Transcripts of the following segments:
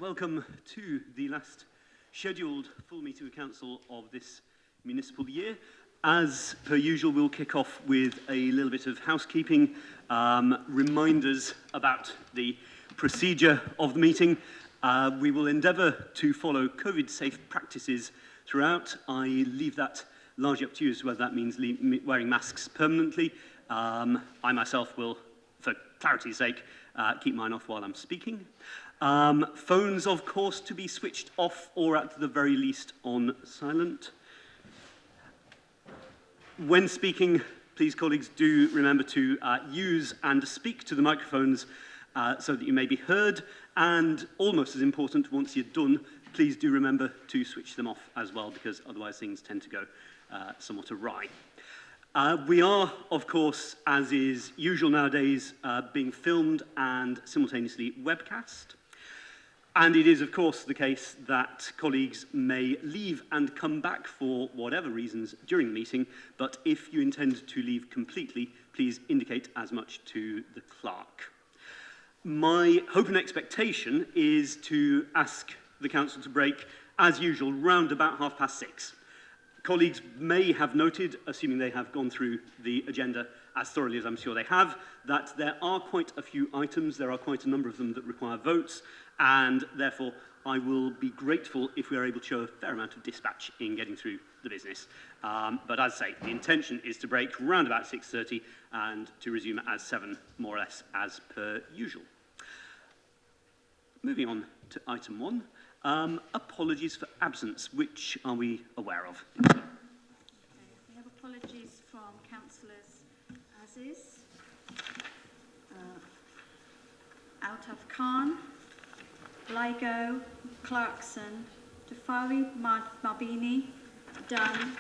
Welcome to the last scheduled full meeting of Council of this municipal year. As per usual, we'll kick off with a little bit of housekeeping, reminders about the procedure of the meeting. We will endeavour to follow COVID-safe practices throughout. I leave that largely up to you as to whether that means wearing masks permanently. I myself will, for clarity's sake, keep mine off while I'm speaking. Phones, of course, to be switched off or at the very least on silent. When speaking, please, colleagues, do remember to use and speak to the microphones so that you may be heard. And almost as important, once you're done, please do remember to switch them off as well, because otherwise things tend to go somewhat awry. We are, of course, as is usual nowadays, being filmed and simultaneously webcast. And it is, of course, the case that colleagues may leave and come back for whatever reasons during the meeting, but if you intend to leave completely, please indicate as much to the clerk. My hope and expectation is to ask the Council to break, as usual, round about 6:30. Colleagues may have noted, assuming they have gone through the agenda as thoroughly as I'm sure they have, that there are quite a few items, there are quite a number of them that require votes, and therefore I will be grateful if we are able to show a fair amount of dispatch in getting through the business. But as I say, the intention is to break round about 6:30 and to resume at 7, more or less, as per usual. Moving on to item 1, apologies for absence. Which are we aware of? Okay. We have apologies from councillors Aziz, out of Khan, Ligo, Clarkson, Tafari, Marbini, Dunn,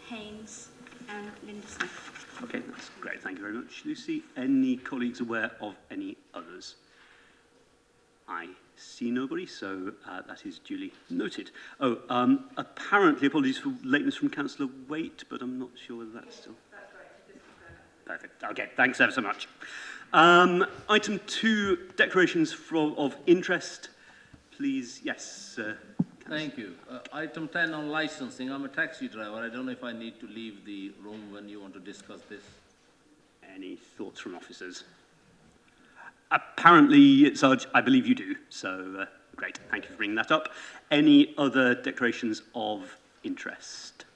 Haynes, and Linda Smith. Okay, that's great. Thank you very much, Lucy. Any colleagues aware of any others? I see nobody, so that is duly noted. Apparently apologies for lateness from Councillor Waite, but I'm not sure whether that's still... That's right. Perfect. Okay, thanks ever so much. Item 2, declarations of interest. Please, yes. Thank you. Item 10 on licensing. I'm a taxi driver. I don't know if I need to leave the room when you want to discuss this. Any thoughts from officers? Apparently, Sarge, I believe you do. So, great. Thank you for bringing that up. Any other declarations of interest?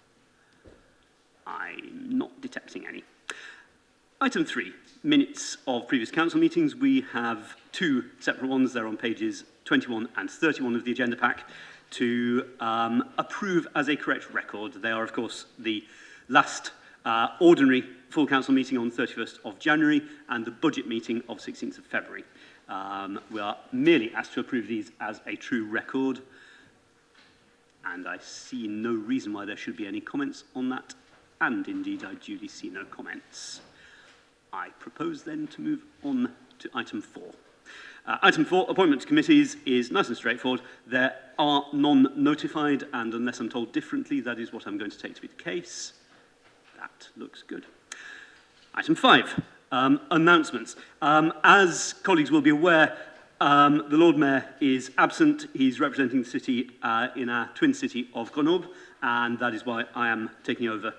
I'm not detecting any. Item 3, minutes of previous council meetings. We have 2 separate ones. They're on pages 21 and 31 of the agenda pack to approve as a correct record. They are, of course, the last ordinary full council meeting on 31st of January and the budget meeting of 16th of February. We are merely asked to approve these as a true record, and I see no reason why there should be any comments on that, and indeed I duly see no comments. I propose then to move on to item 4. Item 4, appointment to committees, is nice and straightforward. There are non-notified, and unless I'm told differently, that is what I'm going to take to be the case. That looks good. Item 5, announcements. As colleagues will be aware, the Lord Mayor is absent. He's representing the city in our twin city of Grenoble, and that is why I am taking over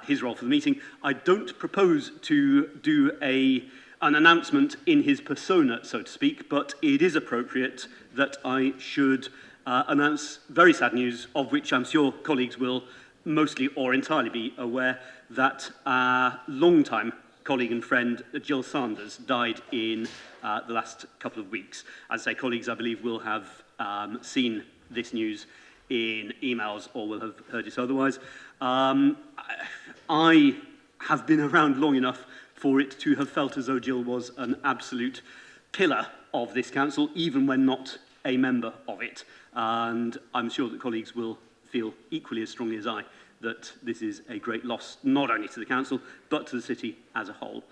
his role for the meeting. I don't propose to do an announcement in his persona, so to speak, but it is appropriate that I should announce very sad news, of which I'm sure colleagues will mostly or entirely be aware, that our long-time colleague and friend Jill Sanders died in the last couple of weeks. As I say, colleagues, I believe, will have seen this news in emails or will have heard it otherwise. I have been around long enough for it to have felt as though Jill was an absolute pillar of this council, even when not a member of it. And I'm sure that colleagues will feel equally as strongly as I that this is a great loss, not only to the council, but to the city as a whole.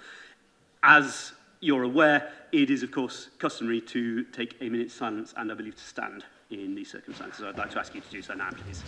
As you're aware, it is, of course, customary to take a minute's silence and, I believe, to stand in these circumstances. I'd like to ask you to do so now, please.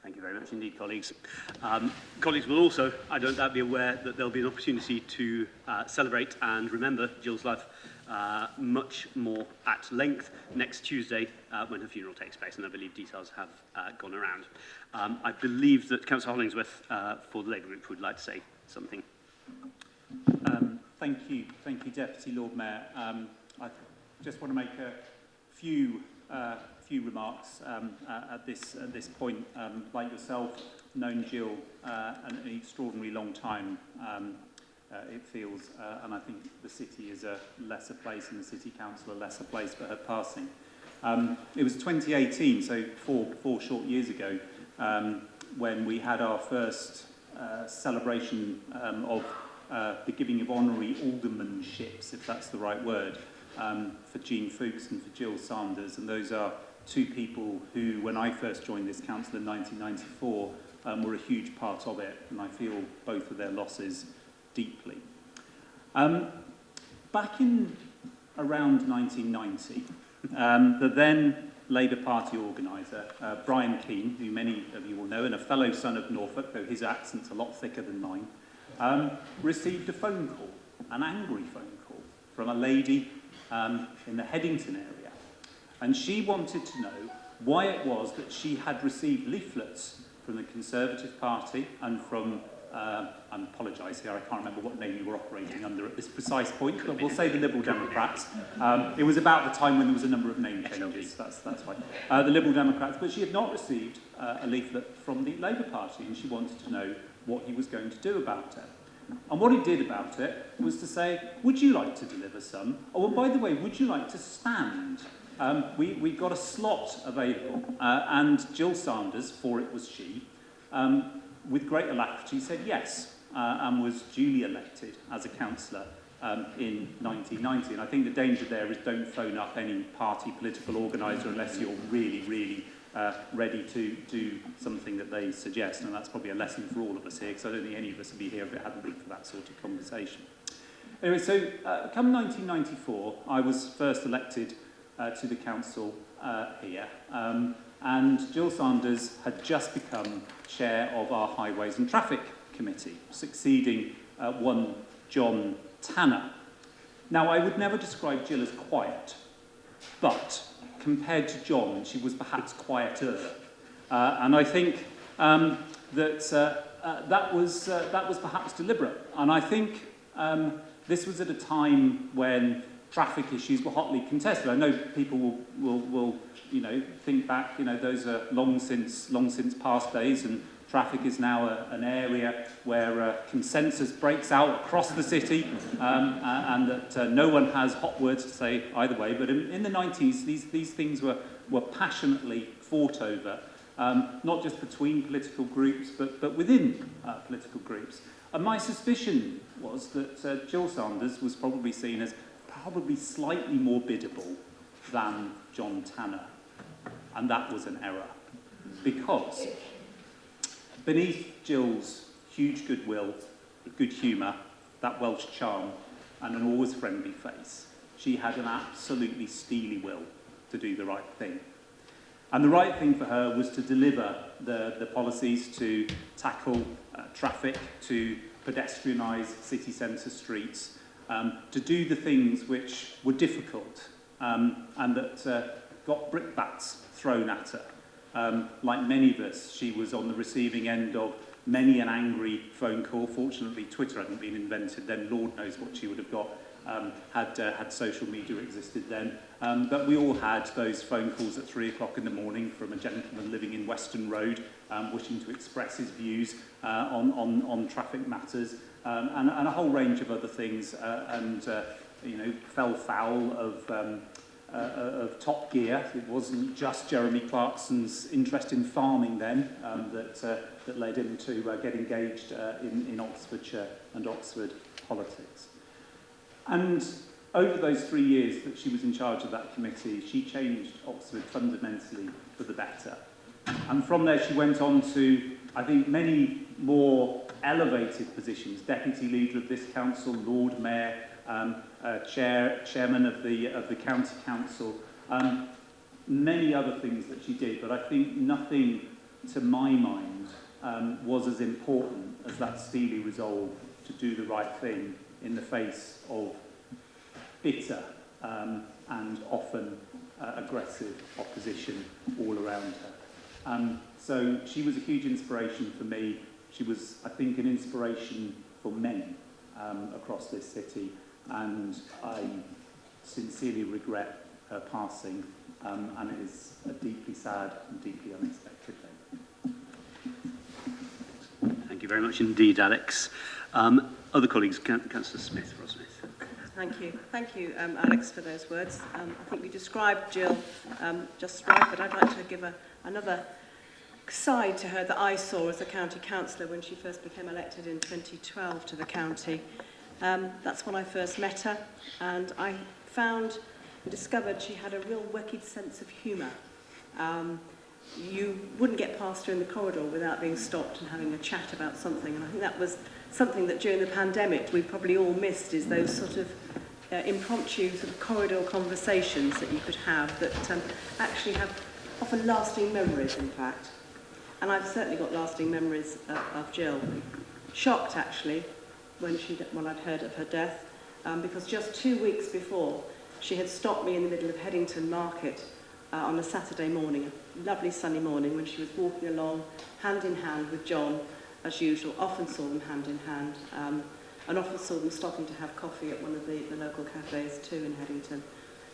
Thank you very much indeed, colleagues. Colleagues will also, I don't doubt, be aware that there'll be an opportunity to celebrate and remember Jill's life much more at length next Tuesday when her funeral takes place, and I believe details have gone around. I believe that Councillor Hollingsworth for the Labour Group would like to say something. Thank you, Deputy Lord Mayor. I just want to make a few remarks at this point. Like yourself, known Jill an extraordinarily long time. It feels, and I think the city is a lesser place, and the City Council a lesser place for her passing. It was 2018, so four short years ago, when we had our first celebration of the giving of honorary aldermanships, if that's the right word, for Jean Fuchs and for Jill Sanders. And those are two people who, when I first joined this council in 1994, were a huge part of it, and I feel both of their losses deeply. Back in around 1990, the then Labour Party organiser, Brian Keane, who many of you will know, and a fellow son of Norfolk, though his accent's a lot thicker than mine, received a phone call, an angry phone call, from a lady in the Headington area. And she wanted to know why it was that she had received leaflets from the Conservative Party and from, I apologise here, I can't remember what name you were operating under at this precise point, but we'll say the Liberal Democrats. It was about the time when there was a number of name changes, that's right. The Liberal Democrats, but she had not received a leaflet from the Labour Party, and she wanted to know what he was going to do about it. And what he did about it was to say, would you like to deliver some? Oh, and by the way, would you like to stand? We got a slot available, and Jill Sanders, for it was she, with great alacrity said yes, and was duly elected as a councillor in 1990. And I think the danger there is don't phone up any party political organiser unless you're really ready to do something that they suggest, and that's probably a lesson for all of us here, because I don't think any of us would be here if it hadn't been for that sort of conversation. Anyway, so come 1994, I was first elected to the council here, and Jill Sanders had just become chair of our Highways and Traffic Committee, succeeding one John Tanner. Now, I would never describe Jill as quiet, but compared to John, she was perhaps quieter. And I think that was perhaps deliberate. And I think this was at a time when traffic issues were hotly contested. I know people will think back, those are long since past days, and traffic is now an area where consensus breaks out across the city, and that no one has hot words to say either way. But in the 90s, these things were passionately fought over, not just between political groups, but within political groups. And my suspicion was that Jill Sanders was probably seen as probably slightly more biddable than John Tanner. And that was an error. Because beneath Jill's huge goodwill, good humour, that Welsh charm, and an always friendly face, she had an absolutely steely will to do the right thing. And the right thing for her was to deliver the policies to tackle traffic, to pedestrianise city centre streets, to do the things which were difficult and that got brickbats thrown at her. Like many of us, she was on the receiving end of many an angry phone call. Fortunately, Twitter hadn't been invented then. Lord knows what she would have got had social media existed then. But we all had those phone calls at 3 o'clock in the morning from a gentleman living in Weston Road wishing to express his views on traffic matters and a whole range of other things fell foul of Top Gear. It wasn't just Jeremy Clarkson's interest in farming then that led him to get engaged in Oxfordshire and Oxford politics. And over those 3 years that she was in charge of that committee, she changed Oxford fundamentally for the better. And from there she went on to, I think, many more elevated positions: deputy leader of this council, Lord Mayor, chairman of the county council, many other things that she did. But I think nothing, to my mind, was as important as that steely resolve to do the right thing in the face of bitter and often aggressive opposition all around her. So she was a huge inspiration for me. She was, I think, an inspiration for many across this city, and I sincerely regret her passing, and it is a deeply sad and deeply unexpected thing. Thank you very much indeed, Alex. Other colleagues, Councillor Smith, Ross Smith. Thank you, Alex, for those words. I think you described Jill just right, but I'd like to give another side to her that I saw as a county councillor when she first became elected in 2012 to the county. That's when I first met her, and I found and discovered she had a real wicked sense of humour. You wouldn't get past her in the corridor without being stopped and having a chat about something, and I think that was something that during the pandemic we probably all missed, is those sort of impromptu sort of corridor conversations that you could have that actually have often lasting memories, in fact. And I've certainly got lasting memories of Jill. Shocked, actually, when I'd heard of her death, because just 2 weeks before, she had stopped me in the middle of Headington Market on a Saturday morning, a lovely sunny morning, when she was walking along hand in hand with John, as usual. Often saw them hand in hand, and often saw them stopping to have coffee at one of the local cafes too in Headington.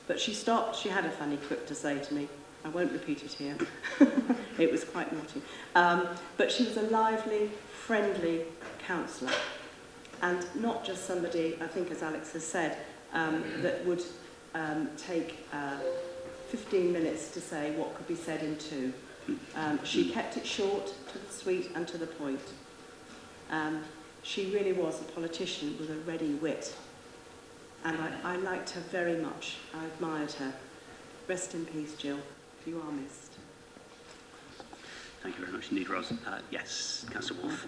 But she stopped. She had a funny quip to say to me. I won't repeat it here. It was quite naughty. But she was a lively, friendly councillor, and not just somebody, I think, as Alex has said, that would take 15 minutes to say what could be said in 2. She kept it short, to the sweet, and to the point. She really was a politician with a ready wit, and I liked her very much. I admired her. Rest in peace, Jill. You are missed. Thank you very much indeed, Ros. Yes, Councillor Wolfe.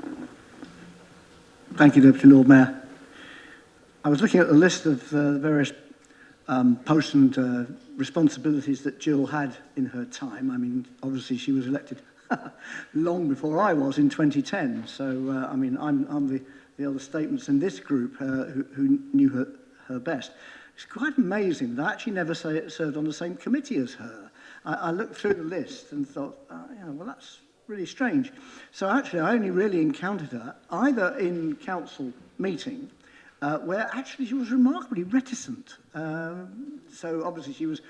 Thank you, Deputy Lord Mayor. I was looking at the list of various posts and responsibilities that Jill had in her time. I mean, obviously she was elected long before I was in 2010. So, I mean, I'm the other statements in this group who knew her best. It's quite amazing that I actually never served on the same committee as her. I looked through the list and thought, well, that's really strange. So actually, I only really encountered her either in council meeting, where actually she was remarkably reticent. So obviously she was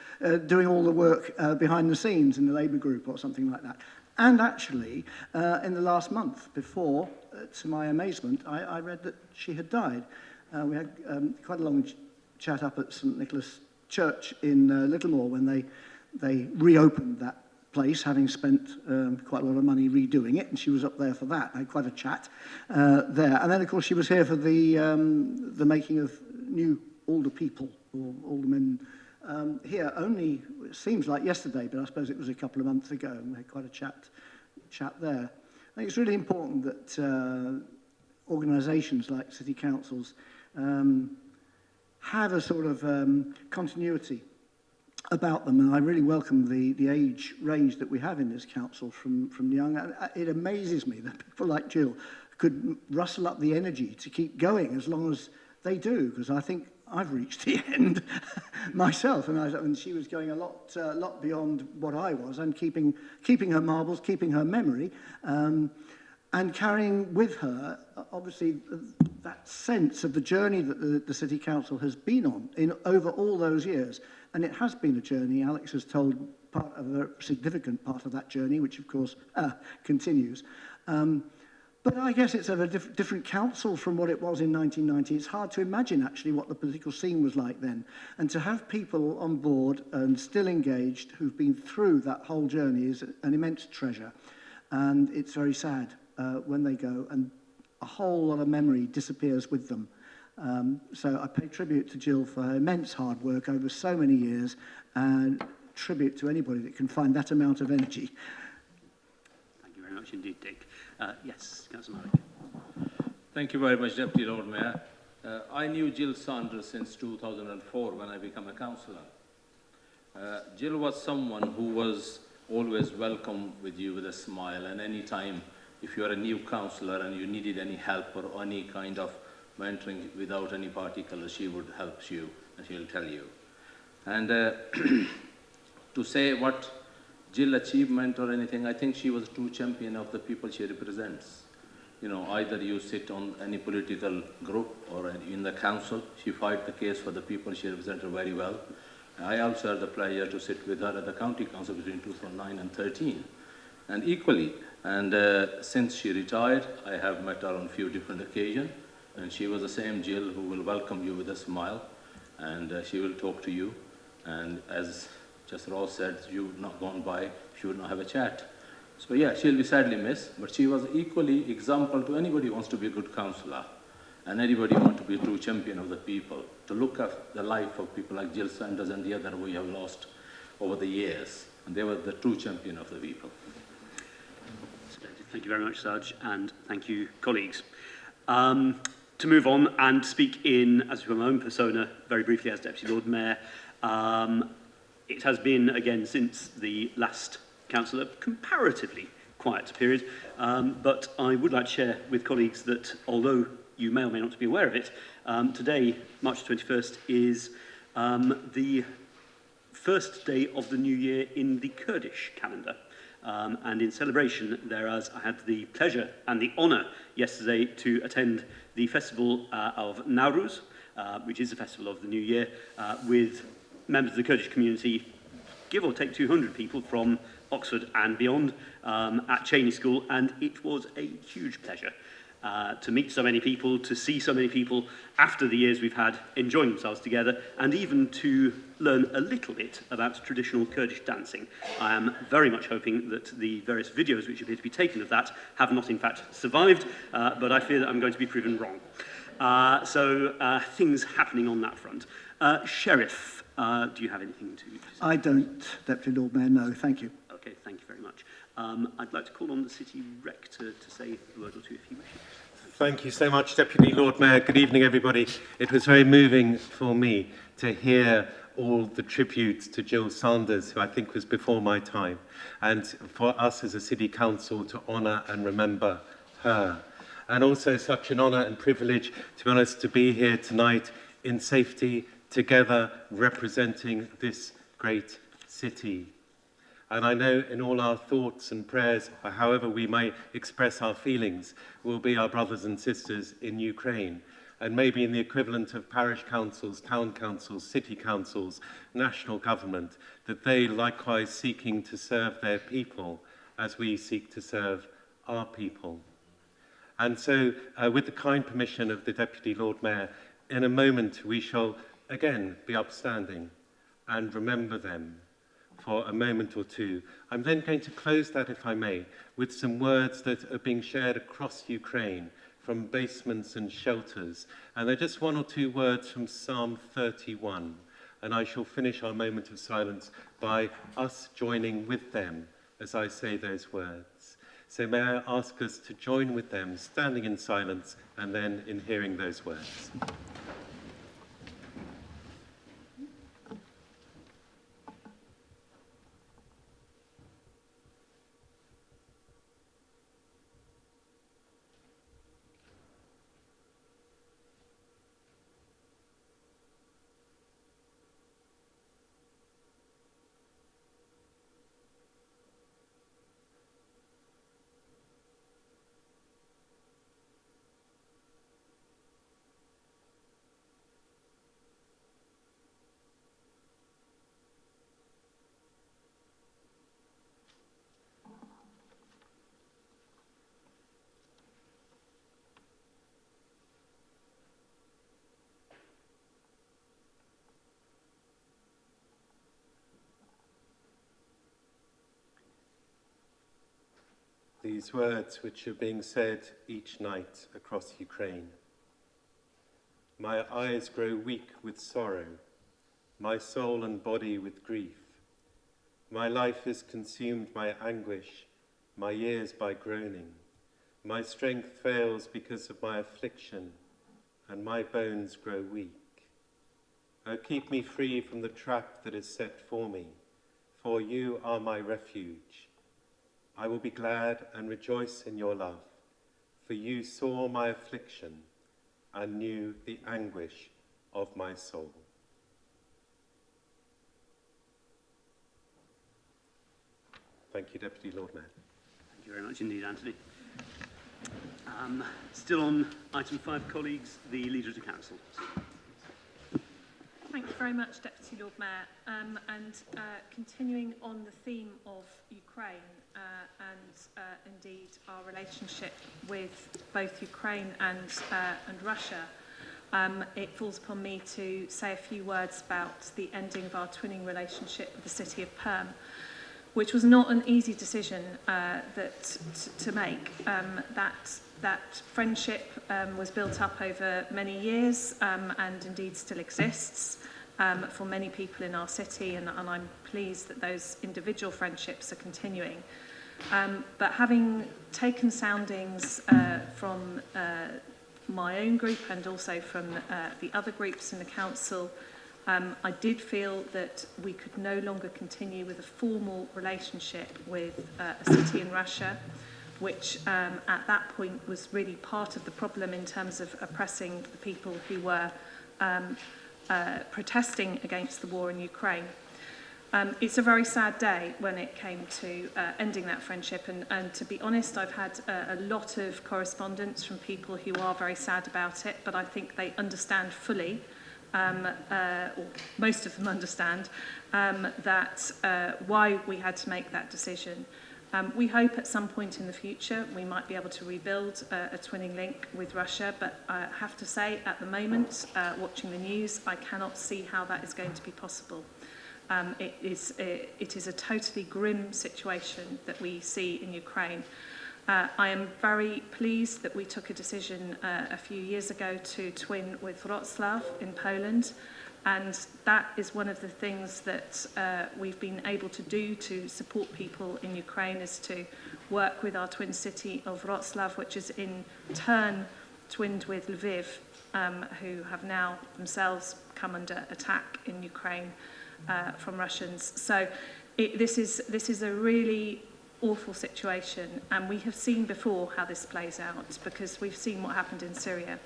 doing all the work behind the scenes in the Labour group or something like that. And actually, in the last month before, to my amazement, I read that she had died. We had quite a long chat up at St Nicholas Church in Littlemore when they reopened that place, having spent quite a lot of money redoing it, and she was up there for that. I had quite a chat there. And then, of course, she was here for the making of new older people, or older men, here only, it seems like yesterday, but I suppose it was a couple of months ago, and we had quite a chat there. I think it's really important that organisations like city councils have a sort of continuity about them, and I really welcome the age range that we have in this council from young. And it amazes me that people like Jill could rustle up the energy to keep going as long as they do, because I think I've reached the end myself, and she was going a lot beyond what I was, and keeping her marbles, keeping her memory, and carrying with her, obviously, that sense of the journey that the City Council has been on over all those years. And it has been a journey. Alex has told part of a significant part of that journey, which, of course, continues. But I guess it's a different council from what it was in 1990. It's hard to imagine, actually, what the political scene was like then. And to have people on board and still engaged who've been through that whole journey is an immense treasure. And it's very sad when they go, and a whole lot of memory disappears with them. So I pay tribute to Jill for her immense hard work over so many years, and tribute to anybody that can find that amount of energy. Thank you very much indeed, Dick. Yes, Councillor Malik. Thank you very much, Deputy Lord Mayor. I knew Jill Sanders since 2004 when I became a councillor. Jill was someone who was always welcome with you with a smile, and any time if you are a new councillor and you needed any help or any kind of mentoring without any party colour, she would help you and she'll tell you. And to say what Jill achievement or anything, I think she was a true champion of the people she represents. You know, either you sit on any political group or in the council, she fight the case for the people she represented very well. I also had the pleasure to sit with her at the county council between 2009 and 13. And equally, and since she retired, I have met her on a few different occasions. And she was the same Jill who will welcome you with a smile, and she will talk to you. And as just Ross said, you would not gone by, she would not have a chat. So yeah, she'll be sadly missed, but she was equally example to anybody who wants to be a good councillor, and anybody who wants to be a true champion of the people, to look at the life of people like Jill Sanders and the other we have lost over the years. And they were the true champion of the people. Thank you very much, Sarge, and thank you, colleagues. To move on and speak in, as for my own persona, very briefly as Deputy Lord Mayor, it has been, again, since the last council, a comparatively quiet period, but I would like to share with colleagues that, although you may or may not be aware of it, today, March 21st, is the first day of the new year in the Kurdish calendar. And in celebration, thereas I had the pleasure and the honour yesterday to attend the festival of Nowruz, which is the festival of the New Year, with members of the Kurdish community, give or take 200 people from Oxford and beyond, at Cheney School, and it was a huge pleasure to meet so many people, to see so many people after the years we've had enjoying themselves together, and even to learn a little bit about traditional Kurdish dancing. I am very much hoping that the various videos which appear to be taken of that have not in fact survived, but I fear that I'm going to be proven wrong. So things happening on that front. Sheriff, do you have anything to say? I don't, Deputy Lord Mayor, no, thank you. Okay, thank you very much. I'd like to call on the City Rector to say a word or two if he wishes. Thank you so much, Deputy Lord Mayor. Good evening, everybody. It was very moving for me to hear all the tributes to Jill Sanders, who I think was before my time, and for us as a City Council to honour and remember her. And also such an honour and privilege, to be honest, to be here tonight in safety, together, representing this great city. And I know in all our thoughts and prayers, or however we might express our feelings, will be our brothers and sisters in Ukraine, and maybe in the equivalent of parish councils, town councils, city councils, national government, that they likewise seeking to serve their people as we seek to serve our people. And so, with the kind permission of the Deputy Lord Mayor, in a moment we shall again be upstanding and remember them for a moment or two. I'm then going to close that, if I may, with some words that are being shared across Ukraine from basements and shelters. And they're just one or two words from Psalm 31. And I shall finish our moment of silence by us joining with them as I say those words. So may I ask us to join with them, standing in silence and then in hearing those words. these words which are being said each night across Ukraine. My eyes grow weak with sorrow, my soul and body with grief. My life is consumed by anguish, my years by groaning. My strength fails because of my affliction, and my bones grow weak. Oh, keep me free from the trap that is set for me, for you are my refuge. I will be glad and rejoice in your love, for you saw my affliction and knew the anguish of my soul. Thank you, Deputy Lord Mayor. Thank you very much indeed, Anthony. Still on item 5, colleagues, the Leader of the Council. Thank you very much, Deputy Lord Mayor. Continuing on the theme of Ukraine and indeed our relationship with both Ukraine and Russia, it falls upon me to say a few words about the ending of our twinning relationship with the city of Perm, which was not an easy decision to make. That friendship was built up over many years and indeed still exists for many people in our city, and I'm pleased that those individual friendships are continuing. But having taken soundings from my own group and also from the other groups in the council, I did feel that we could no longer continue with a formal relationship with a city in Russia, which at that point was really part of the problem in terms of oppressing the people who were protesting against the war in Ukraine. It's a very sad day when it came to ending that friendship, and to be honest, I've had a lot of correspondence from people who are very sad about it, but I think they understand fully, or most of them understand, that why we had to make that decision. We hope at some point in the future we might be able to rebuild a twinning link with Russia, but I have to say at the moment, watching the news, I cannot see how that is going to be possible. It is a totally grim situation that we see in Ukraine. I am very pleased that we took a decision a few years ago to twin with Wrocław in Poland, and that is one of the things that we've been able to do to support people in Ukraine, is to work with our twin city of Wrocław, which is in turn twinned with Lviv, who have now themselves come under attack in Ukraine from Russians. So this is a really awful situation, and we have seen before how this plays out because we've seen what happened in Syria.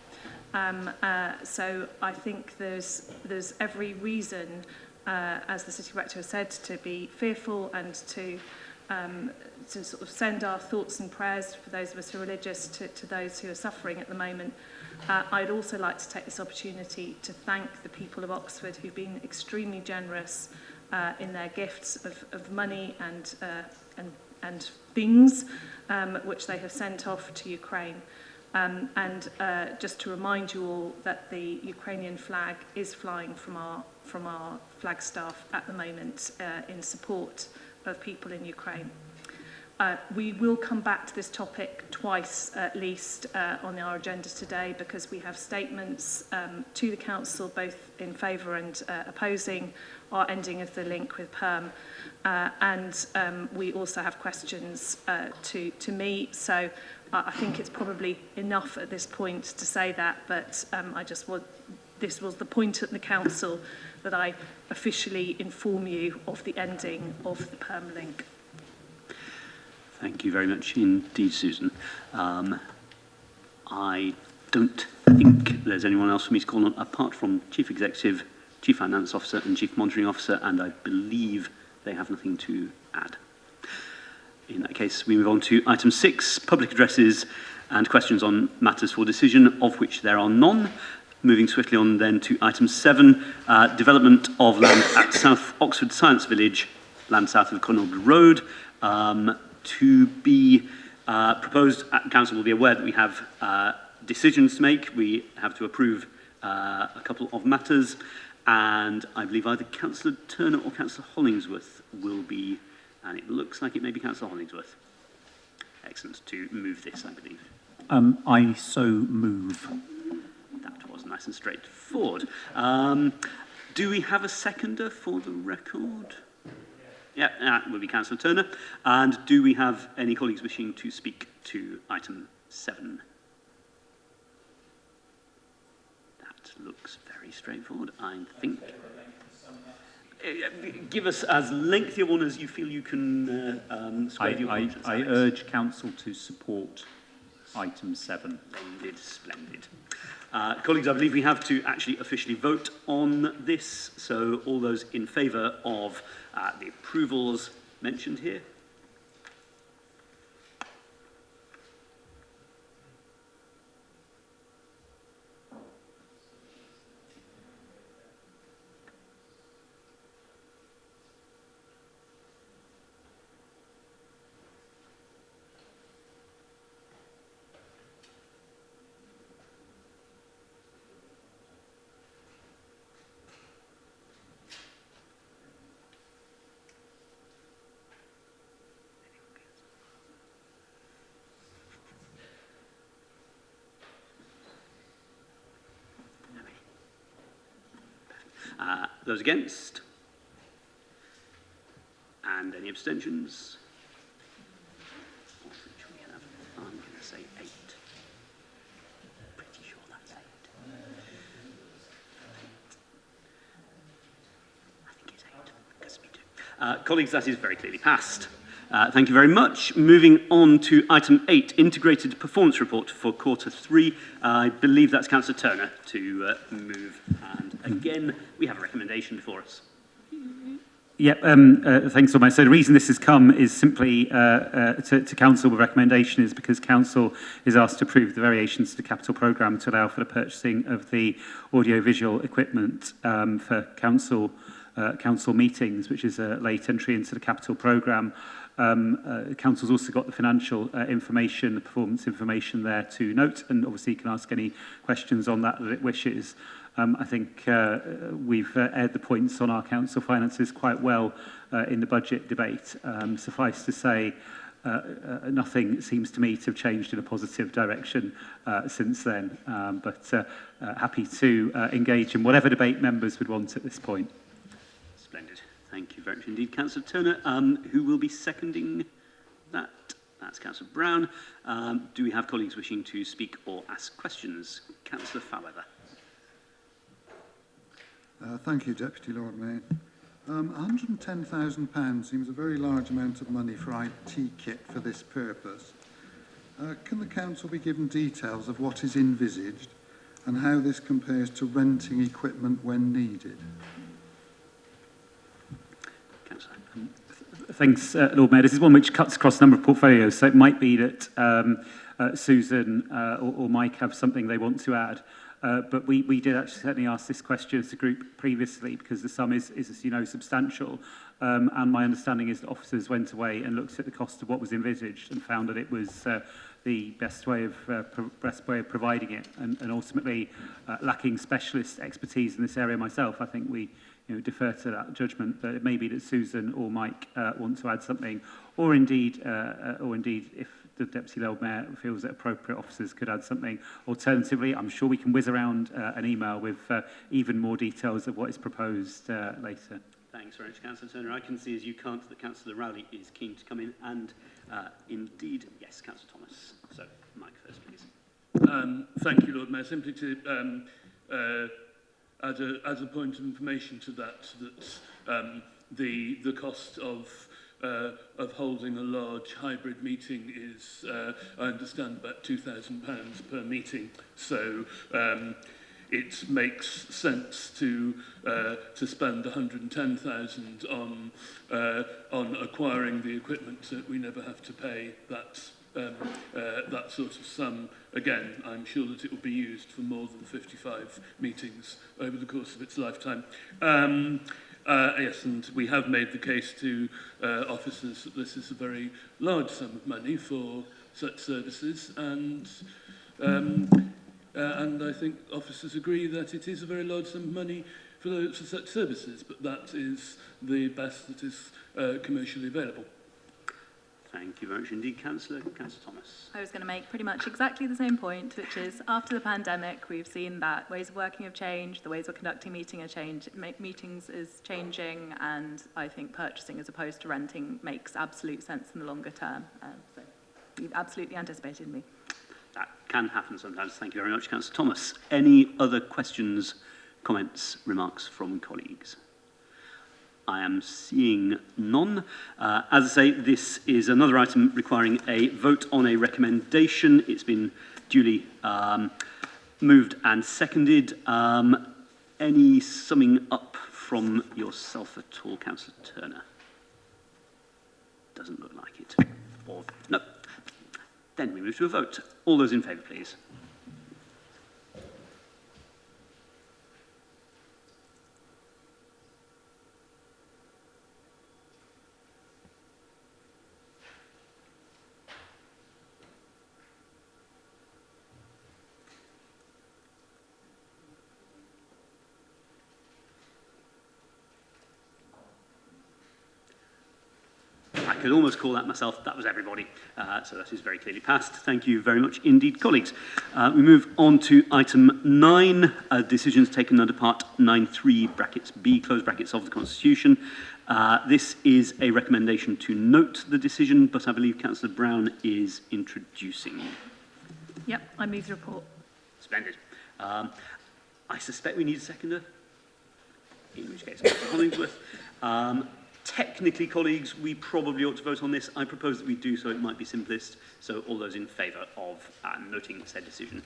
So I think there's every reason, as the city rector has said, to be fearful and to sort of send our thoughts and prayers for those of us who are religious to those who are suffering at the moment. I'd also like to take this opportunity to thank the people of Oxford who've been extremely generous in their gifts of money and things which they have sent off to Ukraine. Just to remind you all that the Ukrainian flag is flying from our flagstaff at the moment in support of people in Ukraine. We will come back to this topic twice at least on our agenda today, because we have statements to the council both in favour and opposing our ending of the link with Perm, and we also have questions to me. So I think it's probably enough at this point to say that, but this was the point at the council that I officially inform you of the ending of the Perm link. Thank you very much indeed, Susan. I don't think there's anyone else for me to call on apart from Chief Executive, Chief Finance Officer and Chief Monitoring Officer, and I believe they have nothing to add. In that case, we move on to item 6, public addresses and questions on matters for decision, of which there are none. Moving swiftly on then to item 7, development of land at South Oxford Science Village, land south of Connaught Road. To be proposed, Council will be aware that we have decisions to make. We have to approve a couple of matters, and I believe either Councillor Turner or Councillor Hollingsworth will be, and it looks like it may be Councillor Hollingsworth. Excellent. To move this, I believe. I so move. That was nice and straightforward. Do we have a seconder for the record? Yeah, that will be Councillor Turner. And do we have any colleagues wishing to speak to item 7? That looks very straightforward, I think. Give us as lengthy a one as you feel you can square your conscience, I Alex. urge Council to support item 7. Splendid, splendid. Colleagues, I believe we have to actually officially vote on this. So all those in favour of the approvals mentioned here? Those against? And any abstentions? Of which we have, I'm going to say 8. Pretty sure that's 8. I think it's 8, because me too. Colleagues, that is very clearly passed. Thank you very much. Moving on to item 8, Integrated Performance Report for Quarter 3. I believe that's Councillor Turner to move. And again, we have a recommendation before us. Yep, thanks, Lord Mayor. So the reason this has come is simply to Council with recommendation is because Council is asked to approve the variations to the capital programme to allow for the purchasing of the audio-visual equipment for council meetings, which is a late entry into the capital programme. Council's also got the financial information, the performance information there to note, and obviously you can ask any questions on that it wishes. I think we've aired the points on our council finances quite well in the budget debate. Suffice to say, nothing seems to me to have changed in a positive direction since then, but happy to engage in whatever debate members would want at this point. Splendid. Thank you very much indeed, Councillor Turner. Who will be seconding that? That's Councillor Brown. Do we have colleagues wishing to speak or ask questions? Councillor Fowler. Thank you, Deputy Lord Mayor. £110,000 seems a very large amount of money for IT kit for this purpose. Can the Council be given details of what is envisaged and how this compares to renting equipment when needed? Councillor. Thanks, Lord Mayor. This is one which cuts across a number of portfolios, so it might be that Susan or Mike have something they want to add. But we did actually certainly ask this question as a group previously because the sum is as you know, substantial. And my understanding is that officers went away and looked at the cost of what was envisaged and found that it was the best way of providing it. And ultimately, lacking specialist expertise in this area myself, I think we defer to that judgment. But it may be that Susan or Mike want to add something, or indeed if the Deputy Lord Mayor feels that appropriate officers could add something. Alternatively, I'm sure we can whiz around an email with even more details of what is proposed later. Thanks very much, Councillor Turner. I can see as you can't that Councillor Rowley is keen to come in, and indeed, yes, Councillor Thomas. So, Mike first, please. Thank you, Lord Mayor. Simply to add a point of information to that the cost of holding a large hybrid meeting is, I understand, about £2,000 per meeting. So it makes sense to spend 110,000 on acquiring the equipment so that we never have to pay that sort of sum again. I'm sure that it will be used for more than 55 meetings over the course of its lifetime. Yes, and we have made the case to officers that this is a very large sum of money for such services, and I think officers agree that it is a very large sum of money for such services, but that is the best that is commercially available. Thank you very much indeed, Councillor Thomas. I was going to make pretty much exactly the same point, which is after the pandemic, we've seen that ways of working have changed, the ways of conducting meetings is changing, and I think purchasing as opposed to renting makes absolute sense in the longer term. So you've absolutely anticipated me. That can happen sometimes. Thank you very much, Councillor Thomas. Any other questions, comments, remarks from colleagues? I am seeing none. As I say, this is another item requiring a vote on a recommendation. It's been duly moved and seconded. Any summing up from yourself at all, Councillor Turner? Doesn't look like it. Or, no. Then we move to a vote. All those in favour, please. I could almost call that myself. That was everybody. So that is very clearly passed. Thank you very much indeed, colleagues. We move on to item 9, decisions taken under part 9.3 brackets B, close brackets of the Constitution. This is a recommendation to note the decision, but I believe Councillor Brown is introducing. Yep, I move the report. Splendid. I suspect we need a seconder, in which case, Councillor Hollingsworth. Technically, colleagues, we probably ought to vote on this. I propose that we do so. It might be simplest. So all those in favour of noting said decision.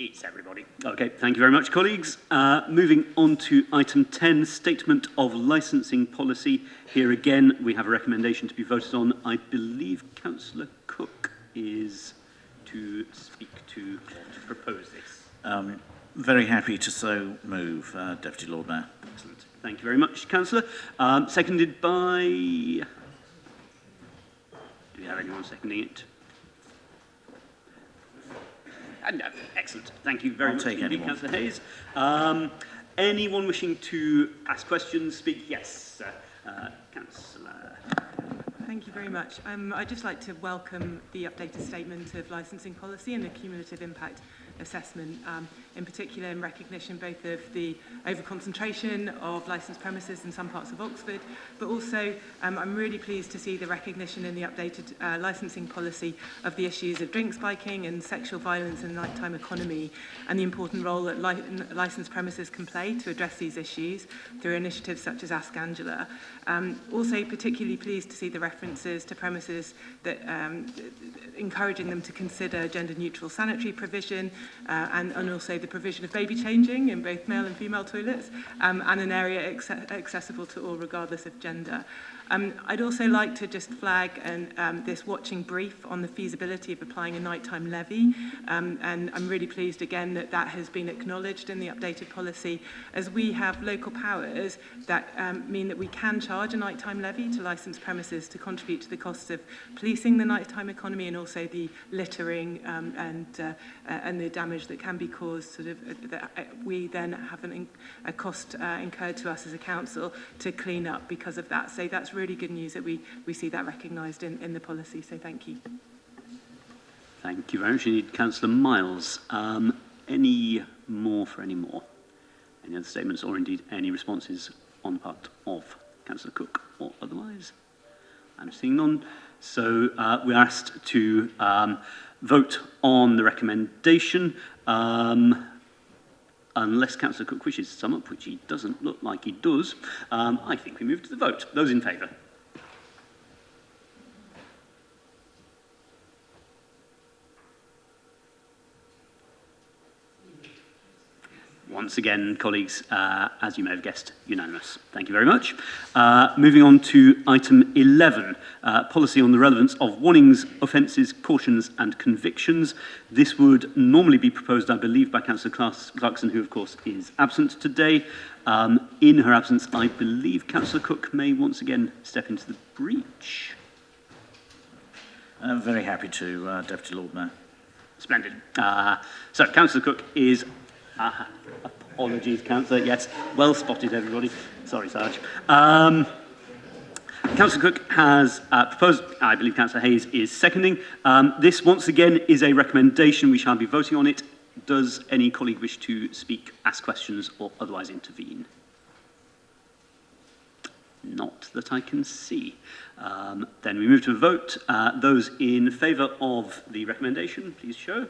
It's everybody. Okay, thank you very much, colleagues. Moving on to item 10, Statement of Licensing Policy. Here again, we have a recommendation to be voted on. I believe Councillor Cook is to speak to or to propose this. Very happy to so move, Deputy Lord Mayor. Excellent. Thank you very much, Councillor. Seconded by... Do we have anyone seconding it? No, excellent. Thank you very much indeed, Councillor Hayes. Anyone wishing to ask questions, speak? Yes, Councillor. Thank you very much. I'd just like to welcome the updated statement of licensing policy and the cumulative impact assessment, in particular in recognition both of the over-concentration of licensed premises in some parts of Oxford, but also I'm really pleased to see the recognition in the updated licensing policy of the issues of drink spiking and sexual violence in the nighttime economy, and the important role that licensed premises can play to address these issues through initiatives such as Ask Angela. Also particularly pleased to see the references to premises that encouraging them to consider gender-neutral sanitary provision, and also the provision of baby changing in both male and female toilets, and an area accessible to all regardless of gender. I'd also like to just flag this watching brief on the feasibility of applying a nighttime levy, and I'm really pleased again that that has been acknowledged in the updated policy, as we have local powers that mean that we can charge a nighttime levy to licensed premises to contribute to the costs of policing the nighttime economy and also the littering and the damage that can be caused. Sort of we then have a cost incurred to us as a council to clean up because of that. So that's really good news that we see that recognised in the policy. So thank you. Thank you very much indeed, Councillor Miles. Any more for any more? Any other statements or indeed any responses on the part of Councillor Cook or otherwise? I'm seeing none. So we're asked to vote on the recommendation. Unless Councillor Cook wishes to sum up, which he doesn't look like he does, I think we move to the vote. Those in favour? Once again, colleagues, as you may have guessed, unanimous. Thank you very much. Moving on to item 11, policy on the relevance of warnings, offences, cautions and convictions. This would normally be proposed, I believe, by Councillor Clarkson, who of course is absent today. In her absence, I believe Councillor Cook may once again step into the breach. Very happy to, Deputy Lord Mayor. Splendid. So, Councillor Cook is... apologies, Councillor. Yes, well spotted, everybody. Sorry, Sarge. Councillor Cook has proposed, I believe Councillor Hayes is seconding. This, once again, is a recommendation. We shall be voting on it. Does any colleague wish to speak, ask questions, or otherwise intervene? Not that I can see. Then we move to a vote. Those in favour of the recommendation, please show.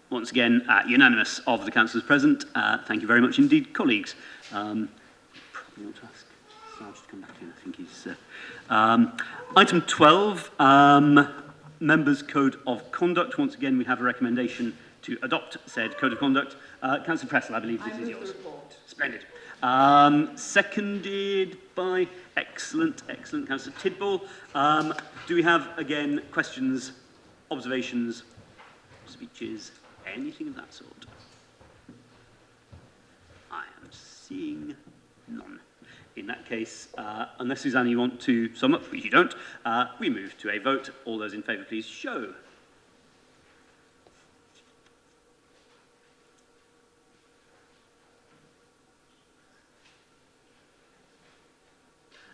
Once again, unanimous of the councillors present. Thank you very much indeed, colleagues. Probably want to ask Sarge to come back in. I think he's... item 12, Members' Code of Conduct. Once again, we have a recommendation to adopt said Code of Conduct. Councillor Pressel, I believe this is yours. Splendid. Seconded by... Excellent, Councillor Tidball. Do we have, again, questions, observations, speeches, anything of that sort? I am seeing none. In that case, unless Suzanne, you want to sum up, which you don't, we move to a vote. All those in favour, please show.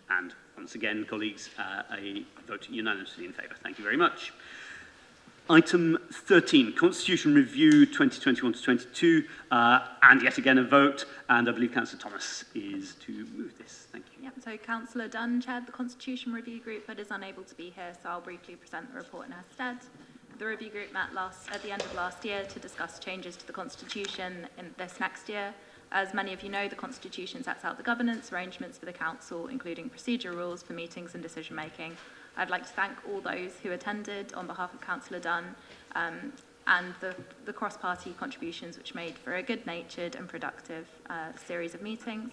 And once again, colleagues, a vote unanimously in favour. Thank you very much. Item 13, Constitution Review 2021 to 22, and yet again a vote, and I believe Councillor Thomas is to move this. Thank you. Yep, so Councillor Dunn chaired the Constitution Review Group but is unable to be here, so I'll briefly present the report in her stead. The review group met at the end of last year to discuss changes to the Constitution in this next year. As many of you know, the Constitution sets out the governance arrangements for the Council, including procedure rules for meetings and decision-making. I'd like to thank all those who attended on behalf of Councillor Dunn and the cross-party contributions which made for a good-natured and productive series of meetings.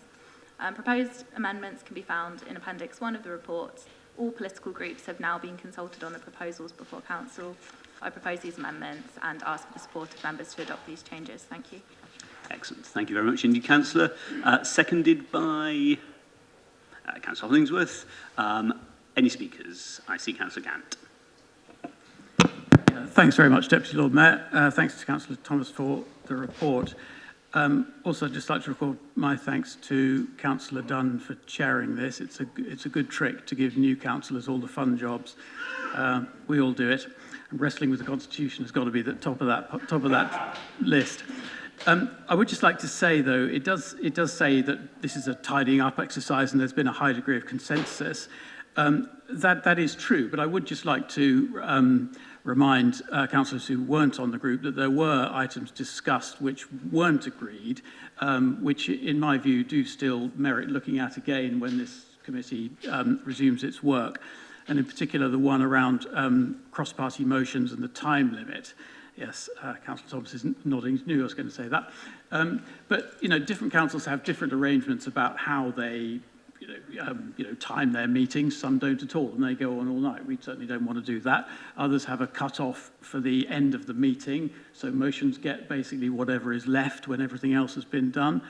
Proposed amendments can be found in Appendix 1 of the report. All political groups have now been consulted on the proposals before Council. I propose these amendments and ask for the support of members to adopt these changes. Thank you. Excellent. Thank you very much indeed, Councillor. Seconded by Councillor Hollingsworth. Any speakers? I see Councillor Gant. Thanks very much, Deputy Lord Mayor. Thanks to Councillor Thomas for the report. Also, I'd just like to record my thanks to Councillor Dunn for chairing this. It's a good trick to give new councillors all the fun jobs. We all do it. And wrestling with the Constitution has got to be the top of that list. I would just like to say, though, it does say that this is a tidying up exercise and there's been a high degree of consensus. That is true, but I would just like to remind councillors who weren't on the group that there were items discussed which weren't agreed, which in my view do still merit looking at again when this committee resumes its work, and in particular the one around cross-party motions and the time limit. Yes, Councillor Thomas is nodding, knew I was going to say that. But, you know, different councils have different arrangements about how they time their meetings. Some don't at all, and they go on all night. We certainly don't want to do that. Others have a cut-off for the end of the meeting, so motions get basically whatever is left when everything else has been done.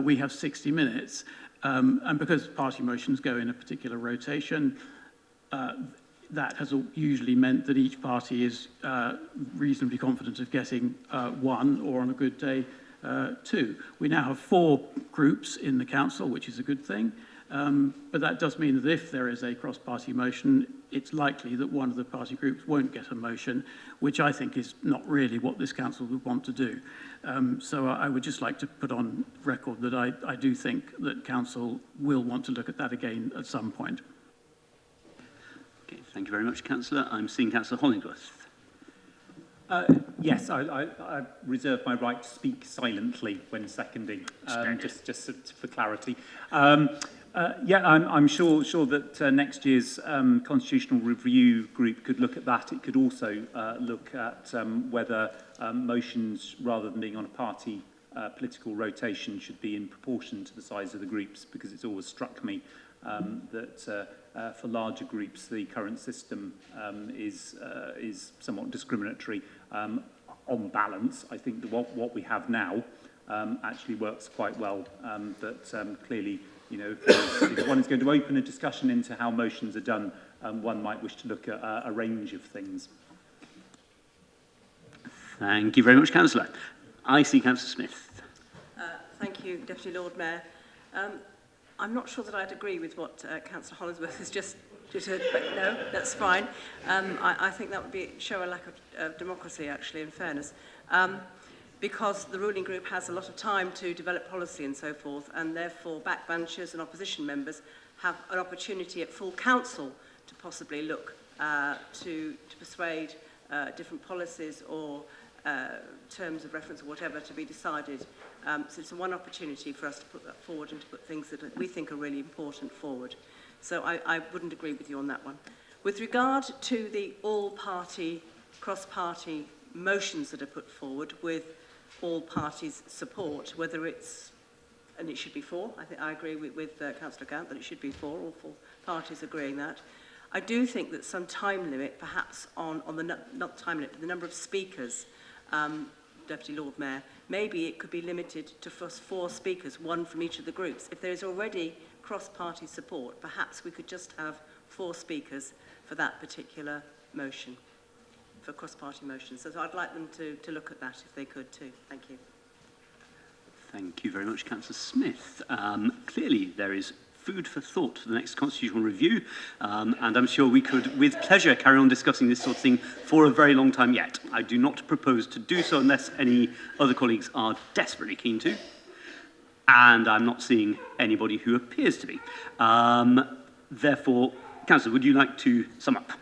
We have 60 minutes, and because party motions go in a particular rotation, that has usually meant that each party is reasonably confident of getting one, or on a good day, two. We now have 4 groups in the council, which is a good thing. But that does mean that if there is a cross-party motion, it's likely that one of the party groups won't get a motion, which I think is not really what this council would want to do. So I would just like to put on record that I do think that council will want to look at that again at some point. Okay, thank you very much, Councillor. I'm seeing Councillor Hollingsworth. Yes, I reserve my right to speak silently when seconding, just for clarity. I'm sure that next year's Constitutional Review Group could look at that. It could also look at whether motions, rather than being on a party political rotation, should be in proportion to the size of the groups, because it's always struck me that for larger groups, the current system is somewhat discriminatory. On balance, I think that what we have now actually works quite well. Clearly, you know, if one is going to open a discussion into how motions are done, one might wish to look at a range of things. Thank you very much, Councillor. I see Councillor Smith. Thank you, Deputy Lord Mayor. I'm not sure that I'd agree with what Councillor Hollingsworth has just said, but no, that's fine. I think that would show a lack of democracy, actually, in fairness. Because the ruling group has a lot of time to develop policy and so forth, and therefore backbenchers and opposition members have an opportunity at full council to possibly look to persuade different policies or terms of reference or whatever to be decided. So it's one opportunity for us to put that forward and to put things that we think are really important forward. So I wouldn't agree with you on that one. With regard to the all-party, cross-party motions that are put forward with all parties' support, whether it's, and it should be four, I agree with Councillor Gant that it should be four, all four parties agreeing that. I do think that some time limit, perhaps on the, not time limit, but the number of speakers, Deputy Lord Mayor, maybe it could be limited to four speakers, one from each of the groups. If there is already cross-party support, perhaps we could just have 4 speakers for that particular motion, for cross-party motions. So I'd like them to look at that if they could too. Thank you. Thank you very much, Councillor Smith. Clearly, there is food for thought for the next constitutional review, and I'm sure we could, with pleasure, carry on discussing this sort of thing for a very long time yet. I do not propose to do so unless any other colleagues are desperately keen to, and I'm not seeing anybody who appears to be. Therefore, Councillor, would you like to sum up?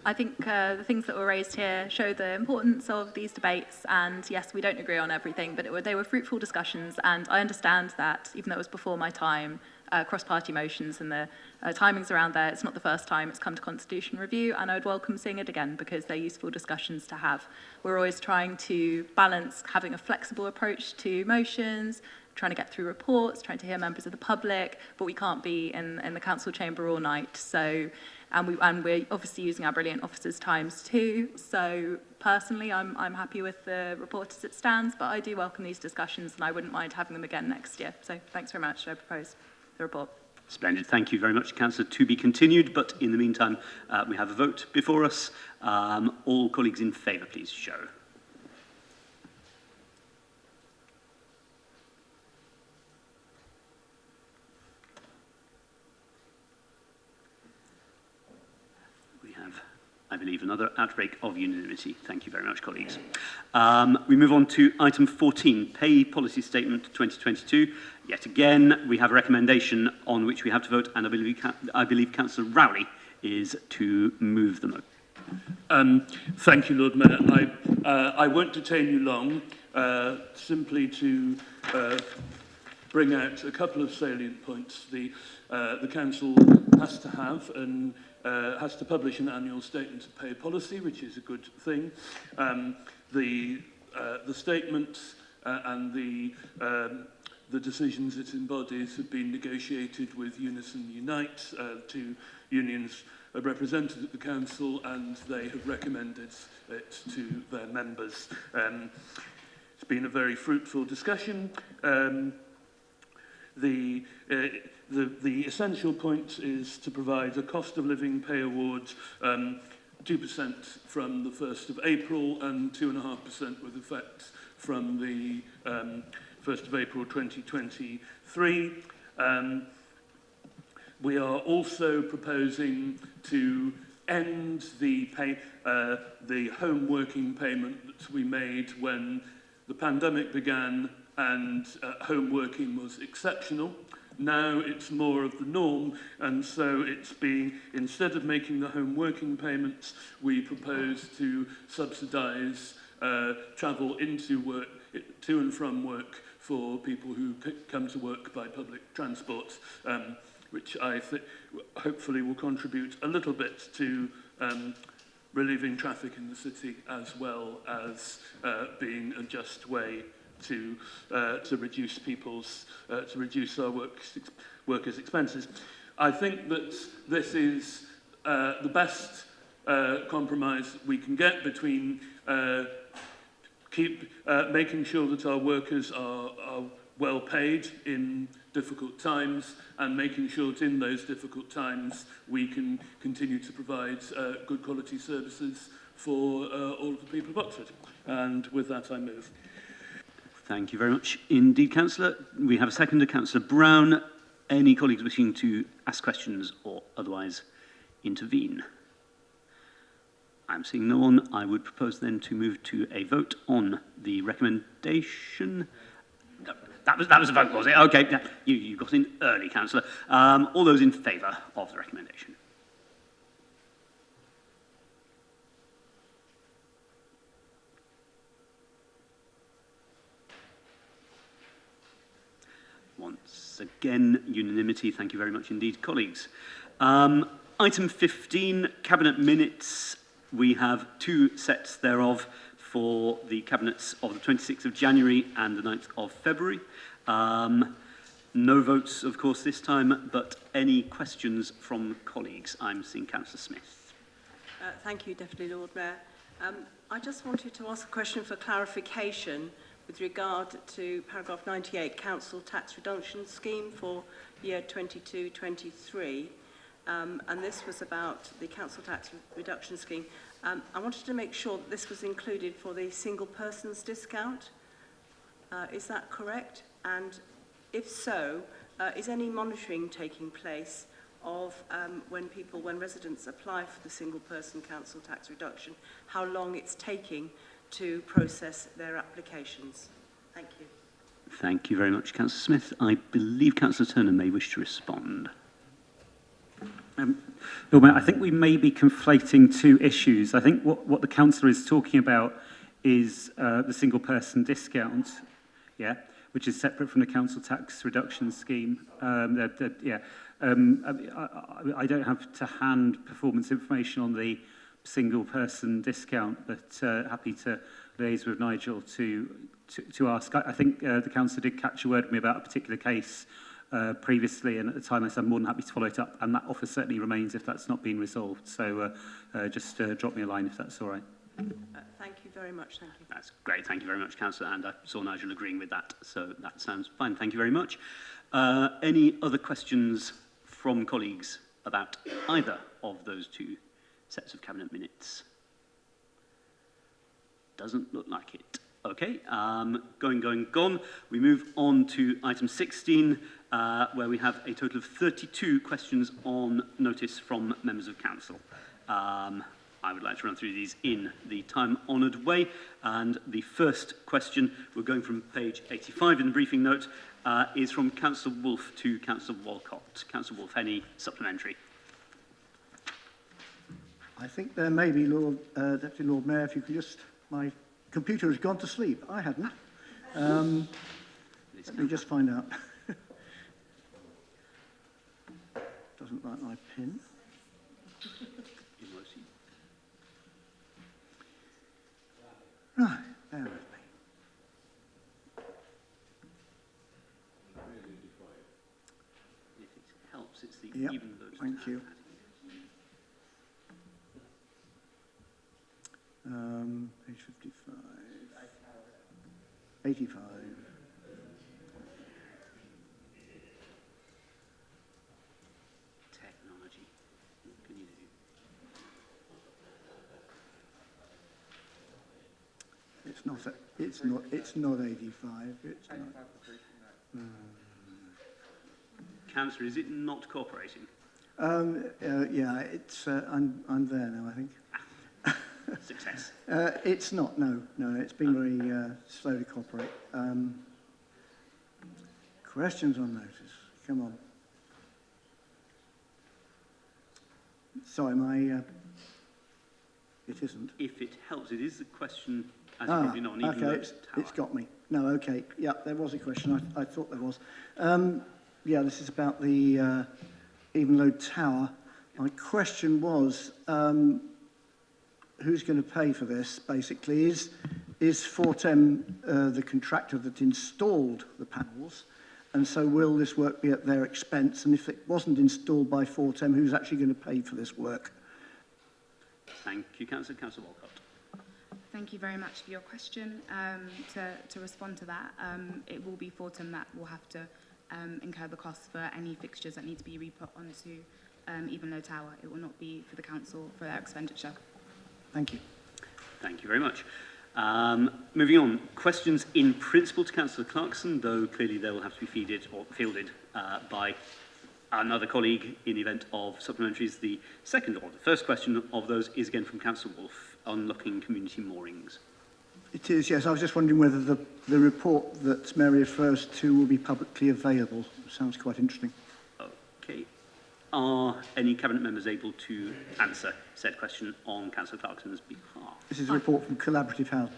I think the things that were raised here show the importance of these debates, and yes, we don't agree on everything, but they were fruitful discussions, and I understand that, even though it was before my time, cross-party motions and the timings around there, it's not the first time it's come to Constitution Review, and I would welcome seeing it again because they're useful discussions to have. We're always trying to balance having a flexible approach to motions, trying to get through reports, trying to hear members of the public, but we can't be in the council chamber all night. So, and we're obviously using our brilliant officers' times too. So personally, I'm happy with the report as it stands, but I do welcome these discussions and I wouldn't mind having them again next year. So thanks very much. I propose the report. Splendid. Thank you very much, Councillor. To be continued, but in the meantime, we have a vote before us. All colleagues in favour, please show. I believe, another outbreak of unanimity. Thank you very much, colleagues. We move on to item 14, Pay Policy Statement 2022. Yet again, we have a recommendation on which we have to vote, and I believe Councillor Rowley is to move the motion. Thank you, Lord Mayor. I won't detain you long, simply to bring out a couple of salient points. The Council has to have and has to publish an annual statement of pay policy, which is a good thing. The statements and the decisions it embodies have been negotiated with Unison Unite, 2 unions represented at the Council, and they have recommended it to their members. It's been a very fruitful discussion. The essential point is to provide a cost of living pay award 2% from the 1st of April and 2.5% with effect from the 1st of April 2023. We are also proposing to end the home working payment that we made when the pandemic began and home working was exceptional. Now it's more of the norm, and so it's being, instead of making the home working payments, we propose to subsidise travel into work, to and from work for people who come to work by public transport, which I think hopefully will contribute a little bit to relieving traffic in the city, as well as being a just way to reduce our workers' expenses. I think that this is the best compromise we can get between making sure that our workers are well paid in difficult times, and making sure that in those difficult times we can continue to provide good quality services for all of the people of Oxford. And with that, I move. Thank you very much indeed, Councillor. We have a seconder, Councillor Brown. Any colleagues wishing to ask questions or otherwise intervene? I'm seeing no one. I would propose then to move to a vote on the recommendation. No, that was a vote, was it? Okay, you got in early, Councillor. All those in favour of the recommendation? Once again, unanimity. Thank you very much indeed, colleagues. Item 15, Cabinet Minutes. We have two sets thereof for the Cabinets of the 26th of January and the 9th of February. No votes, of course, this time, but any questions from colleagues? I'm seeing Councillor Smith. Thank you, Deputy Lord Mayor. I just wanted to ask a question for clarification with regard to paragraph 98, Council Tax Reduction Scheme for year 22-23. And this was about the Council Tax Reduction Scheme. I wanted to make sure that this was included for the single person's discount. Is that correct? And if so, is any monitoring taking place of when residents apply for the single person council tax reduction, how long it's taking to process their applications? Thank you. Thank you very much, Councillor Smith. I believe Councillor Turner may wish to respond. Lord Mayor, I think we may be conflating two issues. I think what the councillor is talking about is the single person discount, which is separate from the council tax reduction scheme. I don't have to hand performance information on the single person discount, but happy to liaise with Nigel to ask. I think the councillor did catch a word with me about a particular case previously, and at the time I said I'm more than happy to follow it up, and that offer certainly remains if that's not been resolved. So just drop me a line if that's all right. Thank you very much. Thank you. That's great. Thank you very much, Councillor, and I saw Nigel agreeing with that, so that sounds fine. Thank you very much. Any other questions from colleagues about either of those two sets of Cabinet Minutes? Doesn't look like it. Okay, gone. We move on to item 16, where we have a total of 32 questions on notice from members of council. I would like to run through these in the time-honoured way. And the first question, we're going from page 85 in the briefing note, is from Councillor Wolfe to Councillor Walcott. Councillor Wolfe, any supplementary? I think there may be, Deputy Lord Mayor, if you could just... My computer has gone to sleep. I hadn't. Let me just find out. Doesn't like my pin. Right, bear with me. If it helps, it's the Yep, even votes. thank you. Page 55. 85. Technology. What can you do? It's not 85. It's not. Councillor, is it not cooperating? Yeah, it's I'm there now, I think. Success. It's not, no, it's been very slow to cooperate. Questions on notice, come on. Sorry, it isn't. If it helps, it is a question, as you probably know, on even okay, votes it's tower. got me. No, okay, yeah, there was a question, I thought there was. Yeah, this is about the even load tower. My question was, who's going to pay for this, basically? Is Fortem the contractor that installed the panels? And so will this work be at their expense? And if it wasn't installed by Fortem, who's actually going to pay for this work? Thank you, Councillor. Councillor Walcott. Thank you very much for your question. To respond to that, it will be Fortum that will have to incur the costs for any fixtures that need to be re-put onto Evenlow Tower. It will not be for the council for their expenditure. Thank you. Thank you very much. Moving on, questions in principle to Councillor Clarkson, though clearly they will have to be fielded by another colleague in the event of supplementaries. The first question of those is again from Councillor Wolfe, unlocking community moorings. It is, yes. I was just wondering whether the report that Mary refers to will be publicly available. Sounds quite interesting. Okay. Are any Cabinet members able to answer said question on Councillor Clarkson's behalf? This is a report from Collaborative Housing.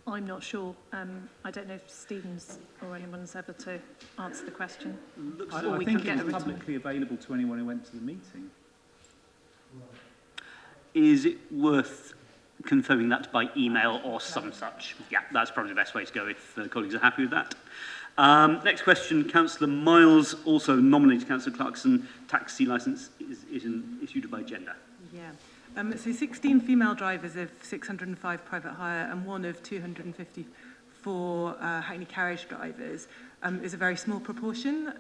I'm not sure. I don't know if Stephen's or anyone's able to answer the question. I think it was publicly available to anyone who went to the meeting. Is it worth confirming that by email or some such? Yeah, that's probably the best way to go if colleagues are happy with that. Next question, Councillor Miles, also nominated Councillor Clarkson. Taxi licence is issued by gender. Yeah. So 16 female drivers of 605 private hire and one of 254 Hackney carriage drivers is a very small proportion.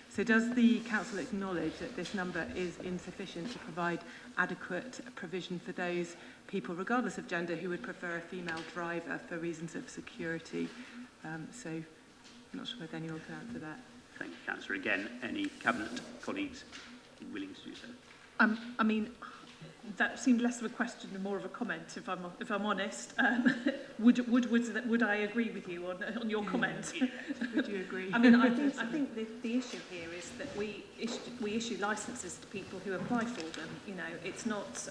So does the council acknowledge that this number is insufficient to provide adequate provision for those people, regardless of gender, who would prefer a female driver for reasons of security? So I'm not sure whether anyone can answer that. Thank you, Councillor. Again, any Cabinet colleagues willing to do so? I mean, that seemed less of a question and more of a comment, if I'm honest. Would I agree with you on your comment? Would you agree? I mean, I think the issue here is that we issue licences to people who apply for them. You know, it's not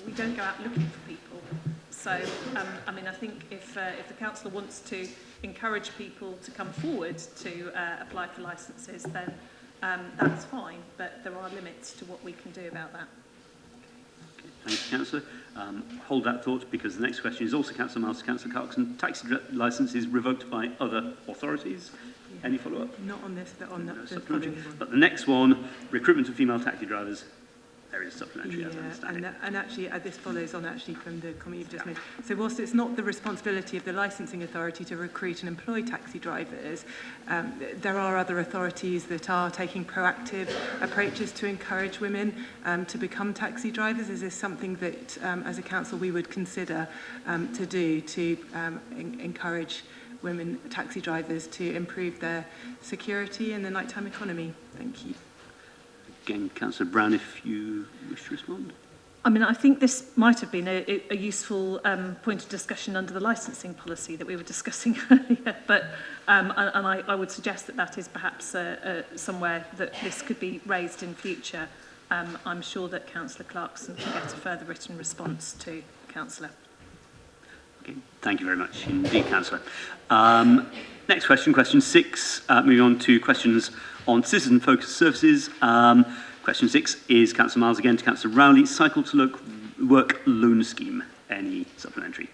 we don't go out looking for people. So I mean, I think if the councillor wants to encourage people to come forward to apply for licences, then that's fine. But there are limits to what we can do about that. Thank you, Councillor. Hold that thought, because the next question is also Councillor Miles to Councillor Clarkson. Taxi licences revoked by other authorities. Yeah. Any follow-up? Not on this, but on the supplementary. But the next one, recruitment of female taxi drivers. There is supplementary, yeah, as I understand it. And actually, this follows on actually from the comment you've just made. So whilst it's not the responsibility of the licensing authority to recruit and employ taxi drivers, there are other authorities that are taking proactive approaches to encourage women to become taxi drivers. Is this something that, as a council, we would consider to do to encourage women taxi drivers to improve their security in the nighttime economy? Thank you. Again, Councillor Brown, if you wish to respond. I mean, I think this might have been a useful point of discussion under the licensing policy that we were discussing earlier, but I would suggest that is perhaps somewhere that this could be raised in future. I'm sure that Councillor Clarkson can get a further written response to Councillor. Okay, thank you very much indeed, Councillor. Next question, question 6, moving on to questions on citizen-focused services. Question 6 is Councillor Miles again to Councillor Rowley. Cycle to work loan scheme. Any supplementary?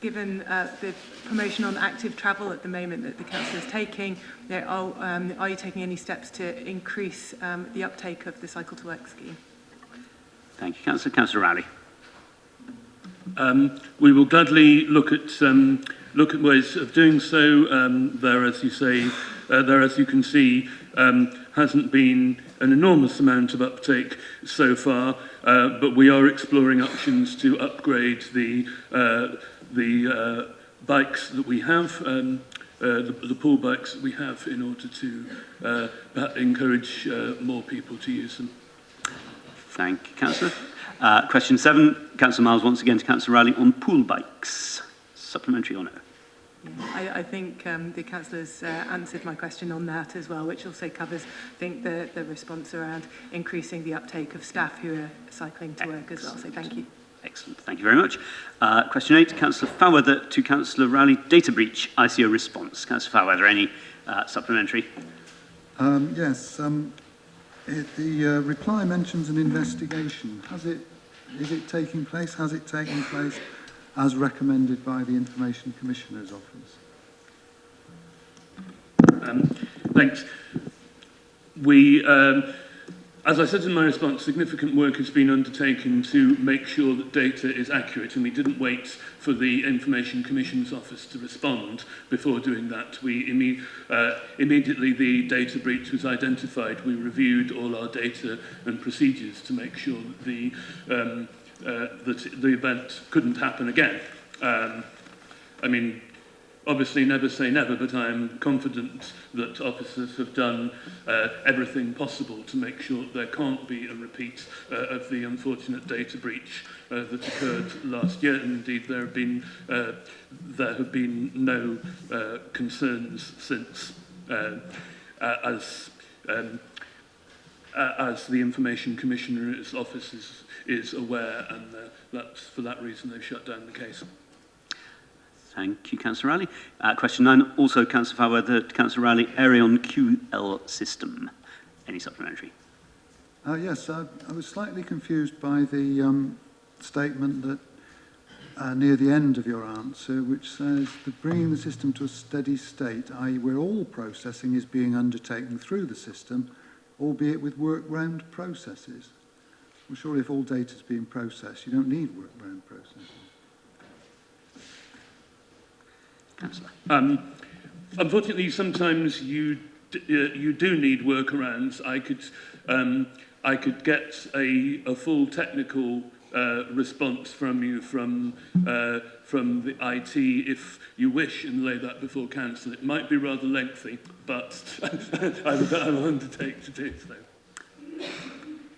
Given the promotion on active travel at the moment that the council is taking, are you taking any steps to increase the uptake of the Cycle to Work scheme? Thank you, Councillor. Councillor Rowley. We will gladly look at ways of doing so. There, as you say, as you can see, hasn't been an enormous amount of uptake so far, but we are exploring options to upgrade the bikes that we have, the pool bikes that we have, in order to encourage more people to use them. Thank you, Councillor. Question 7, Councillor Miles once again to Councillor Rowley on pool bikes. Supplementary or no? Yeah, I think the councillor's answered my question on that as well, which also covers, I think, the response around increasing the uptake of staff who are cycling to work as well. So thank you. Excellent. Thank you very much. Question 8, Councillor Fairweather to Councillor Rowley. Data breach, ICO response. Councillor Fairweather, any supplementary? Yes. The reply mentions an investigation. Is it taking place? Has it taken place as recommended by the Information Commissioner's Office? Thanks. As I said in my response, significant work has been undertaken to make sure that data is accurate, and we didn't wait for the Information Commission's office to respond before doing that. Immediately the data breach was identified, we reviewed all our data and procedures to make sure that the event couldn't happen again. Obviously never say never, but I'm confident that officers have done everything possible to make sure that there can't be a repeat of the unfortunate data breach that occurred last year. And indeed, there have been no concerns since, as the Information Commissioner's office is aware, and that's for that reason they've shut down the case. Thank you, Councillor Rowley. Question 9, also Councillor Fairweather to Councillor Rowley, Arion QL system. Any supplementary? Yes, I was slightly confused by the statement that near the end of your answer, which says that bringing the system to a steady state, i.e. where all processing is being undertaken through the system, albeit with work-round processes. Well, surely if all data is being processed, you don't need work-round processes. Unfortunately, sometimes you do need workarounds. I could get a full technical response from you from the IT if you wish, and lay that before council. It might be rather lengthy, but I will undertake to do so.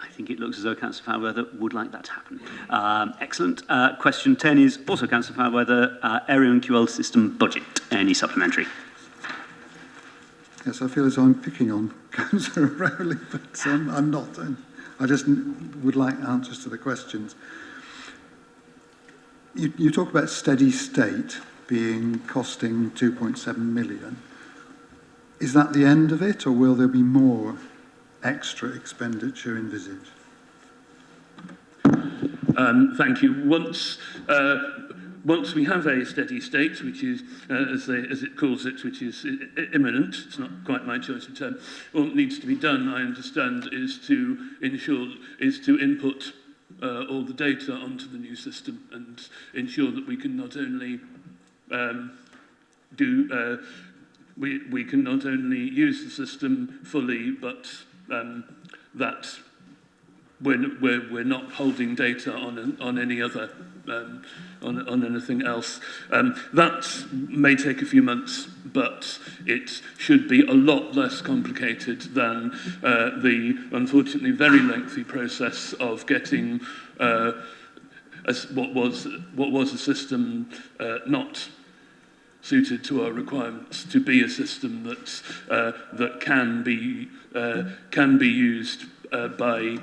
I think it looks as though Councillor Fairweather would like that to happen. Excellent. Question 10 is also Councillor Fairweather, Arion QL system budget. Any supplementary? Yes, I feel as though I'm picking on Councillor Rowley, but I'm not. I just would like answers to the questions. You talk about steady state being costing 2.7 million. Is that the end of it, or will there be more extra expenditure envisaged? Thank you. Once we have a steady state, which is, as it calls it, which is imminent, it's not quite my choice of term, all that needs to be done, I understand, is to input all the data onto the new system and ensure that we can not only we can not only use the system fully, but that we're not holding data on any other on anything else. That may take a few months, but it should be a lot less complicated than the unfortunately very lengthy process of getting what was a system not suited to our requirements to be a system that can be used by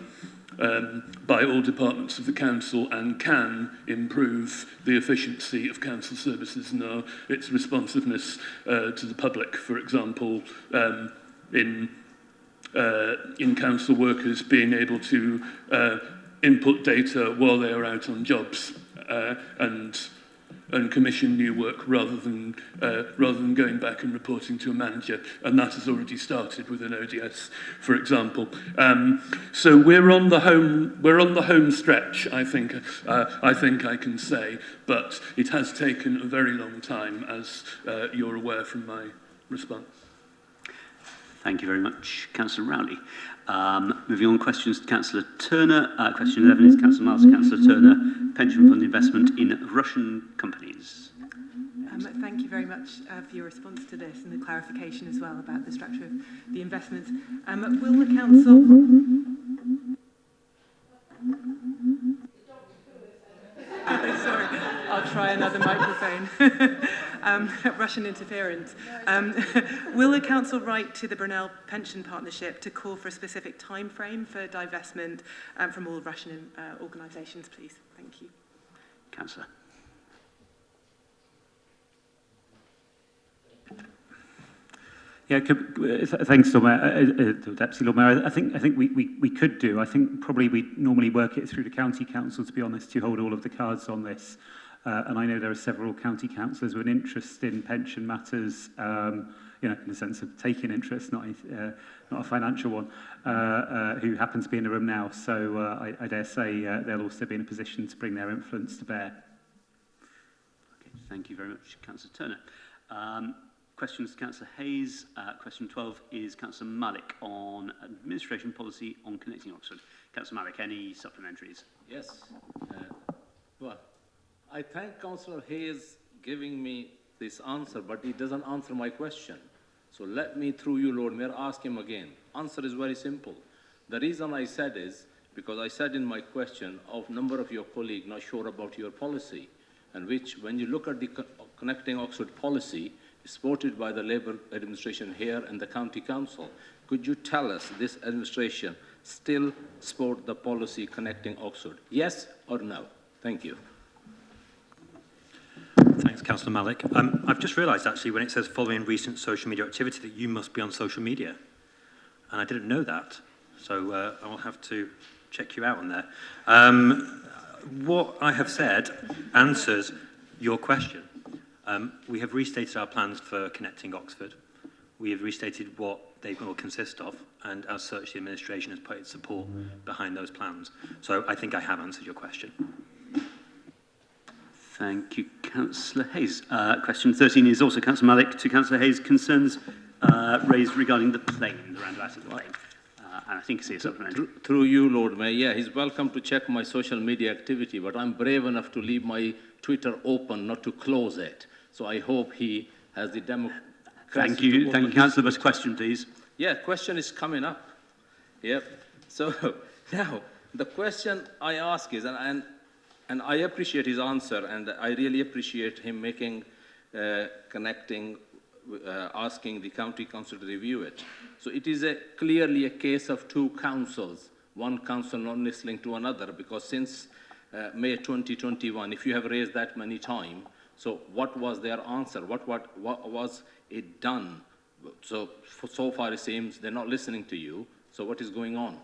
all departments of the council and can improve the efficiency of council services and its responsiveness to the public. For example, in council workers being able to input data while they are out on jobs and commission new work rather than going back and reporting to a manager, and that has already started with an ODS, for example. So we're on the home stretch, I think I can say, but it has taken a very long time, as you're aware from my response. Thank you very much, Councillor Rowley. Moving on, questions to Councillor Turner. Question 11 is Councillor Miles to Councillor Turner. Pension fund investment in Russian companies. Thank you very much for your response to this and the clarification as well about the structure of the investments. Will the council... Sorry, I'll try another microphone. Russian interference. Will the council write to the Brunel Pension Partnership to call for a specific time frame for divestment from all Russian organisations, please? Thank you. Councillor. Yeah, thanks, Lord Mayor, Deputy Lord Mayor. I think we could do. I think probably we normally work it through the county council, to be honest, to hold all of the cards on this. And I know there are several county councillors with an interest in pension matters, in the sense of taking interest, not a financial one, who happen to be in the room now. So I dare say they'll also be in a position to bring their influence to bear. Okay, thank you very much, Councillor Turner. Questions to Councillor Hayes. Question 12 is Councillor Malik on administration policy on connecting Oxford. Councillor Malik, any supplementaries? Yes. Well, I thank Councillor Hayes giving me this answer, but he doesn't answer my question. So let me, through you, Lord Mayor, ask him again. Answer is very simple. The reason I said is because I said in my question of number of your colleagues not sure about your policy, and which, when you look at the Connecting Oxford policy, supported by the Labour administration here and the County Council, could you tell us this administration still support the policy Connecting Oxford? Yes or no? Thank you. Thanks, Councillor Malik. I've just realised, actually, when it says following recent social media activity, that you must be on social media. And I didn't know that. So I'll have to check you out on there. What I have said answers your question. We have restated our plans for Connecting Oxford. We have restated what they will consist of, and as such, the administration has put its support behind those plans. So I think I have answered your question. Thank you, Councillor Hayes. Question 13 is also Councillor Malik to Councillor Hayes. Concerns raised regarding the plane, the roundabout of the plane. And I think I see a supplementary. Through you, Lord Mayor, yeah, he's welcome to check my social media activity, but I'm brave enough to leave my Twitter open, not to close it. So I hope he has the democracy. Thank you, Councillor. But question, please. Yeah, question is coming up. Yep. So now the question I ask is, and I appreciate his answer, and I really appreciate him making, connecting, asking the County Council to review it. So it is clearly a case of two councils, one council not listening to another, because since May 2021, if you have raised that many times, so what was their answer? What was it done? So far it seems they're not listening to you. So what is going on?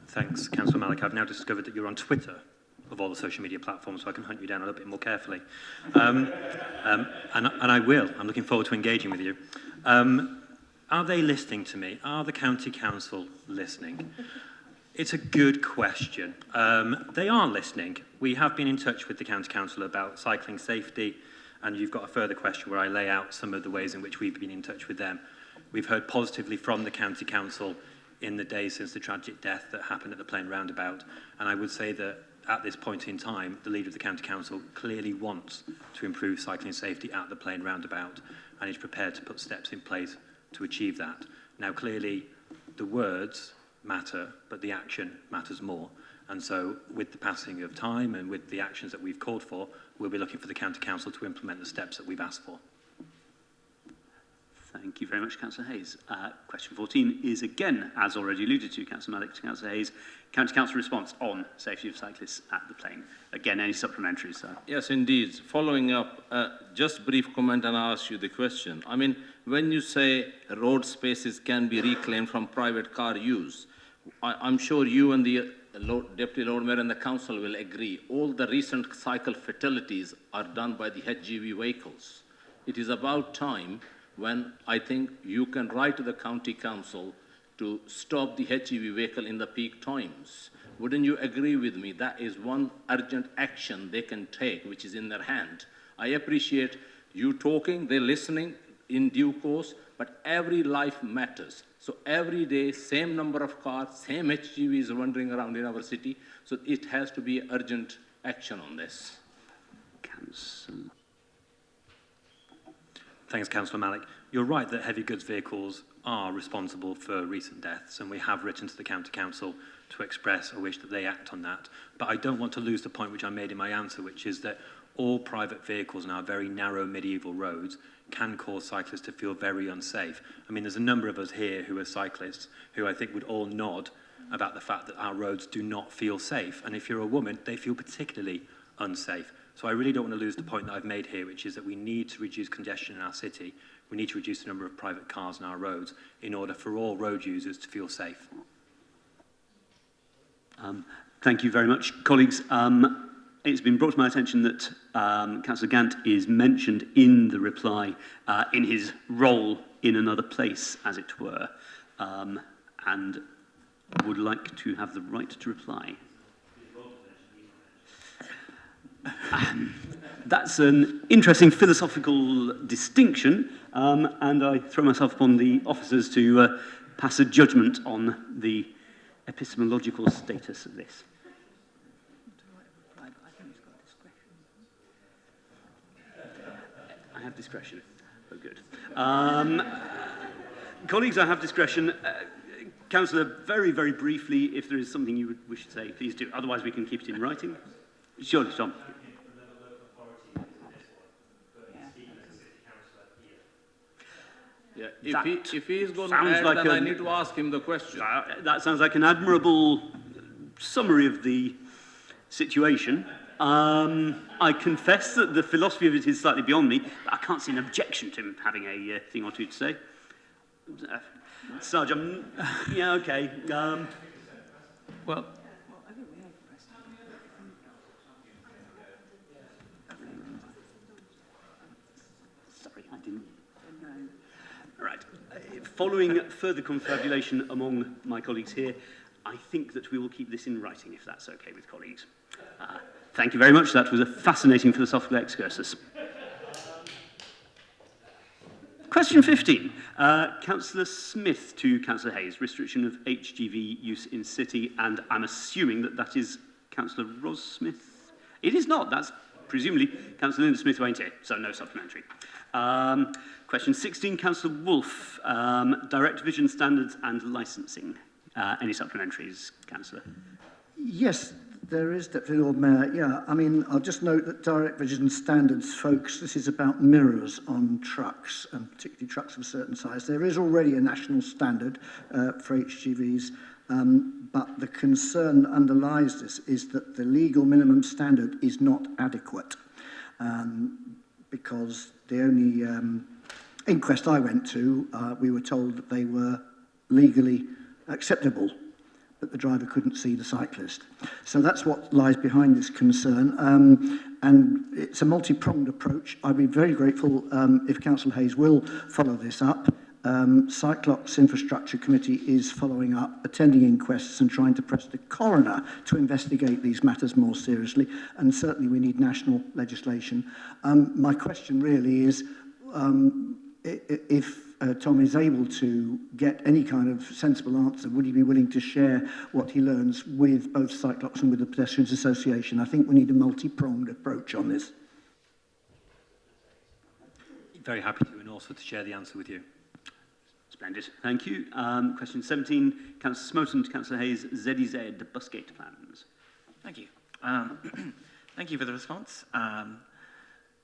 Thanks, Councillor Malik. I've now discovered that you're on Twitter, of all the social media platforms, so I can hunt you down a little bit more carefully. And I will. I'm looking forward to engaging with you. Are they listening to me? Are the County Council listening? It's a good question. They are listening. We have been in touch with the County Council about cycling safety, and you've got a further question where I lay out some of the ways in which we've been in touch with them. We've heard positively from the County Council in the days since the tragic death that happened at the Plain Roundabout, and I would say that at this point in time, the leader of the County Council clearly wants to improve cycling safety at the Plain Roundabout and is prepared to put steps in place to achieve that. Now, clearly, the words matter, but the action matters more. And so, with the passing of time and with the actions that we've called for, we'll be looking for the County Council to implement the steps that we've asked for. Thank you very much, Councillor Hayes. Question 14 is again, as already alluded to, Councillor Malik to Councillor Hayes, County Council response on safety of cyclists at the Plain. Again, any supplementaries, sir? Yes, indeed. Following up, just brief comment and I'll ask you the question. I mean, when you say road spaces can be reclaimed from private car use, I'm sure you and the Deputy Lord Mayor and the Council will agree. All the recent cycle fatalities are done by the HGV vehicles. It is about time when I think you can write to the County Council to stop the HGV vehicle in the peak times. Wouldn't you agree with me? That is one urgent action they can take, which is in their hand. I appreciate you talking, they're listening in due course, but every life matters. So every day, same number of cars, same HGVs wandering around in our city. So it has to be urgent action on this. Thanks, Councillor Malik. You're right that heavy goods vehicles are responsible for recent deaths, and we have written to the County Council to express a wish that they act on that. But I don't want to lose the point which I made in my answer, which is that all private vehicles on our very narrow medieval roads can cause cyclists to feel very unsafe. I mean, there's a number of us here who are cyclists who I think would all nod about the fact that our roads do not feel safe. And if you're a woman, they feel particularly unsafe. So I really don't want to lose the point that I've made here, which is that we need to reduce congestion in our city. We need to reduce the number of private cars on our roads in order for all road users to feel safe. Thank you very much. Colleagues, it's been brought to my attention that Councillor Gant is mentioned in the reply in his role in another place, as it were, and would like to have the right to reply. That's an interesting philosophical distinction, and I throw myself upon the officers to pass a judgment on the epistemological status of this. I have discretion. Oh, good. Colleagues, I have discretion. Councillor, very, very briefly, if there is something you would wish to say, please do. Otherwise, we can keep it in writing. Sure, Tom. Yeah, if he is going to Sounds add, like then I need to ask him the question. That sounds like an admirable summary of the situation. I confess that the philosophy of it is slightly beyond me. But I can't see an objection to him having a thing or two to say. Sarge, yeah, okay. Well, sorry, I didn't. Right. Following further confabulation among my colleagues here, I think that we will keep this in writing, if that's okay with colleagues. Thank you very much. That was a fascinating philosophical excursus. Question 15. Councillor Smith to Councillor Hayes. Restriction of HGV use in city, and I'm assuming that that is Councillor Ros Smith. It is not. That's presumably Councillor Linda Smith Waintier, so no supplementary. Question 16. Councillor Wolfe. Direct vision standards and licensing. Any supplementaries, Councillor? Yes, there is, Deputy Lord Mayor. Yeah, I mean, I'll just note that direct vision standards, folks, this is about mirrors on trucks, and particularly trucks of a certain size. There is already a national standard for HGVs, but the concern that underlies this is that the legal minimum standard is not adequate, because the only inquest I went to, we were told that they were legally acceptable, but the driver couldn't see the cyclist. So that's what lies behind this concern, and it's a multi-pronged approach. I'd be very grateful if Councillor Hayes will follow this up. Cyclops Infrastructure Committee is following up, attending inquests and trying to press the coroner to investigate these matters more seriously, and certainly we need national legislation. My question really is, if Tom is able to get any kind of sensible answer, would he be willing to share what he learns with both Cyclops and with the Pedestrians Association? I think we need a multi-pronged approach on this. Very happy to, and also to share the answer with you. Splendid, thank you. Question 17, Councillor Smoten to Councillor Hayes, ZEZ busgate plans. Thank you. Thank you for the response.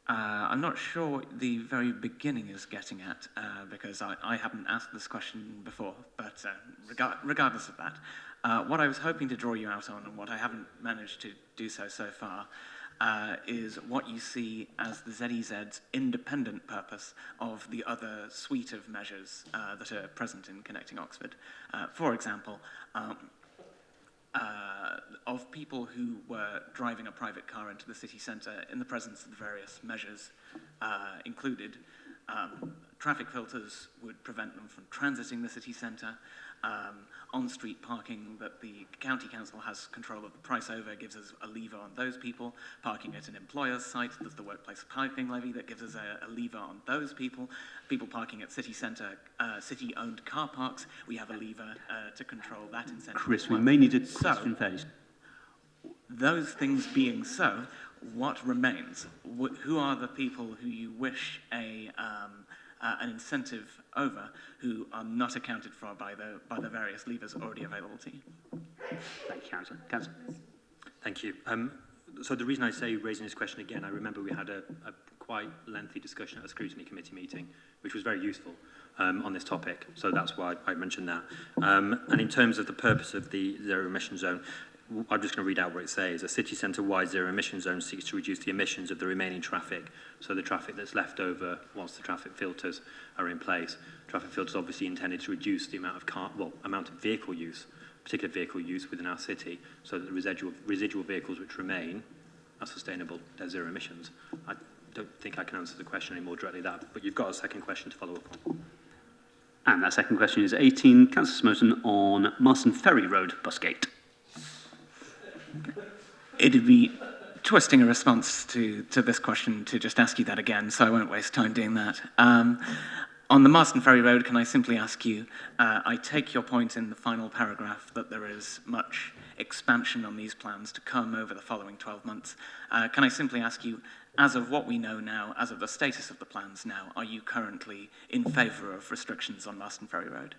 I'm not sure what the very beginning is getting at, because I haven't asked this question before, but regardless of that, what I was hoping to draw you out on, and what I haven't managed to do so far, is what you see as the ZEZ's independent purpose of the other suite of measures that are present in Connecting Oxford. For example, of people who were driving a private car into the city centre in the presence of the various measures included. Traffic filters would prevent them from transiting the city centre. On-street parking that the county council has control of the price over gives us a lever on those people. Parking at an employer's site, there's the workplace parking levy that gives us a lever on those people. People parking at city centre, city-owned car parks, we have a lever to control that incentive. Chris, we may need a question phase. Those things being so, what remains? Who are the people who you wish an incentive over, who are not accounted for by the various levers already available to you? Thank you, Councillor. Councillor. Thank you. So the reason I say raising this question again, I remember we had a quite lengthy discussion at a Scrutiny Committee meeting, which was very useful on this topic. So that's why I mentioned that. And in terms of the purpose of the zero emission zone, I'm just going to read out what it says. A city centre-wide zero-emission zone seeks to reduce the emissions of the remaining traffic, so the traffic that's left over once the traffic filters are in place. Traffic filters obviously intended to reduce the amount of amount of vehicle use particular vehicle use within our city, so that the residual vehicles which remain are sustainable, they're zero emissions. I don't think I can answer the question any more directly than that, but you've got a second question to follow up on. And that second question is 18, Councillor Smoton on Marston Ferry Road, Busgate. It'd be twisting a response to this question to just ask you that again, so I won't waste time doing that. On the Marston Ferry Road, can I simply ask you, I take your point in the final paragraph that there is much expansion on these plans to come over the following 12 months. Can I simply ask you, as of what we know now, as of the status of the plans now, are you currently in favour of restrictions on Marston Ferry Road?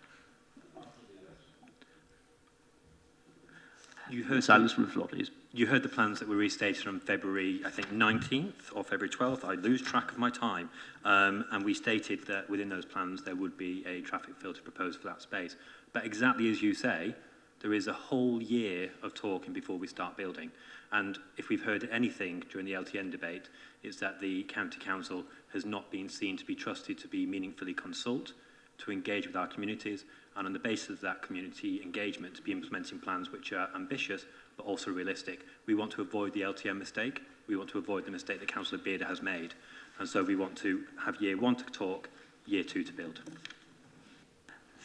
You heard silence from the floor, please. You heard the plans that were restated on February, I think, 19th or February 12th. I lose track of my time. And we stated that within those plans there would be a traffic filter proposed for that space. But exactly as you say, there is a whole year of talking before we start building. And if we've heard anything during the LTN debate, it's that the County Council has not been seen to be trusted to be meaningfully consult, to engage with our communities, and on the basis of that community engagement to be implementing plans which are ambitious but also realistic. We want to avoid the LTM mistake. We want to avoid the mistake that Councillor Bearder has made. And so we want to have year 1 to talk, year 2 to build.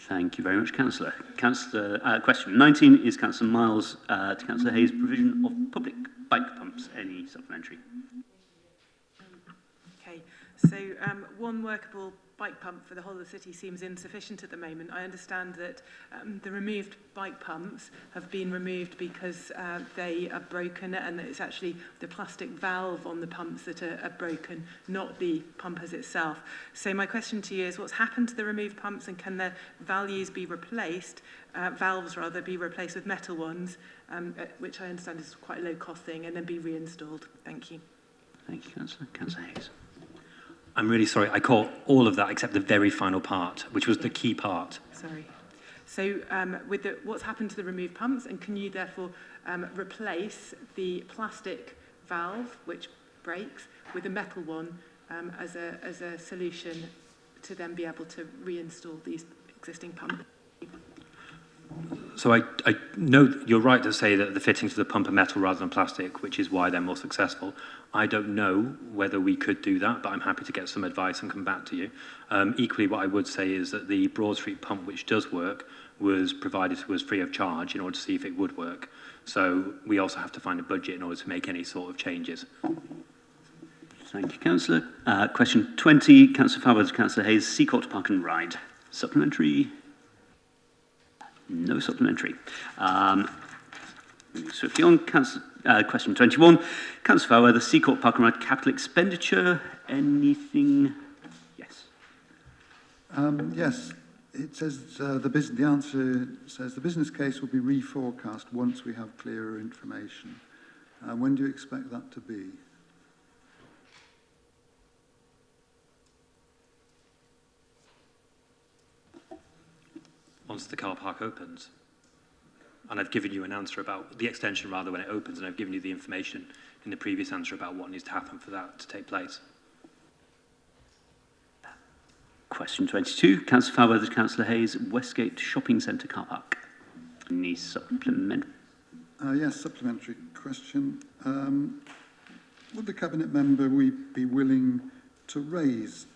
Thank you very much, Councillor. Question 19 is Councillor Miles to Councillor Hayes, provision of public bike pumps. Any supplementary? Okay, so one workable bike pump for the whole of the city seems insufficient at the moment. I understand that the removed bike pumps have been removed because they are broken, and that it's actually the plastic valve on the pumps that are broken, not the pump as itself. So my question to you is, what's happened to the removed pumps, and can their valves be replaced with metal ones, which I understand is quite a low cost thing, and then be reinstalled? Thank you. Thank you, Councillor. Councillor Hayes. I'm really sorry, I caught all of that except the very final part, which was the key part. Sorry. So what's happened to the removed pumps, and can you therefore replace the plastic valve, which breaks, with a metal one as a solution to then be able to reinstall these existing pumps? So I know you're right to say that the fittings of the pump are metal rather than plastic, which is why they're more successful. I don't know whether we could do that, but I'm happy to get some advice and come back to you. Equally, what I would say is that the Broad Street pump, which does work, was provided to us free of charge in order to see if it would work. So we also have to find a budget in order to make any sort of changes. Thank you, Councillor. Question 20, Councillor Fowler to Councillor Hayes, Seacourt Park and Ride. Supplementary? No supplementary. Swiftly on, question 21. Councillor Fowler, the Seacourt Park and Ride capital expenditure. Anything? Yes. Yes. It says the answer says the business case will be reforecast once we have clearer information. When do you expect that to be? Once the car park opens. And I've given you an answer about the extension rather when it opens, and I've given you the information in the previous answer about what needs to happen for that to take place. Question 22, Councillor Fowler to Councillor Hayes, Westgate Shopping Centre car park. Any supplement? Yes, supplementary question. Would the Cabinet member be willing to raise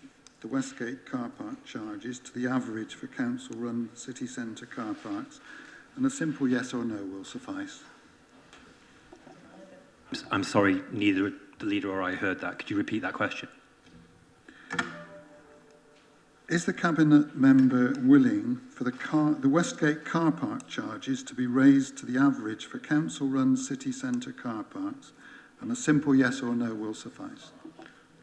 the Westgate car park charges to the average for council-run city centre car parks? And a simple yes or no will suffice. I'm sorry, neither the leader or I heard that. Could you repeat that question? Is the Cabinet member willing for the Westgate car park charges to be raised to the average for council-run city centre car parks? And a simple yes or no will suffice.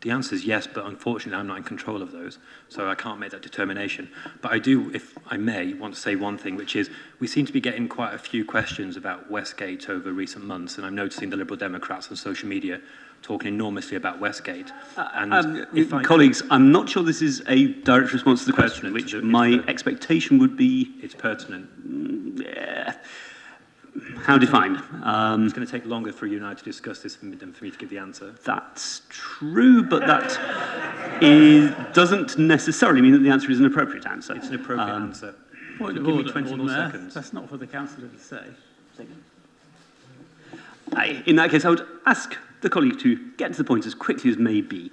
The answer is yes, but unfortunately I'm not in control of those, so I can't make that determination. But I do, if I may, want to say one thing, which is we seem to be getting quite a few questions about Westgate over recent months, and I'm noticing the Liberal Democrats on social media talking enormously about Westgate. Colleagues, I'm not sure this is a direct response to the question, which my expectation would be... It's pertinent. Yeah. How defined? It's going to take longer for you and I to discuss this than for me to give the answer. That's true, but that doesn't necessarily mean that the answer is an appropriate answer. It's an appropriate answer. Point of Give me order, 20 Lord more Mayor. seconds. That's not for the councillor to say. In that case, I would ask the colleague to get to the point as quickly as may be.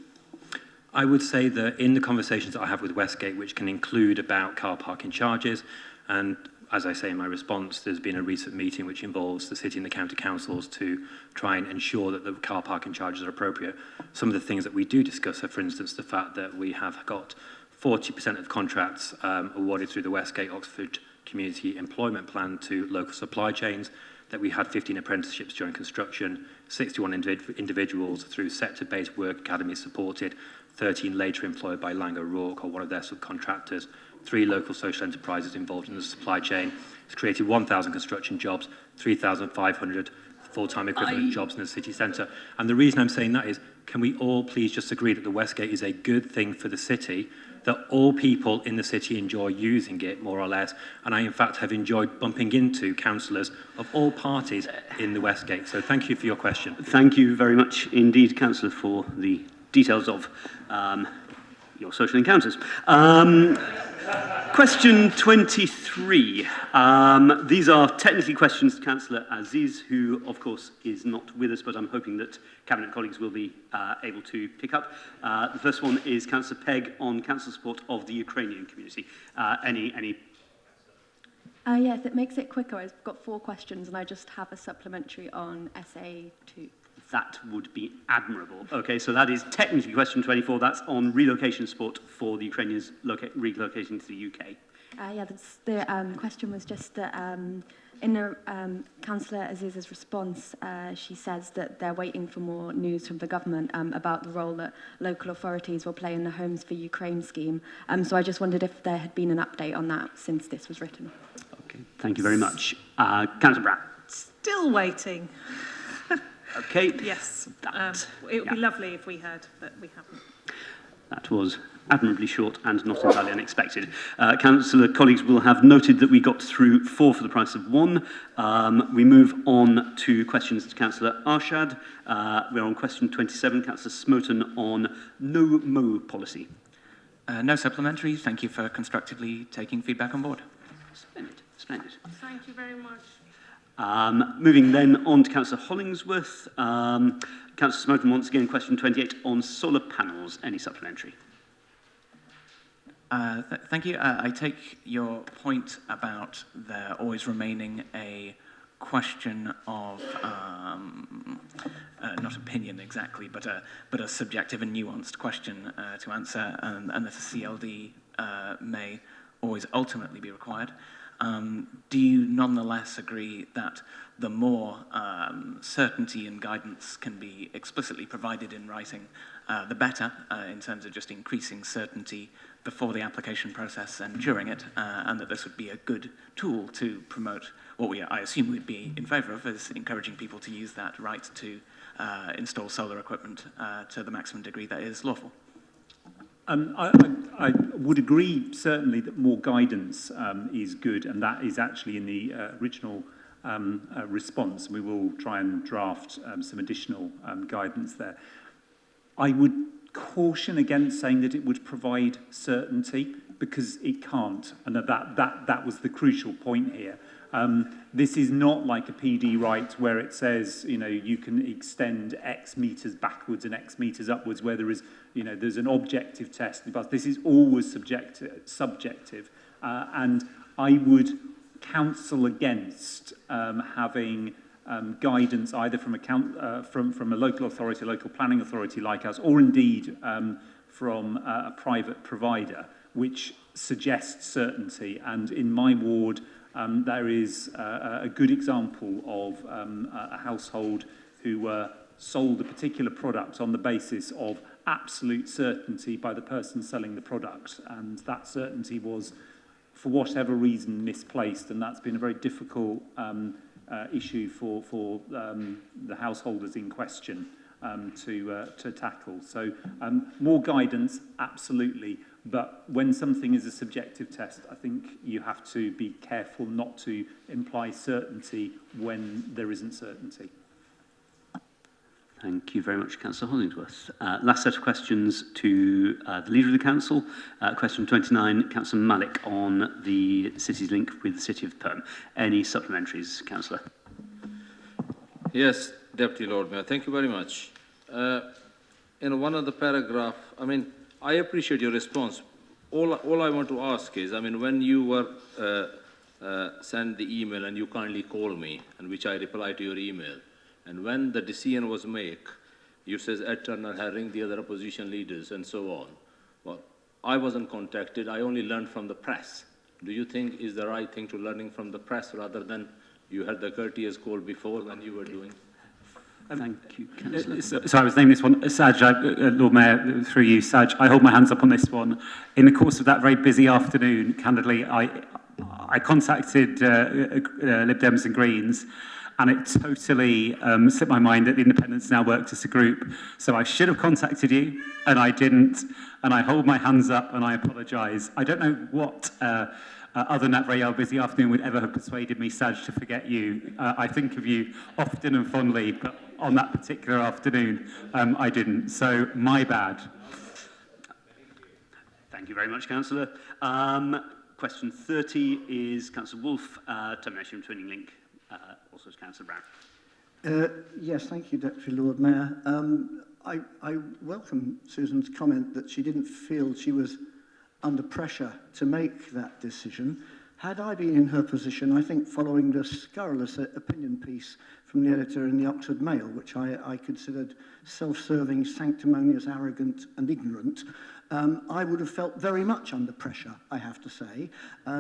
I would say that in the conversations that I have with Westgate, which can include about car parking charges, and as I say in my response, there's been a recent meeting which involves the city and the county councils to try and ensure that the car parking charges are appropriate. Some of the things that we do discuss are, for instance, the fact that we have got 40% of contracts awarded through the Westgate Oxford Community Employment Plan to local supply chains, that we had 15 apprenticeships during construction, 61 individuals through sector-based work academies supported, 13 later employed by Lang O'Rourke or one of their subcontractors, 3 local social enterprises involved in the supply chain. It's created 1,000 construction jobs, 3,500 full-time equivalent jobs in the city centre. And the reason I'm saying that is, can we all please just agree that the Westgate is a good thing for the city, that all people in the city enjoy using it, more or less, and I, in fact, have enjoyed bumping into councillors of all parties in the Westgate. So thank you for your question. Thank you very much indeed, Councillor, for the details of your social encounters. Question 23. These are technically questions to Councillor Aziz, who, of course, is not with us, but I'm hoping that Cabinet colleagues will be able to pick up. The first one is Councillor Pegg on council support of the Ukrainian community. Yeah, if it makes it quicker, I've got 4 questions, and I just have a supplementary on SA2. That would be admirable. Okay, so that is technically question 24. That's on relocation support for the Ukrainians relocating to the UK. Yeah, the question was just that in Councillor Aziz's response, she says that they're waiting for more news from the government about the role that local authorities will play in the Homes for Ukraine scheme. So I just wondered if there had been an update on that since this was written. Okay, thank you very much. Councillor Brown. Still waiting. Okay. Yes. It would be lovely if we heard, but we haven't. That was admirably short and not entirely unexpected. Councillor colleagues will have noted that we got through 4 for the price of 1. We move on to questions to Councillor Arshad. We're on question 27. Councillor Smoten on no-mo policy. No supplementary. Thank you for constructively taking feedback on board. Splendid, splendid. Thank you very much. Moving then on to Councillor Hollingsworth. Councillor Smoten, once again, question 28 on solar panels. Any supplementary? Thank you. I take your point about there always remaining a question of, not opinion exactly, but a subjective and nuanced question to answer, and that a CLD may always ultimately be required. Do you nonetheless agree that the more certainty and guidance can be explicitly provided in writing, the better, in terms of just increasing certainty before the application process and during it, and that this would be a good tool to promote what I assume we'd be in favour of, is encouraging people to use that right to install solar equipment to the maximum degree that is lawful? I would agree, certainly, that more guidance is good, and that is actually in the original response. We will try and draft some additional guidance there. I would caution against saying that it would provide certainty, because it can't, and that was the crucial point here. This is not like a PD right where it says, you can extend X meters backwards and X meters upwards, where there is, there's an objective test. But this is always subjective, and I would counsel against having guidance either from a local authority, a local planning authority like us, or indeed from a private provider, which suggests certainty. And in my ward, there is a good example of a household who sold a particular product on the basis of absolute certainty by the person selling the product, and that certainty was, for whatever reason, misplaced, and that's been a very difficult issue for the householders in question to tackle. So more guidance, absolutely, but when something is a subjective test, I think you have to be careful not to imply certainty when there isn't certainty. Thank you very much, Councillor Hollingsworth. Last set of questions to the Leader of the Council. Question 29, Councillor Malik, on the city's link with the City of Perm. Any supplementaries, Councillor? Yes, Deputy Lord Mayor, thank you very much. In one of the paragraph, I mean, I appreciate your response. All I want to ask is, I mean, when you were sent the email and you kindly called me, and which I replied to your email, and when the decision was made, you says Ed Turner had ringed the other opposition leaders and so on. Well, I wasn't contacted. I only learned from the press. Do you think is the right thing to learning from the press rather than you had the courteous call before when you were doing? Thank you, Councillor. So I was naming this one. Saj, Lord Mayor, through you, Saj, I hold my hands up on this one. In the course of that very busy afternoon, candidly, I contacted Lib Dems and Greens, and it totally slipped my mind that the Independents now worked as a group. So I should have contacted you, and I didn't, and I hold my hands up and I apologise. I don't know what other than that very busy afternoon would ever have persuaded me, Saj, to forget you. I think of you often and fondly, but on that particular afternoon, I didn't. So my bad. Thank you very much, Councillor. Question 30 is Councillor Wolfe, termination of twinning link. Also, Councillor Brown. Yes, thank you, Deputy Lord Mayor. I welcome Susan's comment that she didn't feel she was under pressure to make that decision. Had I been in her position, I think following the scurrilous opinion piece from the editor in the Oxford Mail, which I considered self-serving, sanctimonious, arrogant and ignorant, I would have felt very much under pressure, I have to say.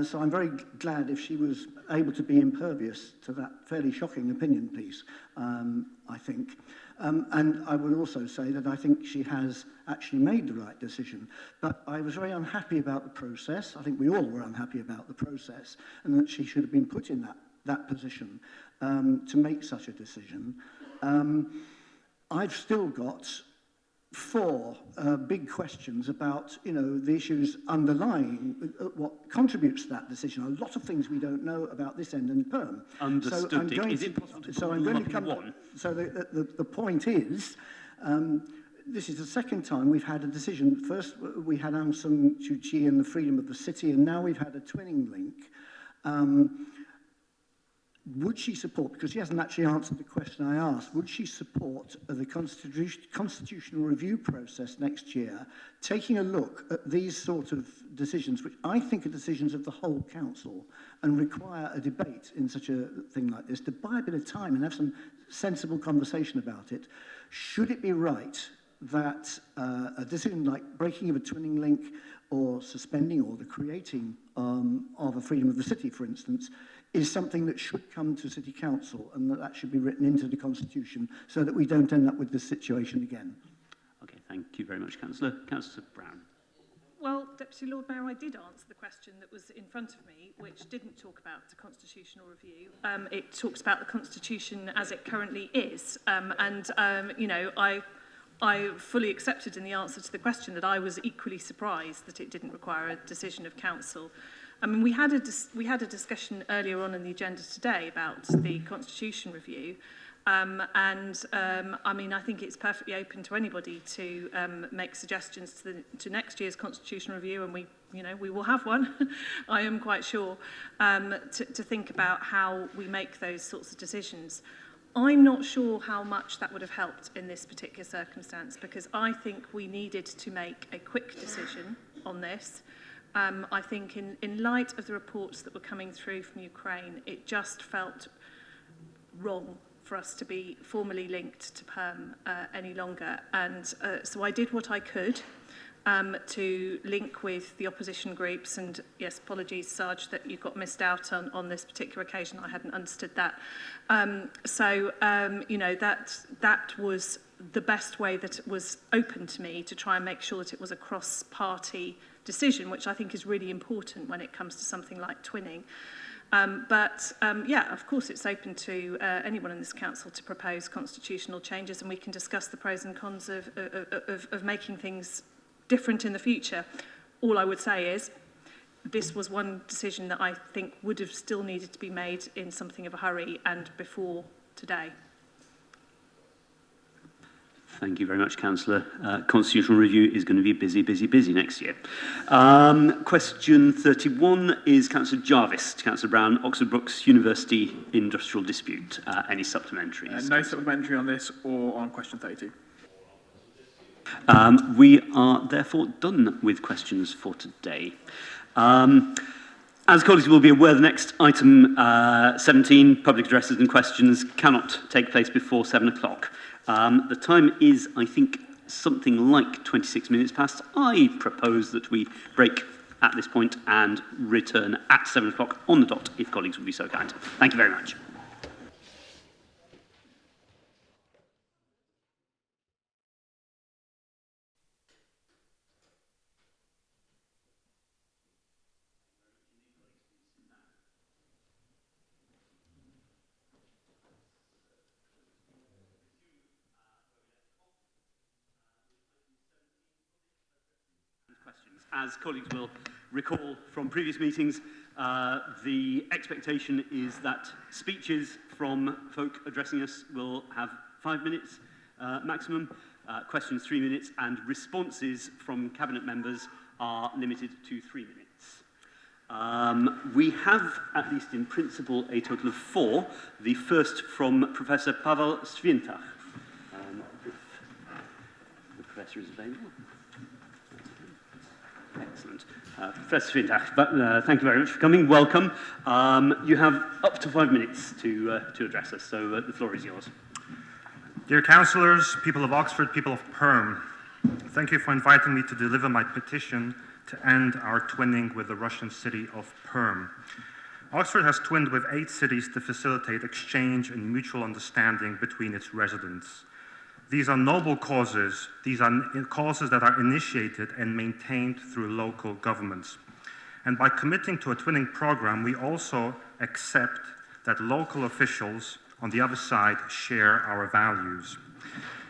So I'm very glad if she was able to be impervious to that fairly shocking opinion piece, I think. And I would also say that I think she has actually made the right decision. But I was very unhappy about the process. I think we all were unhappy about the process, and that she should have been put in that position to make such a decision. I've still got 4 big questions about, the issues underlying what contributes to that decision. A lot of things we don't know about this end and Perm. Understood. So I'm going is it possible to so I'm going to come one? So the point is, this is the second time we've had a decision. First, we had Aung San Suu Kyi and the freedom of the city, and now we've had a twinning link. Would she support, because she hasn't actually answered the question I asked, would she support the constitutional review process next year, taking a look at these sort of decisions, which I think are decisions of the whole council, and require a debate in such a thing like this, to buy a bit of time and have some sensible conversation about it? Should it be right that a decision like breaking of a twinning link or suspending or the creating of a freedom of the city, for instance, is something that should come to City Council, and that should be written into the Constitution so that we don't end up with this situation again? Okay, thank you very much, Councillor. Councillor Brown. Well, Deputy Lord Mayor, I did answer the question that was in front of me, which didn't talk about the constitutional review. It talks about the Constitution as it currently is. I fully accepted in the answer to the question that I was equally surprised that it didn't require a decision of council. I mean, we had a discussion earlier on in the agenda today about the Constitution review, I mean, I think it's perfectly open to anybody to make suggestions to next year's Constitution review, and we will have one, I am quite sure, to think about how we make those sorts of decisions. I'm not sure how much that would have helped in this particular circumstance, because I think we needed to make a quick decision on this. I think in light of the reports that were coming through from Ukraine, it just felt wrong for us to be formally linked to Perm any longer. And so I did what I could to link with the opposition groups. And yes, apologies, Sarge, that you got missed out on this particular occasion. I hadn't understood that. That was the best way that it was open to me to try and make sure that it was a cross-party decision, which I think is really important when it comes to something like twinning. Of course, it's open to anyone in this council to propose constitutional changes, and we can discuss the pros and cons of making things different in the future. All I would say is this was one decision that I think would have still needed to be made in something of a hurry and before today. Thank you very much, Councillor. Constitutional review is going to be busy, busy, busy next year. Question 31 is Councillor Jarvis to Councillor Brown, Oxford Brookes University Industrial Dispute. Any supplementaries? No supplementary on this or on question 32. We are therefore done with questions for today. As colleagues will be aware, the next item 17, public addresses and questions, cannot take place before 7 o'clock. The time is, I think, something like 26 minutes past. I propose that we break at this point and return at 7 o'clock on the dot, if colleagues would be so kind. Thank you very much. As colleagues will recall from previous meetings, the expectation is that speeches from folk addressing us will have 5 minutes maximum, questions 3 minutes, and responses from Cabinet members are limited to 3 minutes. We have, at least in principle, a total of 4. The first from Professor Pavel Svientach. If the Professor is available. Excellent. Professor Svientach, thank you very much for coming. Welcome. You have up to 5 minutes to address us, so the floor is yours. Dear councillors, people of Oxford, people of Perm, thank you for inviting me to deliver my petition to end our twinning with the Russian city of Perm. Oxford has twinned with 8 cities to facilitate exchange and mutual understanding between its residents. These are noble causes. These are causes that are initiated and maintained through local governments. And by committing to a twinning program, we also accept that local officials on the other side share our values.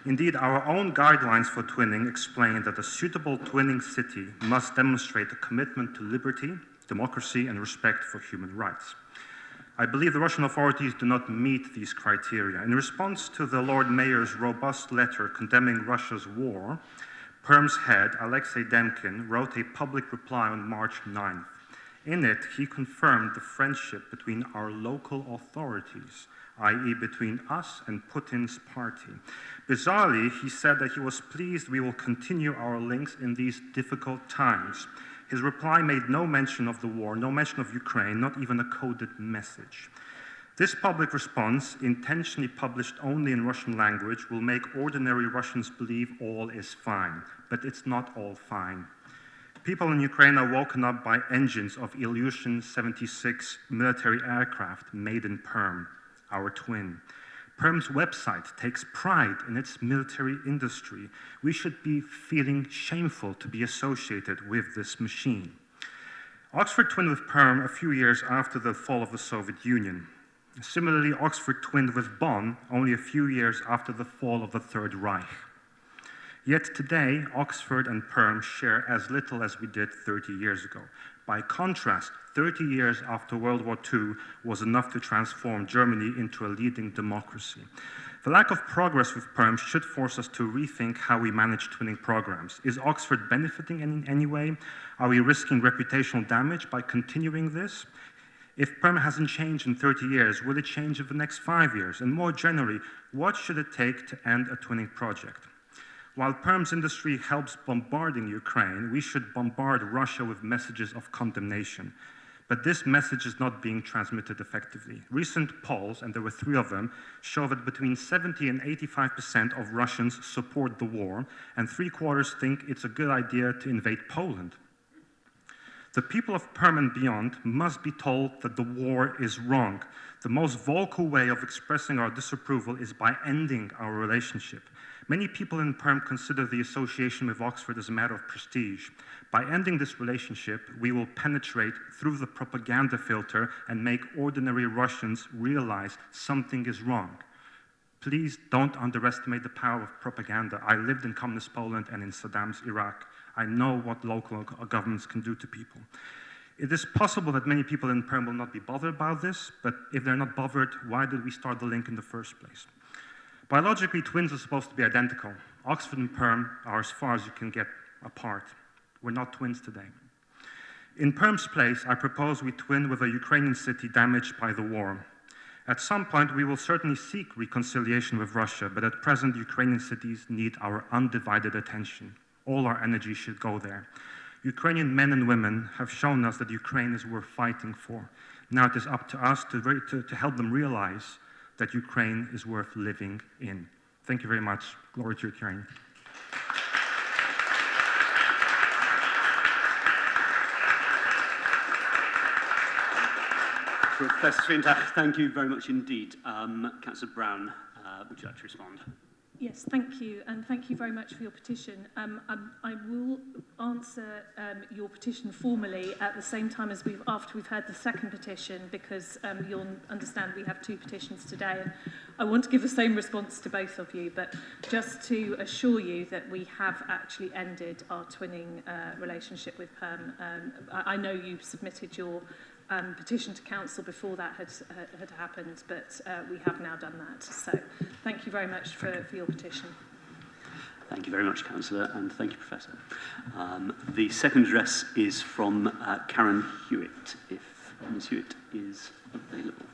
Indeed, our own guidelines for twinning explain that a suitable twinning city must demonstrate a commitment to liberty, democracy, and respect for human rights. I believe the Russian authorities do not meet these criteria. In response to the Lord Mayor's robust letter condemning Russia's war, Perm's head, Alexei Demkin, wrote a public reply on March 9th. In it, he confirmed the friendship between our local authorities, i.e. between us and Putin's party. Bizarrely, he said that he was pleased we will continue our links in these difficult times. His reply made no mention of the war, no mention of Ukraine, not even a coded message. This public response, intentionally published only in Russian language, will make ordinary Russians believe all is fine. But it's not all fine. People in Ukraine are woken up by engines of Ilyushin-76 military aircraft made in Perm, our twin. Perm's website takes pride in its military industry. We should be feeling shameful to be associated with this machine. Oxford twinned with Perm a few years after the fall of the Soviet Union. Similarly, Oxford twinned with Bonn only a few years after the fall of the Third Reich. Yet today, Oxford and Perm share as little as we did 30 years ago. By contrast, 30 years after World War II was enough to transform Germany into a leading democracy. The lack of progress with Perm should force us to rethink how we manage twinning programs. Is Oxford benefiting in any way? Are we risking reputational damage by continuing this? If Perm hasn't changed in 30 years, will it change in the next 5 years? And more generally, what should it take to end a twinning project? While Perm's industry helps bombarding Ukraine, we should bombard Russia with messages of condemnation. But this message is not being transmitted effectively. Recent polls, and there were 3 of them, show that between 70 and 85% of Russians support the war, and 3/4 think it's a good idea to invade Poland. The people of Perm and beyond must be told that the war is wrong. The most vocal way of expressing our disapproval is by ending our relationship. Many people in Perm consider the association with Oxford as a matter of prestige. By ending this relationship, we will penetrate through the propaganda filter and make ordinary Russians realize something is wrong. Please don't underestimate the power of propaganda. I lived in communist Poland and in Saddam's Iraq. I know what local governments can do to people. It is possible that many people in Perm will not be bothered about this, but if they're not bothered, why did we start the link in the first place? Biologically, twins are supposed to be identical. Oxford and Perm are as far as you can get apart. We're not twins today. In Perm's place, I propose we twin with a Ukrainian city damaged by the war. At some point, we will certainly seek reconciliation with Russia, but at present, Ukrainian cities need our undivided attention. All our energy should go there. Ukrainian men and women have shown us that Ukraine is worth fighting for. Now it is up to us to help them realize that Ukraine is worth living in. Thank you very much. Glory to Ukraine. Professor Swintach, thank you very much indeed. Councillor Brown, would you like to respond? Yes, thank you, and thank you very much for your petition. I will answer your petition formally at the same time as after we've heard the second petition, because you'll understand we have two petitions today. I want to give the same response to both of you, but just to assure you that we have actually ended our twinning relationship with Perm. I know you submitted your petition to council before that had happened, but we have now done that. So thank you very much for your petition. Thank you very much, Councillor, and thank you, Professor. The second address is from Karen Hewitt, if Ms. Hewitt is available.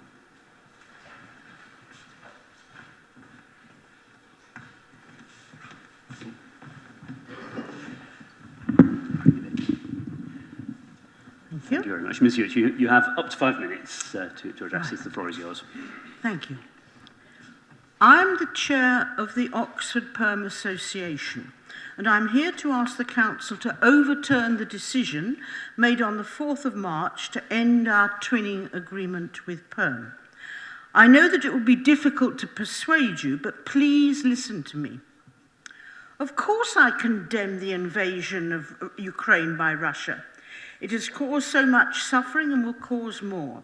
Thank you very much. Ms. Hewitt, you have up to 5 minutes to address this. The floor is yours. Thank you. I'm the chair of the Oxford Perm Association, and I'm here to ask the council to overturn the decision made on the 4th of March to end our twinning agreement with Perm. I know that it will be difficult to persuade you, but please listen to me. Of course I condemn the invasion of Ukraine by Russia. It has caused so much suffering and will cause more.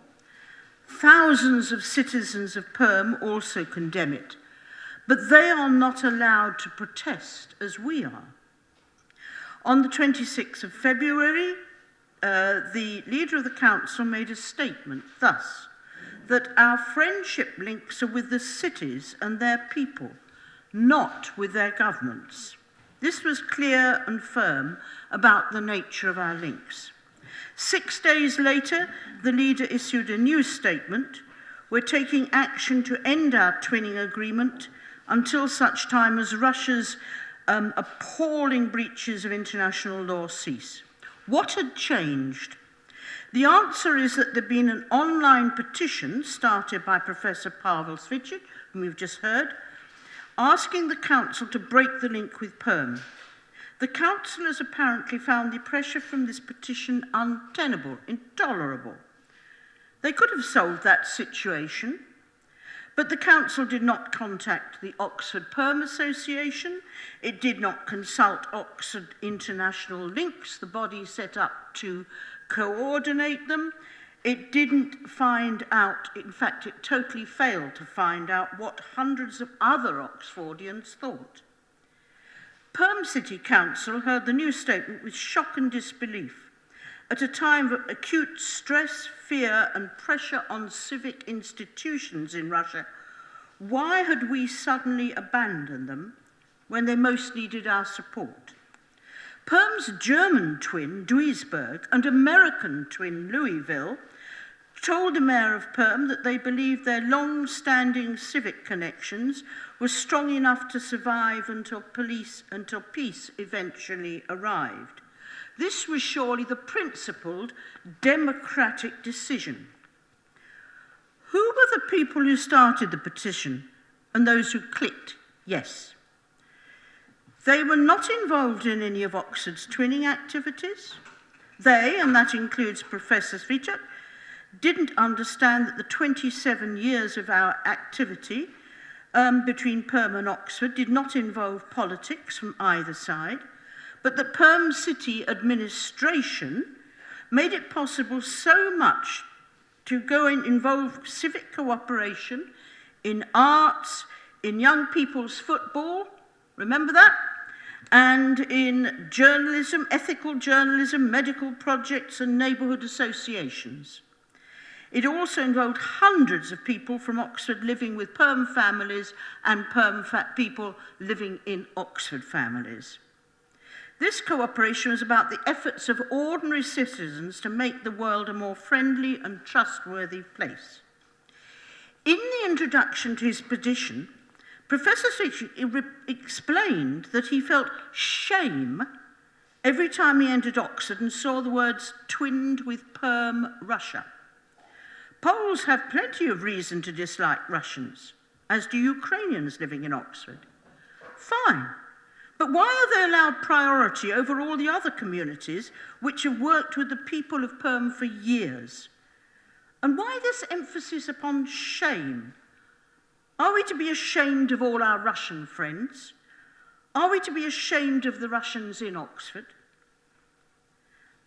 Thousands of citizens of Perm also condemn it, but they are not allowed to protest as we are. On the 26th of February, the leader of the council made a statement thus, that our friendship links are with the cities and their people, not with their governments. This was clear and firm about the nature of our links. 6 days later, the leader issued a new statement. We're taking action to end our twinning agreement until such time as Russia's appalling breaches of international law cease. What had changed? The answer is that there had been an online petition started by Professor Pavel Svichik, whom we've just heard, asking the council to break the link with Perm. The councillors apparently found the pressure from this petition untenable, intolerable. They could have solved that situation, but the council did not contact the Oxford Perm Association. It did not consult Oxford International Links, the body set up to coordinate them. It didn't find out, in fact, it totally failed to find out what hundreds of other Oxfordians thought. Perm City Council heard the new statement with shock and disbelief. At a time of acute stress, fear, and pressure on civic institutions in Russia, why had we suddenly abandoned them when they most needed our support? Perm's German twin, Duisburg, and American twin, Louisville, told the mayor of Perm that they believed their long-standing civic connections were strong enough to survive until peace eventually arrived. This was surely the principled democratic decision. Who were the people who started the petition and those who clicked yes? They were not involved in any of Oxford's twinning activities. They, and that includes Professor Svichak, didn't understand that the 27 years of our activity between Perm and Oxford did not involve politics from either side, but the Perm City administration made it possible so much to go and involve civic cooperation in arts, in young people's football, remember that? And in journalism, ethical journalism, medical projects and neighbourhood associations. It also involved hundreds of people from Oxford living with Perm families and people living in Oxford families. This cooperation was about the efforts of ordinary citizens to make the world a more friendly and trustworthy place. In the introduction to his petition, Professor Fitch explained that he felt shame every time he entered Oxford and saw the words twinned with Perm Russia. Poles have plenty of reason to dislike Russians, as do Ukrainians living in Oxford. Fine, but why are they allowed priority over all the other communities which have worked with the people of Perm for years? And why this emphasis upon shame? Are we to be ashamed of all our Russian friends? Are we to be ashamed of the Russians in Oxford?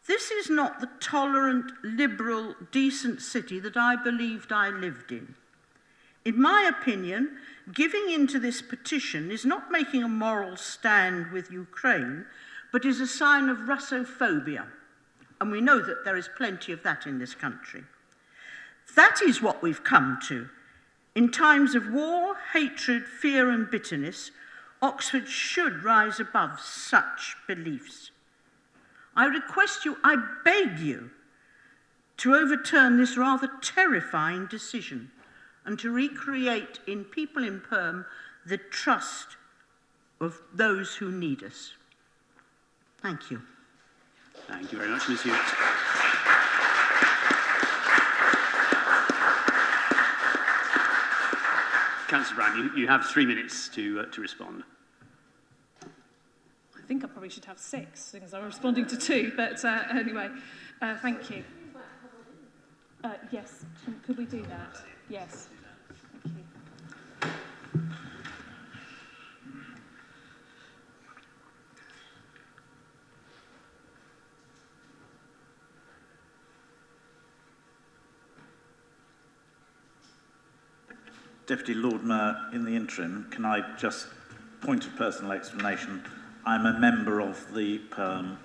This is not the tolerant, liberal, decent city that I believed I lived in. In my opinion, giving in to this petition is not making a moral stand with Ukraine, but is a sign of Russophobia. And we know that there is plenty of that in this country. That is what we've come to. In times of war, hatred, fear and bitterness, Oxford should rise above such beliefs. I request you, I beg you, to overturn this rather terrifying decision and to recreate in people in Perm the trust of those who need us. Thank you. Thank you very much, Ms. Hewitt. Councillor Brown, you have 3 minutes to respond. I think I probably should have 6, because I'm responding to 2, but anyway, thank you. Yes, could we do that? Yes. Thank you. Deputy Lord Mayor, in the interim, can I just, point of personal explanation, I'm a member of the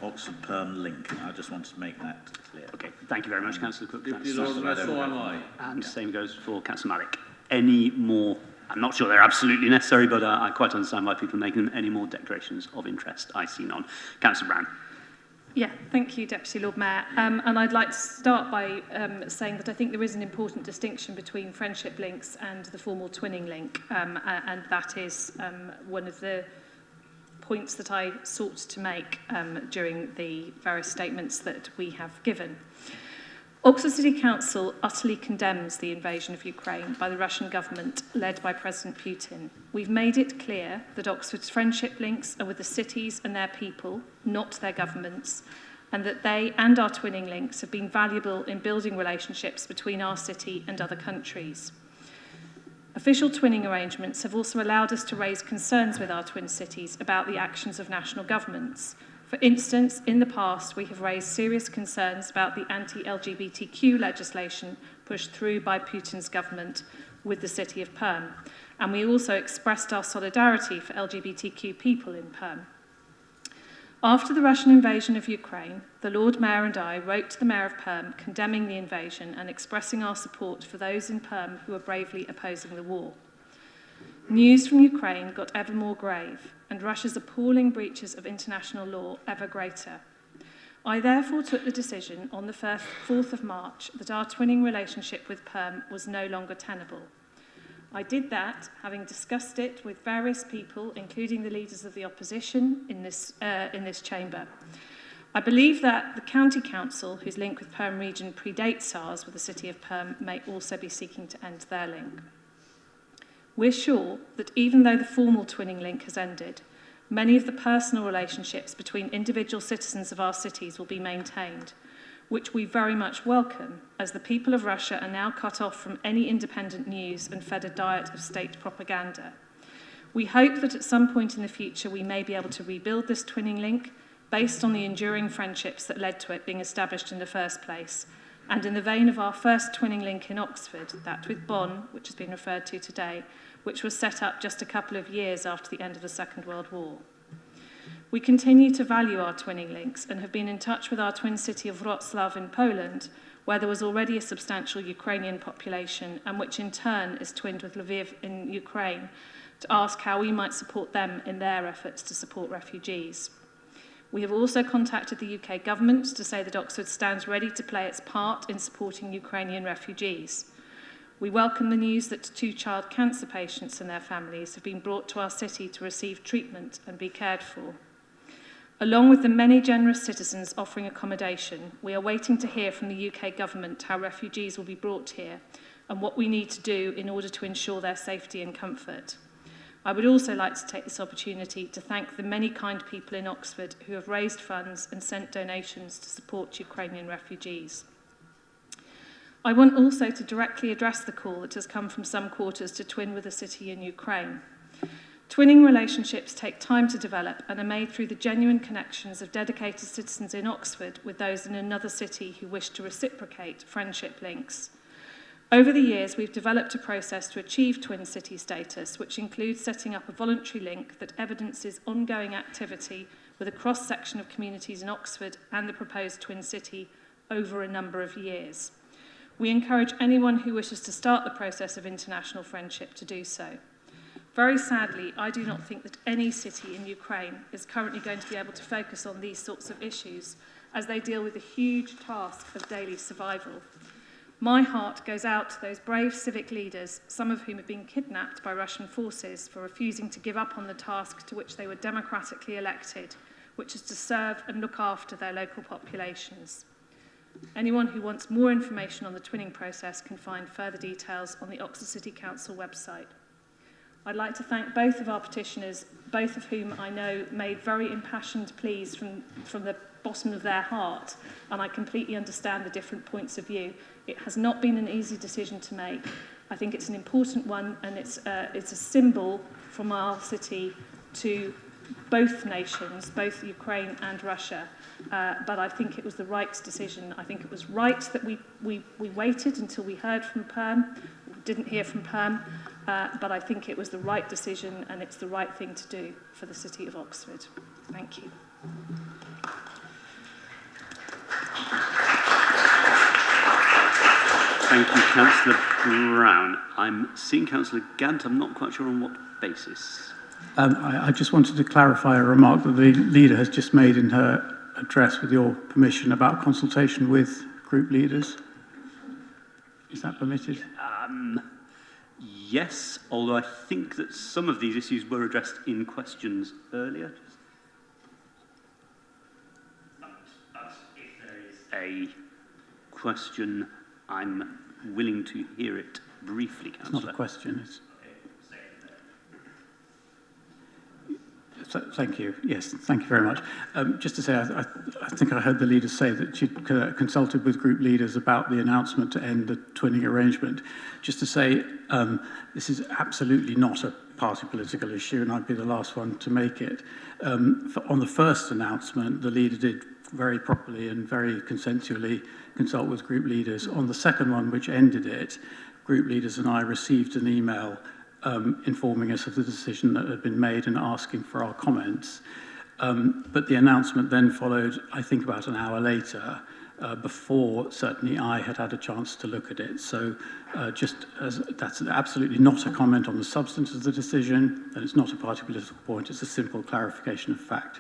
Oxford Perm link. I just wanted to make that clear. Okay, thank you very much, Councillor Cook. Deputy Lord Mayor, so am I. And the same goes for Councillor Malik. Any more? I'm not sure they're absolutely necessary, but I quite understand why people are making any more declarations of interest. I see none. Councillor Brown. Yeah, thank you, Deputy Lord Mayor. And I'd like to start by saying that I think there is an important distinction between friendship links and the formal twinning link, and that is one of the points that I sought to make during the various statements that we have given. Oxford City Council utterly condemns the invasion of Ukraine by the Russian government led by President Putin. We've made it clear that Oxford's friendship links are with the cities and their people, not their governments, and that they and our twinning links have been valuable in building relationships between our city and other countries. Official twinning arrangements have also allowed us to raise concerns with our twin cities about the actions of national governments. For instance, in the past, we have raised serious concerns about the anti-LGBTQ legislation pushed through by Putin's government with the city of Perm, and we also expressed our solidarity for LGBTQ people in Perm. After the Russian invasion of Ukraine, the Lord Mayor and I wrote to the Mayor of Perm condemning the invasion and expressing our support for those in Perm who are bravely opposing the war. News from Ukraine got ever more grave, and Russia's appalling breaches of international law ever greater. I therefore took the decision on the 4th of March that our twinning relationship with Perm was no longer tenable. I did that, having discussed it with various people, including the leaders of the opposition in this chamber. I believe that the County Council, whose link with Perm region predates ours with the City of Perm, may also be seeking to end their link. We're sure that even though the formal twinning link has ended, many of the personal relationships between individual citizens of our cities will be maintained, which we very much welcome, as the people of Russia are now cut off from any independent news and fed a diet of state propaganda. We hope that at some point in the future we may be able to rebuild this twinning link based on the enduring friendships that led to it being established in the first place, and in the vein of our first twinning link in Oxford, that with Bonn, which has been referred to today, which was set up just a couple of years after the end of the Second World War. We continue to value our twinning links and have been in touch with our twin city of Wrocław in Poland, where there was already a substantial Ukrainian population and which in turn is twinned with Lviv in Ukraine, to ask how we might support them in their efforts to support refugees. We have also contacted the UK government to say that Oxford stands ready to play its part in supporting Ukrainian refugees. We welcome the news that 2 child cancer patients and their families have been brought to our city to receive treatment and be cared for. Along with the many generous citizens offering accommodation, we are waiting to hear from the UK government how refugees will be brought here and what we need to do in order to ensure their safety and comfort. I would also like to take this opportunity to thank the many kind people in Oxford who have raised funds and sent donations to support Ukrainian refugees. I want also to directly address the call that has come from some quarters to twin with a city in Ukraine. Twinning relationships take time to develop and are made through the genuine connections of dedicated citizens in Oxford with those in another city who wish to reciprocate friendship links. Over the years, we've developed a process to achieve twin city status, which includes setting up a voluntary link that evidences ongoing activity with a cross-section of communities in Oxford and the proposed twin city over a number of years. We encourage anyone who wishes to start the process of international friendship to do so. Very sadly, I do not think that any city in Ukraine is currently going to be able to focus on these sorts of issues as they deal with the huge task of daily survival. My heart goes out to those brave civic leaders, some of whom have been kidnapped by Russian forces for refusing to give up on the task to which they were democratically elected, which is to serve and look after their local populations. Anyone who wants more information on the twinning process can find further details on the Oxford City Council website. I'd like to thank both of our petitioners, both of whom I know made very impassioned pleas from the bottom of their heart, and I completely understand the different points of view. It has not been an easy decision to make. I think it's an important one, and it's a symbol from our city to both nations, both Ukraine and Russia. But I think it was the right decision. I think it was right that we waited until we heard from Perm. We didn't hear from Perm, but I think it was the right decision, and it's the right thing to do for the city of Oxford. Thank you. Thank you, Councillor Brown. I'm seeing Councillor Gant. I'm not quite sure on what basis. I just wanted to clarify a remark that the leader has just made in her address, with your permission, about consultation with group leaders. Is that permitted? Yes, although I think that some of these issues were addressed in questions earlier. But if there is a question, I'm willing to hear it briefly, Councillor. It's not a question. Thank you. Yes, thank you very much. Just to say, I think I heard the leader say that she'd consulted with group leaders about the announcement to end the twinning arrangement. Just to say, this is absolutely not a party political issue, and I'd be the last one to make it. On the first announcement, the leader did very properly and very consensually consult with group leaders. On the second one, which ended it, group leaders and I received an email informing us of the decision that had been made and asking for our comments. But the announcement then followed, I think, about an hour later, before certainly I had had a chance to look at it. So that's absolutely not a comment on the substance of the decision, and it's not a party political point. It's a simple clarification of fact.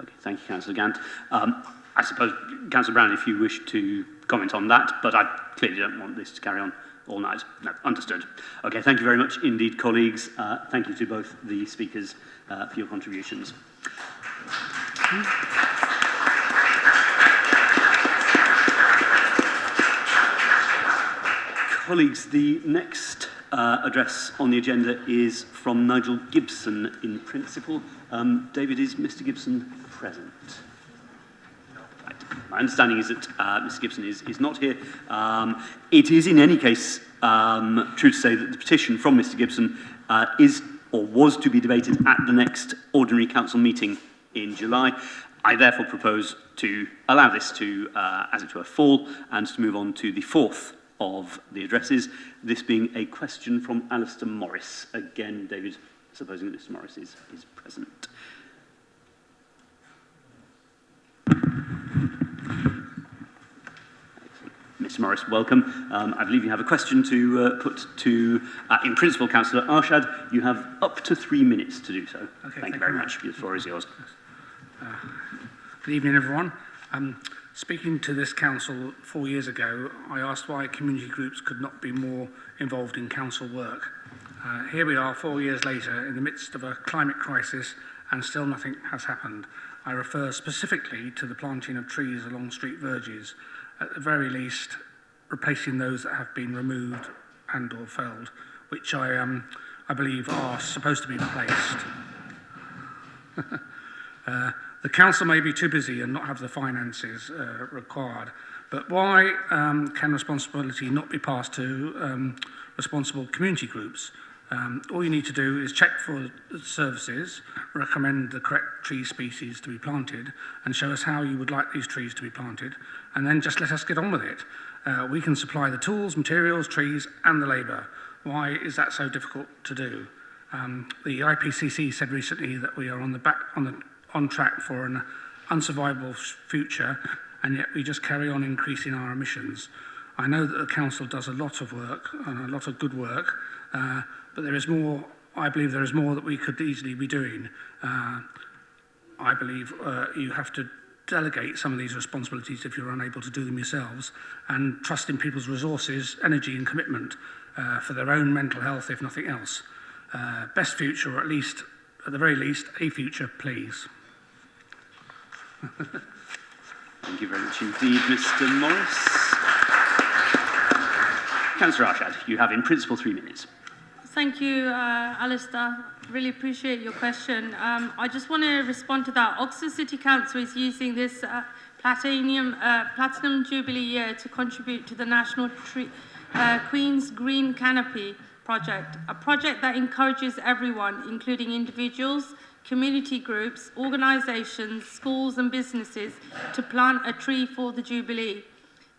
Okay, thank you, Councillor Gant. I suppose, Councillor Brown, if you wish to comment on that, but I clearly don't want this to carry on all night. No, understood. Okay, thank you very much indeed, colleagues. Thank you to both the speakers for your contributions. Colleagues, the next address on the agenda is from Nigel Gibson in principle. David, is Mr. Gibson present? Right. My understanding is that Mr. Gibson is not here. It is in any case true to say that the petition from Mr. Gibson is or was to be debated at the next ordinary council meeting in July. I therefore propose to allow this to, as it were, fall and to move on to the fourth of the addresses, this being a question from Alistair Morris. Again, David, supposing that Mr. Morris is present. Mr Morris, welcome. I believe you have a question to put to, in principle, Councillor Arshad. You have up to 3 minutes to do so. Okay, thank you very much. The floor is yours. Good evening, everyone. Speaking to this council 4 years ago, I asked why community groups could not be more involved in council work. Here we are 4 years later in the midst of a climate crisis and still nothing has happened. I refer specifically to the planting of trees along street verges, at the very least replacing those that have been removed and or felled, which I believe are supposed to be replaced. The council may be too busy and not have the finances required, but why can responsibility not be passed to responsible community groups? All you need to do is check for the services, recommend the correct tree species to be planted, and show us how you would like these trees to be planted, and then just let us get on with it. We can supply the tools, materials, trees, and the labour. Why is that so difficult to do? The IPCC said recently that we are on track for an unsurvivable future, and yet we just carry on increasing our emissions. I know that the council does a lot of work, and a lot of good work, but there is more. I believe there is more that we could easily be doing. I believe you have to delegate some of these responsibilities if you're unable to do them yourselves, and trust in people's resources, energy and commitment for their own mental health, if nothing else. Best future, or at the very least, a future, please. Thank you very much indeed, Mr Morris. Councillor Arshad, you have in principle 3 minutes. Thank you, Alistair. Really appreciate your question. I just want to respond to that. Oxford City Council is using this Platinum Jubilee year to contribute to the National Queen's Green Canopy project, a project that encourages everyone, including individuals, community groups, organisations, schools and businesses, to plant a tree for the Jubilee.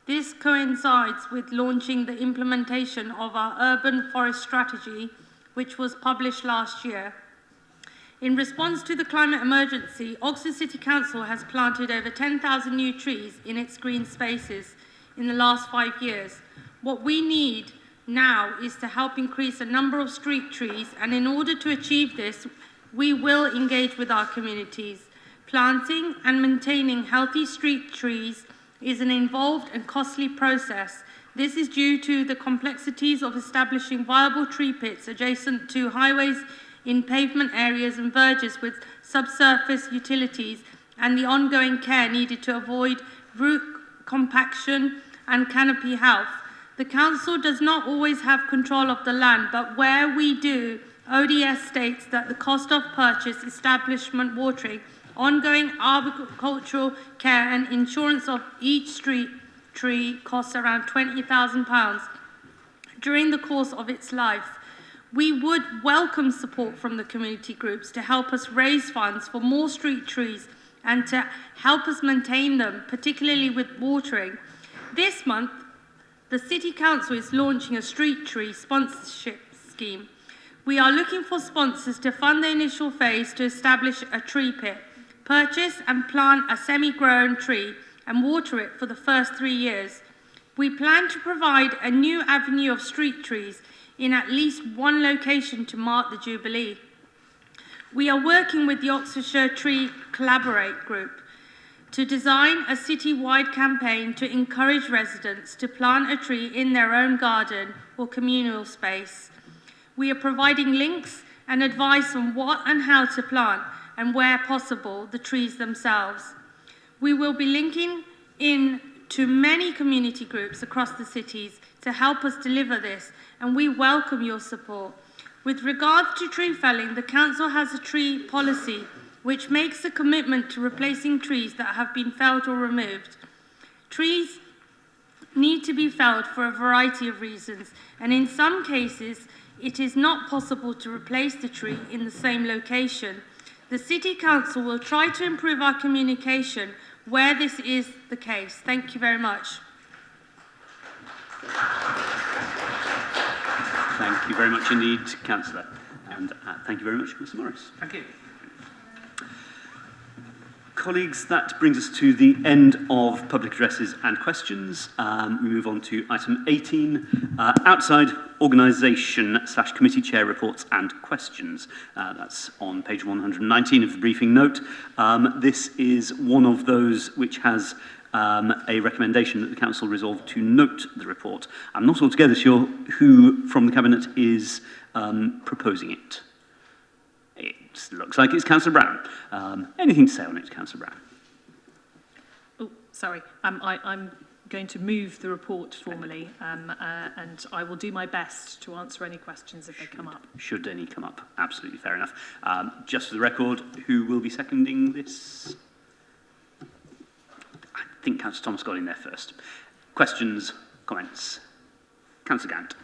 This coincides with launching the implementation of our urban forest strategy, which was published last year. In response to the climate emergency, Oxford City Council has planted over 10,000 new trees in its green spaces in the last 5 years. What we need now is to help increase the number of street trees, and in order to achieve this, we will engage with our communities. Planting and maintaining healthy street trees is an involved and costly process. This is due to the complexities of establishing viable tree pits adjacent to highways in pavement areas and verges with subsurface utilities, and the ongoing care needed to avoid root compaction and canopy health. The council does not always have control of the land, but where we do, ODS states that the cost of purchase, establishment watering, ongoing arboricultural care and insurance of each street tree costs around £20,000 during the course of its life. We would welcome support from the community groups to help us raise funds for more street trees and to help us maintain them, particularly with watering. This month, the City Council is launching a street tree sponsorship scheme. We are looking for sponsors to fund the initial phase to establish a tree pit, purchase and plant a semi-grown tree, and water it for the first 3 years. We plan to provide a new avenue of street trees in at least one location to mark the Jubilee. We are working with the Oxfordshire Tree Collaborate Group to design a city-wide campaign to encourage residents to plant a tree in their own garden or communal space. We are providing links and advice on what and how to plant, and where possible, the trees themselves. We will be linking in to many community groups across the cities to help us deliver this, and we welcome your support. With regard to tree felling, the council has a tree policy which makes a commitment to replacing trees that have been felled or removed. Trees need to be felled for a variety of reasons, and in some cases, it is not possible to replace the tree in the same location. The City Council will try to improve our communication where this is the case. Thank you very much. Thank you very much indeed, Councillor. And thank you very much, Mr Morris. Thank you. Colleagues, that brings us to the end of public addresses and questions. We move on to item 18, outside organisation/committee chair reports and questions. That's on page 119 of the briefing note. This is one of those which has a recommendation that the Council resolved to note the report. I'm not altogether sure who from the Cabinet is proposing it. It looks like it's Councillor Brown. Anything to say on it, Councillor Brown? Oh, sorry. I'm going to move the report formally, and I will do my best to answer any questions if they come up. Should any come up, absolutely fair enough. Just for the record, who will be seconding this? I think Councillor Thomas got in there first. Questions, comments? Councillor Gant.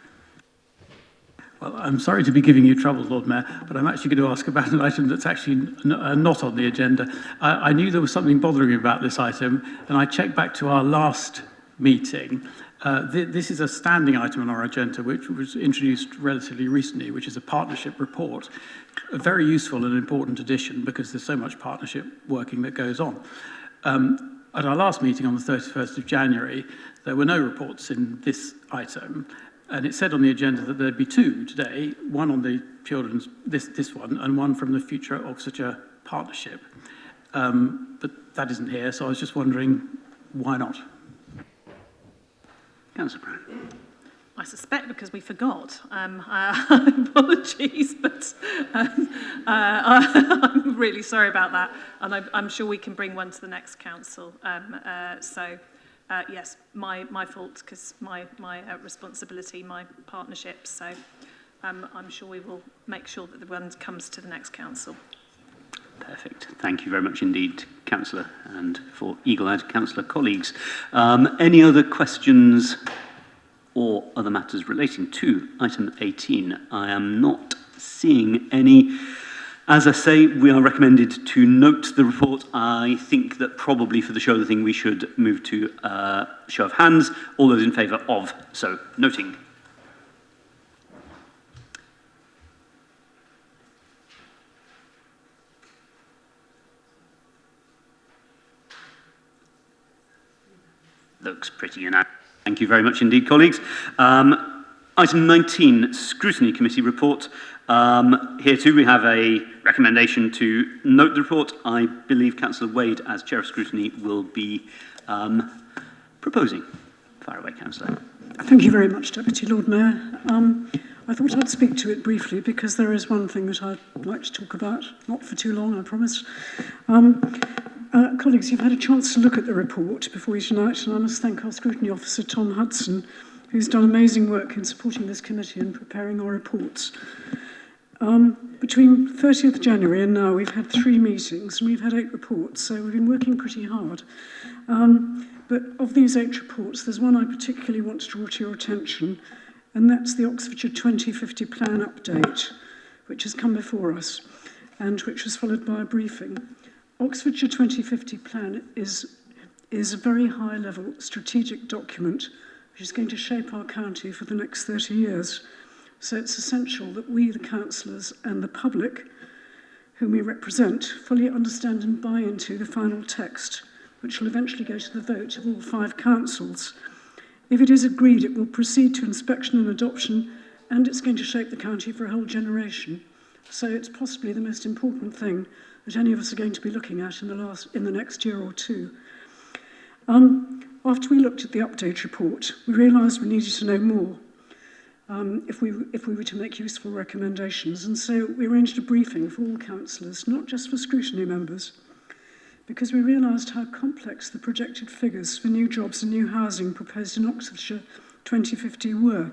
Well, I'm sorry to be giving you trouble, Lord Mayor, but I'm actually going to ask about an item that's actually not on the agenda. I knew there was something bothering me about this item, and I checked back to our last meeting. This is a standing item on our agenda, which was introduced relatively recently, which is a partnership report. A very useful and important addition because there's so much partnership working that goes on. At our last meeting on the 31st of January, there were no reports in this item. And it said on the agenda that there'd be two today, one on the children's, this one, and one from the Future Oxfordshire Partnership. But that isn't here, so I was just wondering, why not? Councillor Brown. I suspect because we forgot. Apologies, but I'm really sorry about that. And I'm sure we can bring one to the next council. Yes, my fault, because my responsibility, my partnership. So I'm sure we will make sure that the one comes to the next council. Perfect. Thank you very much indeed, Councillor, and for eagle-eyed Councillor colleagues. Any other questions or other matters relating to item 18? I am not seeing any. As I say, we are recommended to note the report. I think that probably for the show of the thing, we should move to show of hands. All those in favour of so noting. Looks pretty unanimous. Thank you very much indeed, colleagues. Item 19, Scrutiny Committee report. Here too we have a recommendation to note the report. I believe Councillor Wade, as Chair of Scrutiny, will be proposing. Fire away, Councillor. Thank you very much, Deputy Lord Mayor. I thought I'd speak to it briefly because there is one thing that I'd like to talk about, not for too long, I promise. Colleagues, you've had a chance to look at the report before you tonight, and I must thank our Scrutiny Officer, Tom Hudson, who's done amazing work in supporting this committee and preparing our reports. Between 30th January and now, we've had 3 meetings and we've had 8 reports, so we've been working pretty hard. But of these 8 reports, there's one I particularly want to draw to your attention, and that's the Oxfordshire 2050 Plan Update, which has come before us and which was followed by a briefing. Oxfordshire 2050 Plan is a very high-level strategic document which is going to shape our county for the next 30 years. So it's essential that we, the councillors and the public, whom we represent, fully understand and buy into the final text, which will eventually go to the vote of all 5 councils. If it is agreed, it will proceed to inspection and adoption, and it's going to shape the county for a whole generation. So it's possibly the most important thing that any of us are going to be looking at in the next year or two. After we looked at the update report, we realised we needed to know more if we were to make useful recommendations. And so we arranged a briefing for all councillors, not just for scrutiny members, because we realised how complex the projected figures for new jobs and new housing proposed in Oxfordshire 2050 were.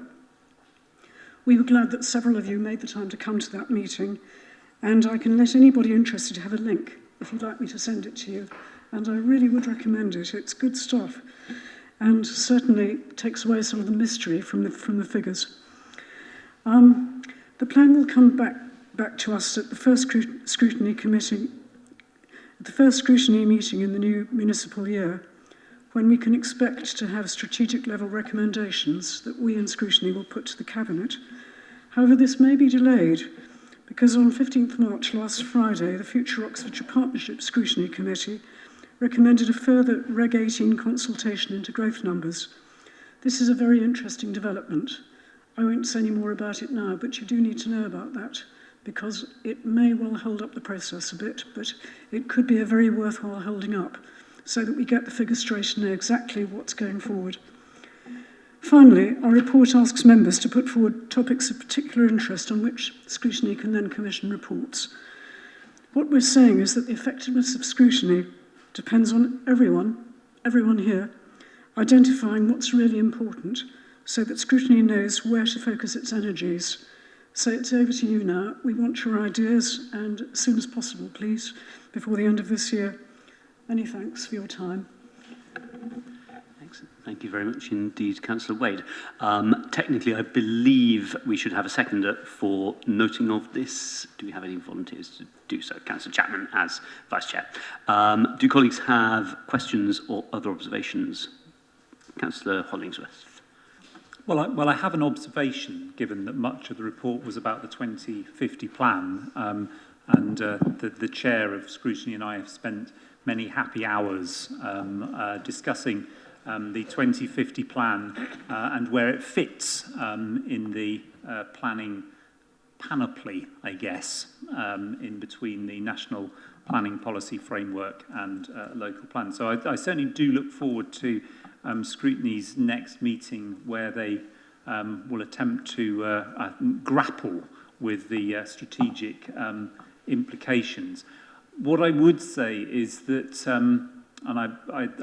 We were glad that several of you made the time to come to that meeting, and I can let anybody interested have a link if you'd like me to send it to you. And I really would recommend it. It's good stuff, and certainly takes away some of the mystery from the figures. The plan will come back to us at the first Scrutiny Committee, at the first scrutiny meeting in the new municipal year, when we can expect to have strategic level recommendations that we in Scrutiny will put to the Cabinet. However, this may be delayed because on 15th March last Friday, the Future Oxfordshire Partnership Scrutiny Committee recommended a further Reg 18 consultation into growth numbers. This is a very interesting development. I won't say any more about it now, but you do need to know about that, because it may well hold up the process a bit, but it could be a very worthwhile holding up, so that we get the figures straight and know exactly what's going forward. Finally, our report asks members to put forward topics of particular interest on which scrutiny can then commission reports. What we're saying is that the effectiveness of scrutiny depends on everyone here, identifying what's really important so that scrutiny knows where to focus its energies. So it's over to you now. We want your ideas, and as soon as possible, please, before the end of this year. Many thanks for your time. Excellent. Thank you very much indeed, Councillor Wade. Technically, I believe we should have a seconder for noting of this. Do we have any volunteers to do so? Councillor Chapman as Vice Chair. Do colleagues have questions or other observations? Councillor Hollingsworth. Well, I have an observation, given that much of the report was about the 2050 plan, and the chair of Scrutiny and I have spent many happy hours discussing the 2050 plan and where it fits in the planning panoply, I guess, in between the national planning policy framework and local plans. So I certainly do look forward to Scrutiny's next meeting, where they will attempt to grapple with the strategic implications. What I would say is that, and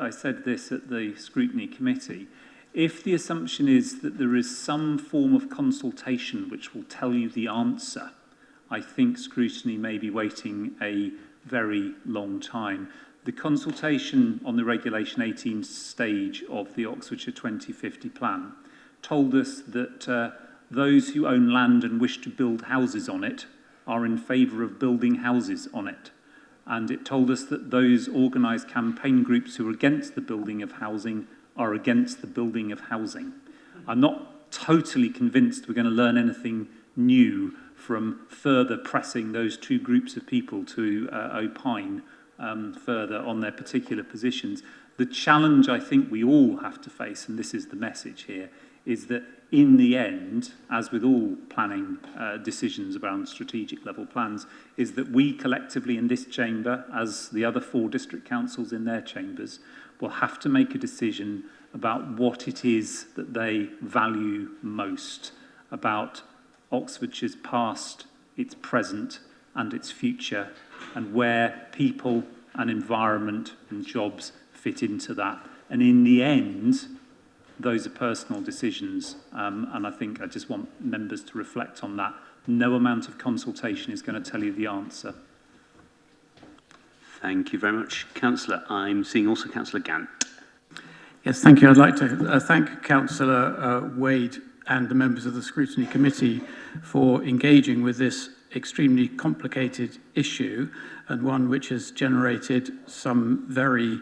I said this at the Scrutiny Committee, if the assumption is that there is some form of consultation which will tell you the answer, I think Scrutiny may be waiting a very long time. The consultation on the Regulation 18 stage of the Oxfordshire 2050 plan told us that those who own land and wish to build houses on it are in favour of building houses on it. And it told us that those organised campaign groups who are against the building of housing are against the building of housing. I'm not totally convinced we're going to learn anything new from further pressing those two groups of people to opine further on their particular positions. The challenge I think we all have to face, and this is the message here, is that in the end, as with all planning decisions around strategic level plans, is that we collectively in this chamber, as the other 4 district councils in their chambers, will have to make a decision about what it is that they value most about Oxfordshire's past, its present and its future, and where people and environment and jobs fit into that. And in the end, those are personal decisions, and I think I just want members to reflect on that. No amount of consultation is going to tell you the answer. Thank you very much, Councillor. I'm seeing also Councillor Gant. Yes, thank you. I'd like to thank Councillor Wade and the members of the Scrutiny Committee for engaging with this extremely complicated issue, and one which has generated some very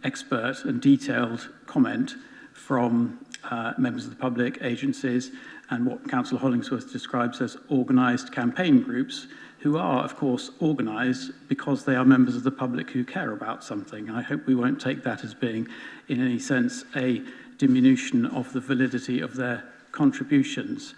expert and detailed comment from members of the public, agencies, and what Councillor Hollingsworth describes as organised campaign groups, who are, of course, organised because they are members of the public who care about something. And I hope we won't take that as being, in any sense, a diminution of the validity of their contributions.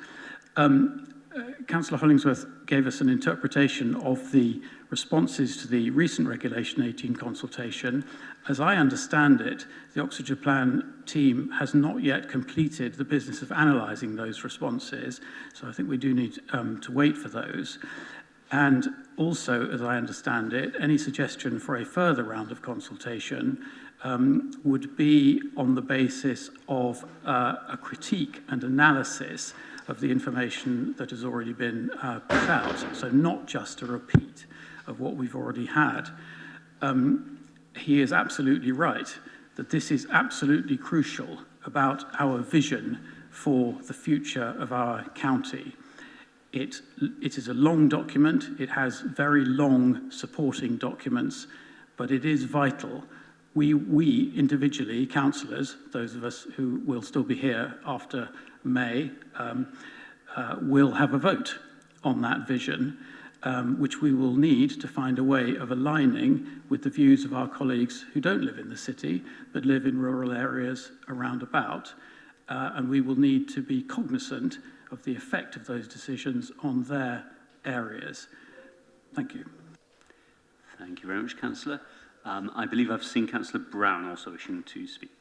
Councillor Hollingsworth gave us an interpretation of the responses to the recent Regulation 18 consultation. As I understand it, the Oxfordshire Plan team has not yet completed the business of analysing those responses, so I think we do need to wait for those. And also, as I understand it, any suggestion for a further round of consultation would be on the basis of a critique and analysis of the information that has already been put out, so not just a repeat of what we've already had. He is absolutely right that this is absolutely crucial about our vision for the future of our county. It is a long document, it has very long supporting documents, but it is vital. We individually, councillors, those of us who will still be here after May, will have a vote on that vision, which we will need to find a way of aligning with the views of our colleagues who don't live in the city, but live in rural areas around about. And we will need to be cognizant of the effect of those decisions on their areas. Thank you. Thank you very much, Councillor. I believe I've seen Councillor Brown also wishing to speak.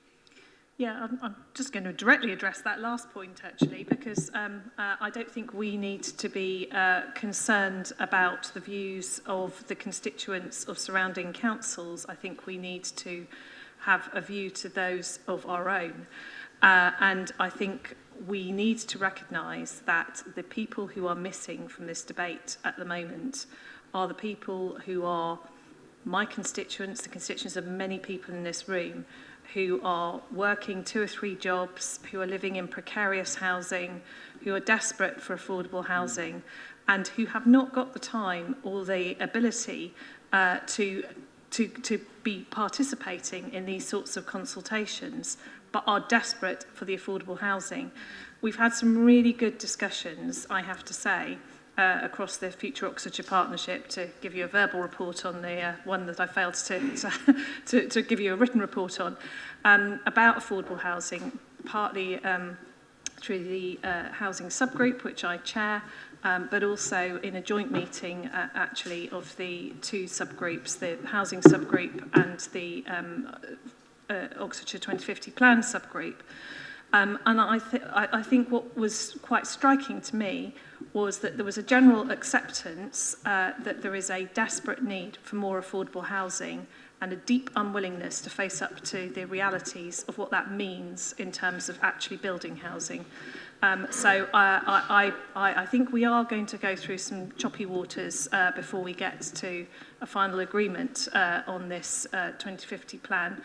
Yeah, I'm just going to directly address that last point, actually, because I don't think we need to be concerned about the views of the constituents of surrounding councils. I think we need to have a view to those of our own. And I think we need to recognise that the people who are missing from this debate at the moment are the people who are my constituents, the constituents of many people in this room, who are working 2 or 3 jobs, who are living in precarious housing, who are desperate for affordable housing, and who have not got the time or the ability to be participating in these sorts of consultations, but are desperate for the affordable housing. We've had some really good discussions, I have to say, across the Future Oxfordshire Partnership, to give you a verbal report on the one that I failed to give you a written report on, about affordable housing, partly through the housing subgroup, which I chair, but also in a joint meeting, actually, of the 2 subgroups, the housing subgroup and the Oxfordshire 2050 Plan subgroup. And I think what was quite striking to me was that there was a general acceptance that there is a desperate need for more affordable housing and a deep unwillingness to face up to the realities of what that means in terms of actually building housing. So I think we are going to go through some choppy waters before we get to a final agreement on this 2050 plan.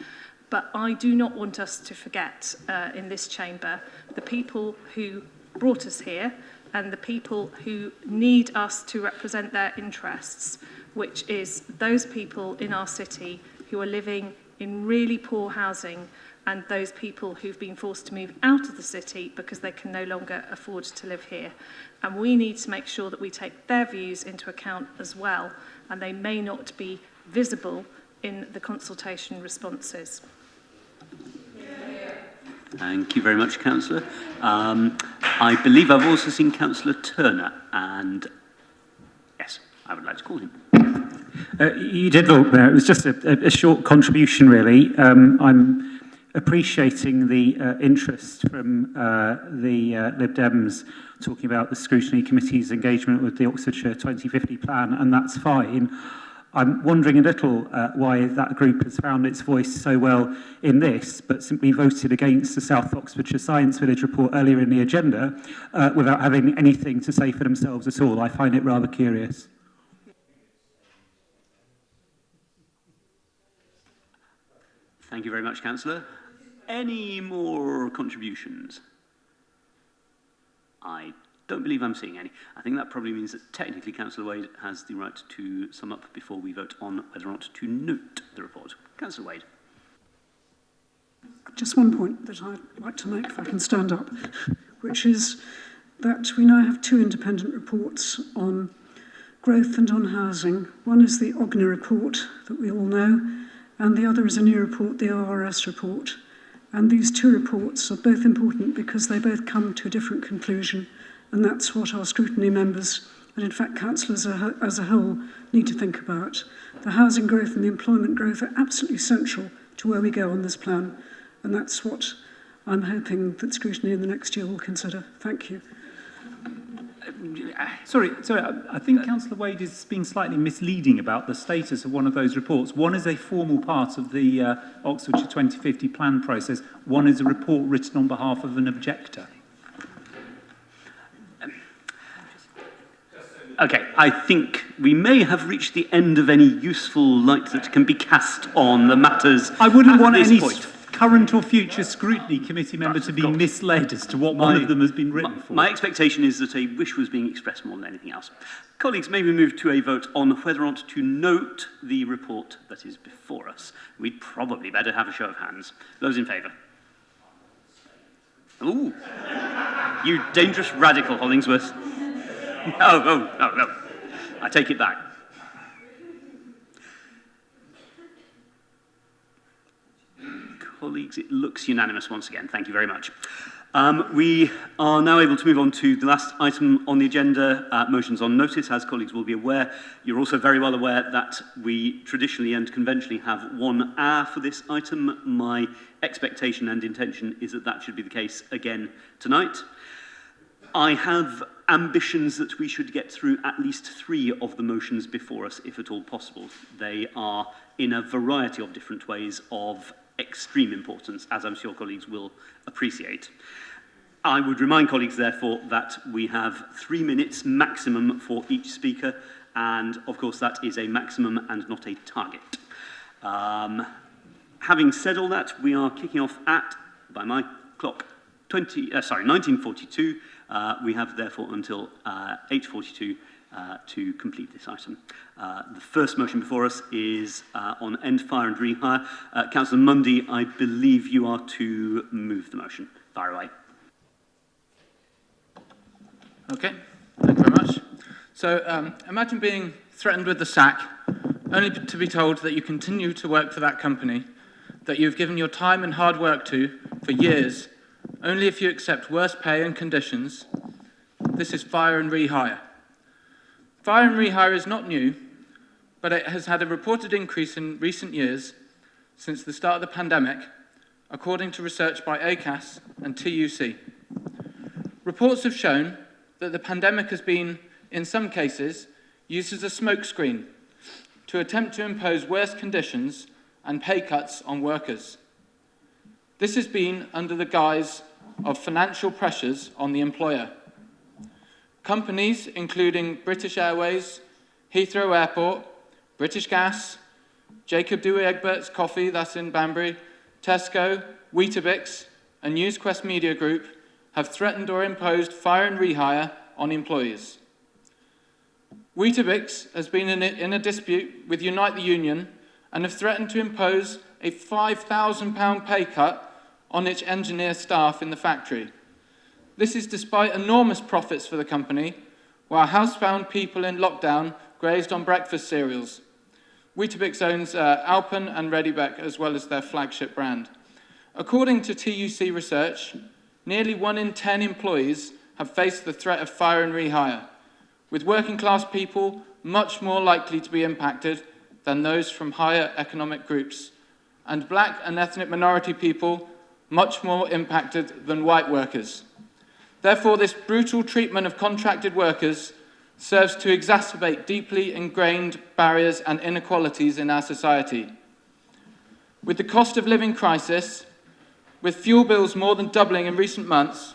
But I do not want us to forget in this chamber the people who brought us here and the people who need us to represent their interests, which is those people in our city who are living in really poor housing and those people who've been forced to move out of the city because they can no longer afford to live here. And we need to make sure that we take their views into account as well, and they may not be visible in the consultation responses. Thank you very much, Councillor. I believe I've also seen Councillor Turner, and yes, I would like to call him. You did, Lord Mayor. It was just a short contribution, really. I'm appreciating the interest from the Lib Dems talking about the Scrutiny Committee's engagement with the Oxfordshire 2050 plan, and that's fine. I'm wondering a little why that group has found its voice so well in this, but simply voted against the South Oxfordshire Science Village report earlier in the agenda without having anything to say for themselves at all. I find it rather curious. Thank you very much, Councillor. Any more contributions? I don't believe I'm seeing any. I think that probably means that technically Councillor Wade has the right to sum up before we vote on whether or not to note the report. Councillor Wade. Just one point that I'd like to make, if I can stand up, which is that we now have 2 independent reports on growth and on housing. One is the OGNA report that we all know, and the other is a new report, the ORS report. And these 2 reports are both important because they both come to a different conclusion. And that's what our scrutiny members, and in fact councillors as a whole, need to think about. The housing growth and the employment growth are absolutely central to where we go on this plan. And that's what I'm hoping that scrutiny in the next year will consider. Thank you. Sorry, I think Councillor Wade is being slightly misleading about the status of one of those reports. One is a formal part of the Oxfordshire 2050 plan process. One is a report written on behalf of an objector. Okay, I think we may have reached the end of any useful light that can be cast on the matters. I wouldn't want any point. Current or future Scrutiny Committee member to be misled as to what one of them has been written for. My expectation is that a wish was being expressed more than anything else. Colleagues, may we move to a vote on whether or not to note the report that is before us. We'd probably better have a show of hands. Those in favour? Ooh, you dangerous radical, Hollingsworth. No. I take it back. Colleagues, it looks unanimous once again. Thank you very much. We are now able to move on to the last item on the agenda, motions on notice. As colleagues will be aware, you're also very well aware that we traditionally and conventionally have 1 hour for this item. My expectation and intention is that that should be the case again tonight. I have ambitions that we should get through at least 3 of the motions before us, if at all possible. They are in a variety of different ways of extreme importance, as I'm sure colleagues will appreciate. I would remind colleagues, therefore, that we have 3 minutes maximum for each speaker, and of course that is a maximum and not a target. Having said all that, we are kicking off at, by my clock, 1942. We have therefore until 8:42 to complete this item. The first motion before us is on end fire and rehire. Councillor Mundy, I believe you are to move the motion. Fire away. Okay, thank you very much. So imagine being threatened with the sack, only to be told that you continue to work for that company that you've given your time and hard work to for years, only if you accept worse pay and conditions. This is fire and rehire. Fire and rehire is not new, but it has had a reported increase in recent years since the start of the pandemic, according to research by ACAS and TUC. Reports have shown that the pandemic has been, in some cases, used as a smokescreen to attempt to impose worse conditions and pay cuts on workers. This has been under the guise of financial pressures on the employer. Companies including British Airways, Heathrow Airport, British Gas, Jacob Dewey Egbert's Coffee, that's in Banbury, Tesco, Weetabix, and News Quest Media Group have threatened or imposed fire and rehire on employees. Weetabix has been in a dispute with Unite the Union and have threatened to impose a £5,000 pay cut on its engineer staff in the factory. This is despite enormous profits for the company, while housebound people in lockdown grazed on breakfast cereals. Weetabix owns Alpen and Readyback, as well as their flagship brand. According to TUC research, nearly 1 in 10 employees have faced the threat of fire and rehire, with working class people much more likely to be impacted than those from higher economic groups, and black and ethnic minority people much more impacted than white workers. Therefore, this brutal treatment of contracted workers serves to exacerbate deeply ingrained barriers and inequalities in our society. With the cost of living crisis, with fuel bills more than doubling in recent months,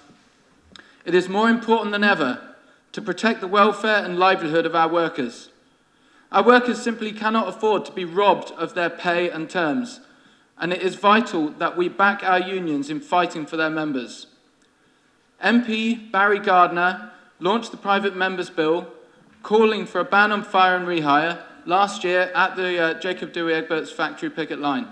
it is more important than ever to protect the welfare and livelihood of our workers. Our workers simply cannot afford to be robbed of their pay and terms, and it is vital that we back our unions in fighting for their members. MP Barry Gardiner launched the Private Members Bill calling for a ban on fire and rehire last year at the Jacob Dewey Egbert's factory picket line.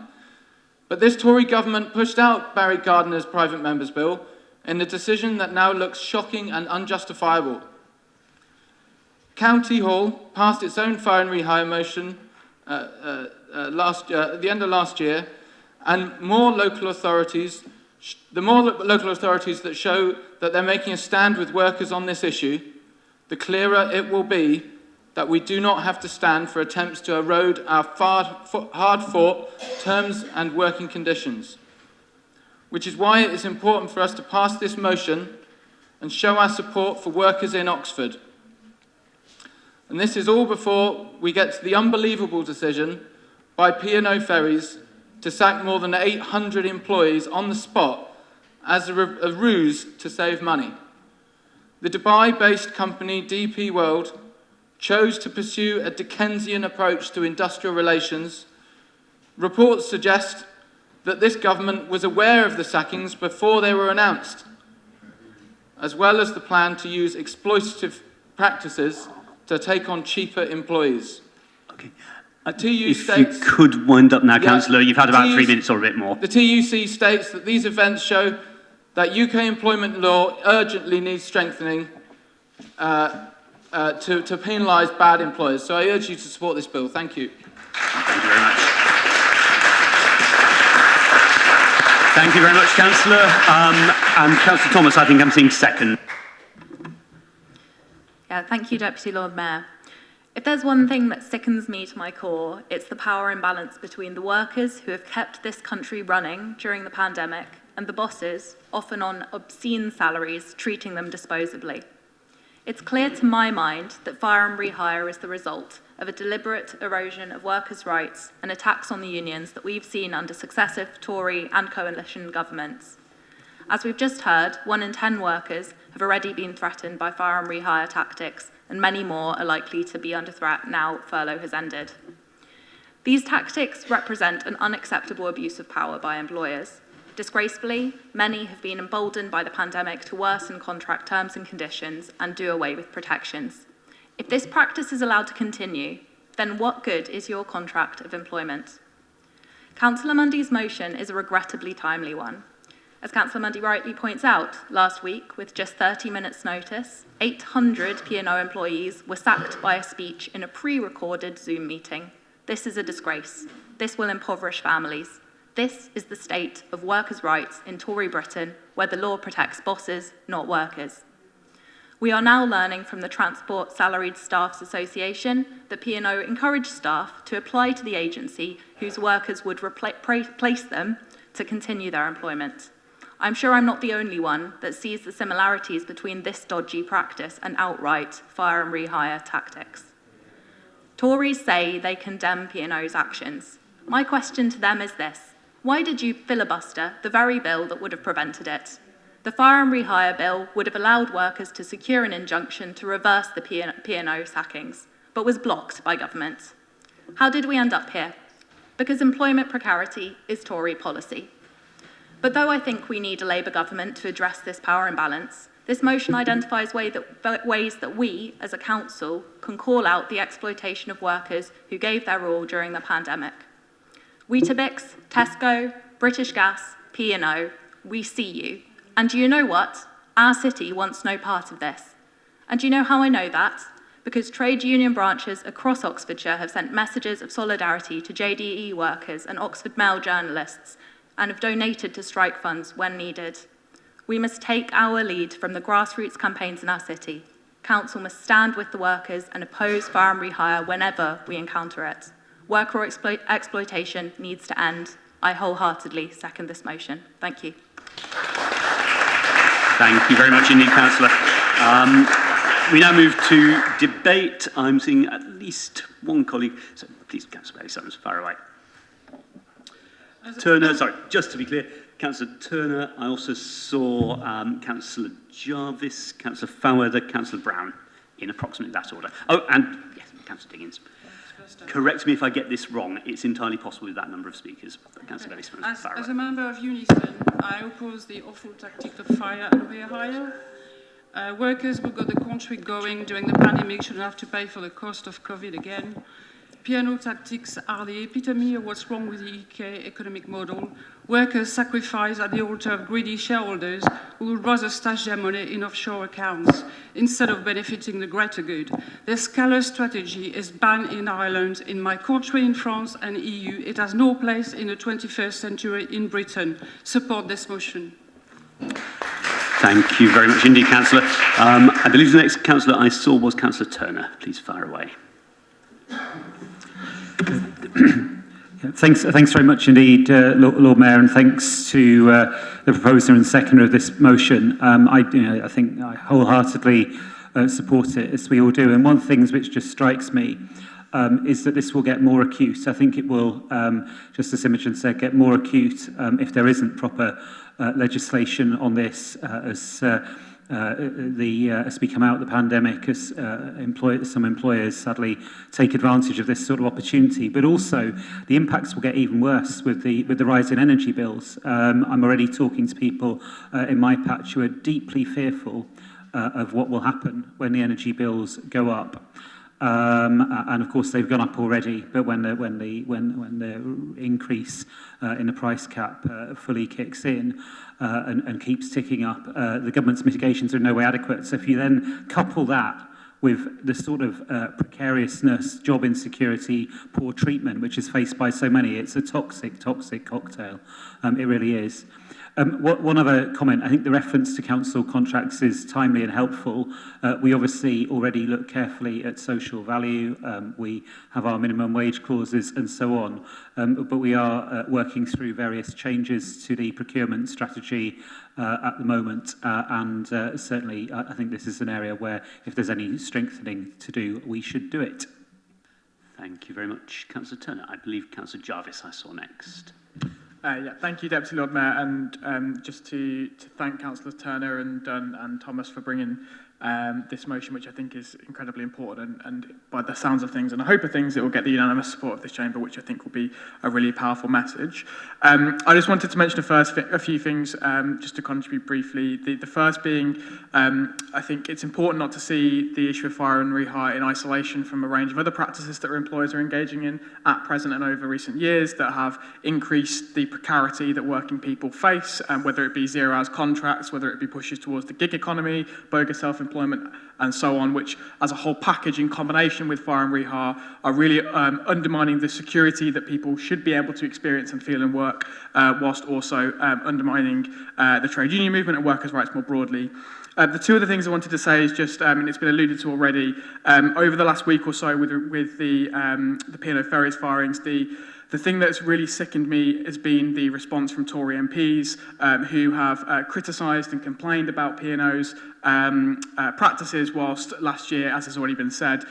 But this Tory government pushed out Barry Gardiner's Private Members Bill in a decision that now looks shocking and unjustifiable. County Hall passed its own fire and rehire motion at the end of last year, and the more local authorities that show that they're making a stand with workers on this issue, the clearer it will be that we do not have to stand for attempts to erode our hard-fought terms and working conditions. Which is why it is important for us to pass this motion and show our support for workers in Oxford. And this is all before we get to the unbelievable decision by P&O Ferries to sack more than 800 employees on the spot as a ruse to save money. The Dubai-based company DP World chose to pursue a Dickensian approach to industrial relations. Reports suggest that this government was aware of the sackings before they were announced, as well as the plan to use exploitative practices to take on cheaper employees. Okay. If you could wind up now, Councillor, you've had about 3 minutes or a bit more. The TUC states that these events show that UK employment law urgently needs strengthening, to penalise bad employers. So I urge you to support this bill. Thank you. Thank you very much. Thank you very much, Councillor. And Councillor Thomas, I think I'm seeing second. Yeah, thank you, Deputy Lord Mayor. If there's one thing that sickens me to my core, it's the power imbalance between the workers who have kept this country running during the pandemic and the bosses, often on obscene salaries, treating them disposably. It's clear to my mind that fire and rehire is the result of a deliberate erosion of workers' rights and attacks on the unions that we've seen under successive Tory and coalition governments. As we've just heard, 1 in 10 workers have already been threatened by fire and rehire tactics, and many more are likely to be under threat now furlough has ended. These tactics represent an unacceptable abuse of power by employers. Disgracefully, many have been emboldened by the pandemic to worsen contract terms and conditions and do away with protections. If this practice is allowed to continue, then what good is your contract of employment? Councillor Mundy's motion is a regrettably timely one. As Councillor Mundy rightly points out, last week, with just 30 minutes' notice, 800 P&O employees were sacked by a speech in a pre-recorded Zoom meeting. This is a disgrace. This will impoverish families. This is the state of workers' rights in Tory Britain, where the law protects bosses, not workers. We are now learning from the Transport Salaried Staffs Association that P&O encouraged staff to apply to the agency whose workers would replace them to continue their employment. I'm sure I'm not the only one that sees the similarities between this dodgy practice and outright fire and rehire tactics. Tories say they condemn P&O's actions. My question to them is this: why did you filibuster the very bill that would have prevented it? The fire and rehire bill would have allowed workers to secure an injunction to reverse the P&O sackings, but was blocked by government. How did we end up here? Because employment precarity is Tory policy. But though I think we need a Labour government to address this power imbalance, this motion identifies ways that we, as a council, can call out the exploitation of workers who gave their all during the pandemic. Weetabix, Tesco, British Gas, P&O, we see you. And do you know what? Our city wants no part of this. And do you know how I know that? Because trade union branches across Oxfordshire have sent messages of solidarity to JDE workers and Oxford Mail journalists and have donated to strike funds when needed. We must take our lead from the grassroots campaigns in our city. Council must stand with the workers and oppose fire and rehire whenever we encounter it. Worker exploitation needs to end. I wholeheartedly second this motion. Thank you. Thank you very much indeed, Councillor. We now move to debate. I'm seeing at least one colleague. So please, Councillor Bailey Summers, fire away. Turner, sorry, just to be clear, Councillor Turner, I also saw Councillor Jarvis, Councillor Fairweather, Councillor Brown, in approximately that order. Oh, and yes, Councillor Diggins. Correct me if I get this wrong. It's entirely possible with that number of speakers. Councillor Bailey Summers, fire away. As a member of Unison, I oppose the awful tactic of fire and rehire. Workers who got the country going during the pandemic shouldn't have to pay for the cost of COVID again. P&O tactics are the epitome of what's wrong with the UK economic model. Workers sacrifice at the altar of greedy shareholders who would rather stash their money in offshore accounts instead of benefiting the greater good. This callous strategy is banned in Ireland, in my country, in France and EU. It has no place in the 21st century in Britain. Support this motion. Thank you very much indeed, Councillor. I believe the next Councillor I saw was Councillor Turner. Please fire away. Thanks very much indeed, Lord Mayor, and thanks to the proposer and seconder of this motion. I think I wholeheartedly support it, as we all do. And one of the things which just strikes me is that this will get more acute. I think it will, just as Imogen said, get more acute if there isn't proper legislation on this as we come out of the pandemic, as some employers sadly take advantage of this sort of opportunity. But also, the impacts will get even worse with the rise in energy bills. I'm already talking to people in my patch who are deeply fearful of what will happen when the energy bills go up. And of course they've gone up already, but when the increase in the price cap fully kicks in and keeps ticking up, the government's mitigations are in no way adequate. So if you then couple that with the sort of precariousness, job insecurity, poor treatment, which is faced by so many. It's a toxic, toxic cocktail. It really is. One other comment, I think the reference to council contracts is timely and helpful. We obviously already look carefully at social value. We have our minimum wage clauses and so on. But we are working through various changes to the procurement strategy at the moment. And certainly, I think this is an area where if there's any strengthening to do, we should do it. Thank you very much, Councillor Turner. I believe Councillor Jarvis I saw next. Thank you, Deputy Lord Mayor, and just to thank Councillors Turner and Thomas for bringing this motion, which I think is incredibly important, and by the sounds of things, and I hope of things, it will get the unanimous support of this chamber, which I think will be a really powerful message. I just wanted to mention a few things just to contribute briefly. The first being, I think it's important not to see the issue of fire and rehire in isolation from a range of other practices that our employers are engaging in at present and over recent years that have increased the precarity that working people face, whether it be zero-hours contracts, whether it be pushes towards the gig economy, bogus self-employment, and so on, which as a whole package in combination with fire and rehire are really undermining the security that people should be able to experience and feel in work, whilst also undermining the trade union movement and workers' rights more broadly. The two other things I wanted to say is just, and it's been alluded to already, over the last week or so with the P&O Ferries firings, the thing that's really sickened me has been the response from Tory MPs who have criticised and complained about P&O's practices, whilst last year, as has already been said,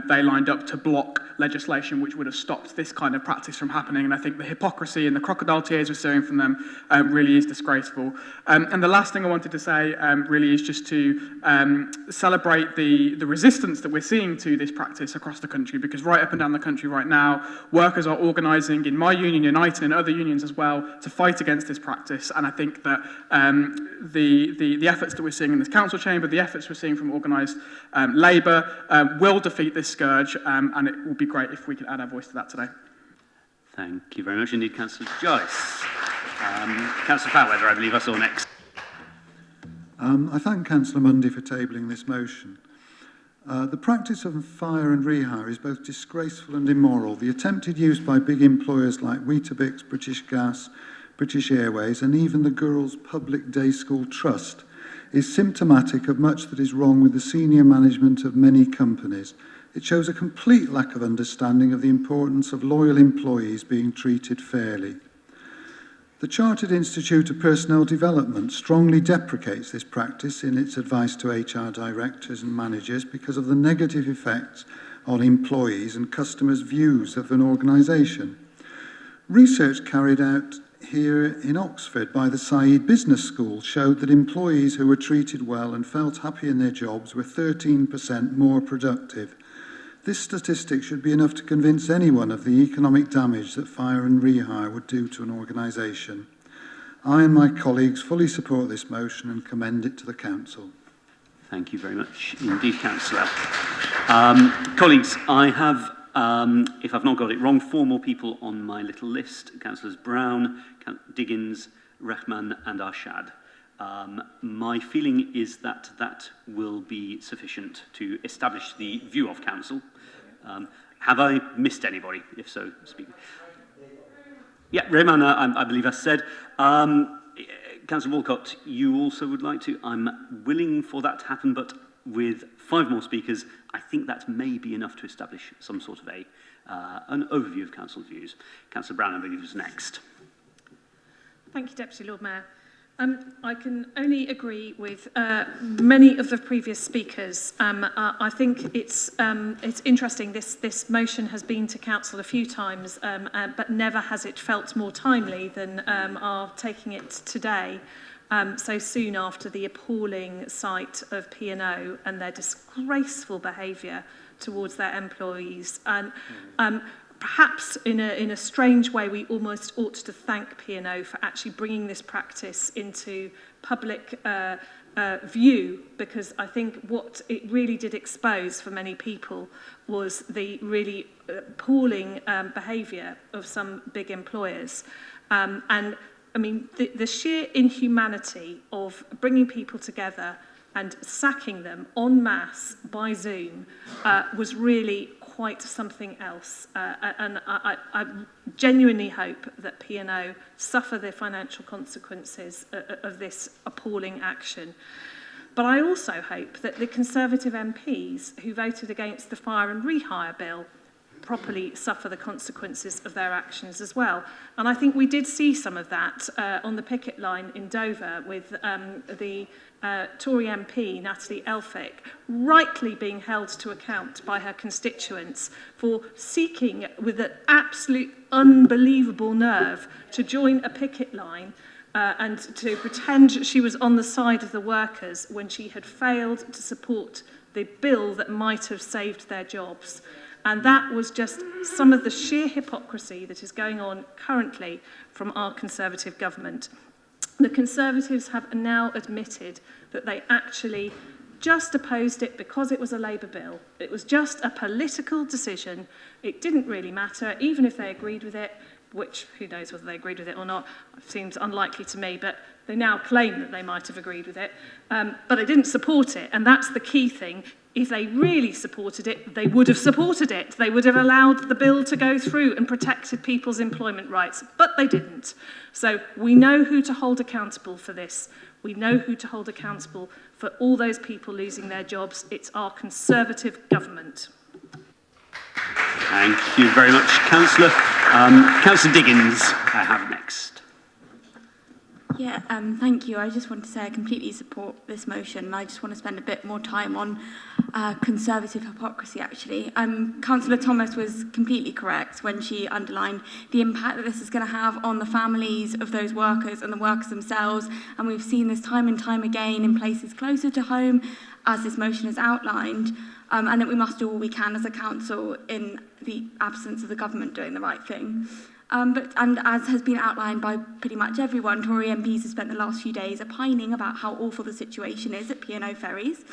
they lined up to block legislation which would have stopped this kind of practice from happening. And I think the hypocrisy and the crocodile tears we're seeing from them really is disgraceful. And the last thing I wanted to say really is just to celebrate the resistance that we're seeing to this practice across the country, because right up and down the country right now, workers are organising in my union, United, and other unions as well, to fight against this practice. And I think that the efforts that we're seeing in this council chamber, the efforts we're seeing from organised labour will defeat this scourge, and it would be great if we could add our voice to that today. Thank you very much indeed, Councillor Joyce. Councillor Fairweather, I believe I saw next. I thank Councillor Mundy for tabling this motion. The practice of fire and rehire is both disgraceful and immoral. The attempted use by big employers like Weetabix, British Gas, British Airways, and even the Girls' Public Day School Trust is symptomatic of much that is wrong with the senior management of many companies. It shows a complete lack of understanding of the importance of loyal employees being treated fairly. The Chartered Institute of Personnel Development strongly deprecates this practice in its advice to HR directors and managers because of the negative effects on employees and customers' views of an organisation. Research carried out here in Oxford by the Said Business School showed that employees who were treated well and felt happy in their jobs were 13% more productive. This statistic should be enough to convince anyone of the economic damage that fire and rehire would do to an organisation. I and my colleagues fully support this motion and commend it to the Council. Thank you very much indeed, Councillor. Colleagues, I have, if I've not got it wrong, 4 more people on my little list. Councillors Brown, Diggins, Rahman and Arshad. My feeling is that that will be sufficient to establish the view of Council. Have I missed anybody? If so, speak. Yeah, Rahman, I believe I said. Councillor Walcott, you also would like to? I'm willing for that to happen, but with 5 more speakers, I think that may be enough to establish some sort of an overview of Council's views. Councillor Brown, I believe, is next. Thank you, Deputy Lord Mayor. I can only agree with many of the previous speakers. I think it's interesting. This motion has been to Council a few times, but never has it felt more timely than our taking it today, so soon after the appalling sight of P&O and their disgraceful behaviour towards their employees. And perhaps in a strange way, we almost ought to thank P&O for actually bringing this practice into public view, because I think what it really did expose for many people was the really appalling behaviour of some big employers. And I mean, the sheer inhumanity of bringing people together and sacking them en masse by Zoom was really quite something else. And I genuinely hope that P&O suffer the financial consequences of this appalling action. But I also hope that the Conservative MPs who voted against the fire and rehire bill properly suffer the consequences of their actions as well. And I think we did see some of that on the picket line in Dover with the Tory MP, Natalie Elphicke, rightly being held to account by her constituents for seeking, with an absolute unbelievable nerve, to join a picket line and to pretend she was on the side of the workers when she had failed to support the bill that might have saved their jobs. And that was just some of the sheer hypocrisy that is going on currently from our Conservative government. The Conservatives have now admitted that they actually just opposed it because it was a Labour bill. It was just a political decision. It didn't really matter, even if they agreed with it, which who knows whether they agreed with it or not. It seems unlikely to me, but they now claim that they might have agreed with it. But they didn't support it, and that's the key thing. If they really supported it, they would have supported it. They would have allowed the bill to go through and protected people's employment rights, but they didn't. So we know who to hold accountable for this. We know who to hold accountable for all those people losing their jobs. It's our Conservative government. Thank you very much, Councillor. Councillor Diggins, I have next. Yeah, thank you. I just want to say I completely support this motion, and I just want to spend a bit more time on Conservative hypocrisy, actually. Councillor Thomas was completely correct when she underlined the impact that this is going to have on the families of those workers and the workers themselves, and we've seen this time and time again in places closer to home, as this motion has outlined, and that we must do all we can as a council in the absence of the government doing the right thing. And as has been outlined by pretty much everyone, Tory MPs have spent the last few days opining about how awful the situation is at P&O ferries.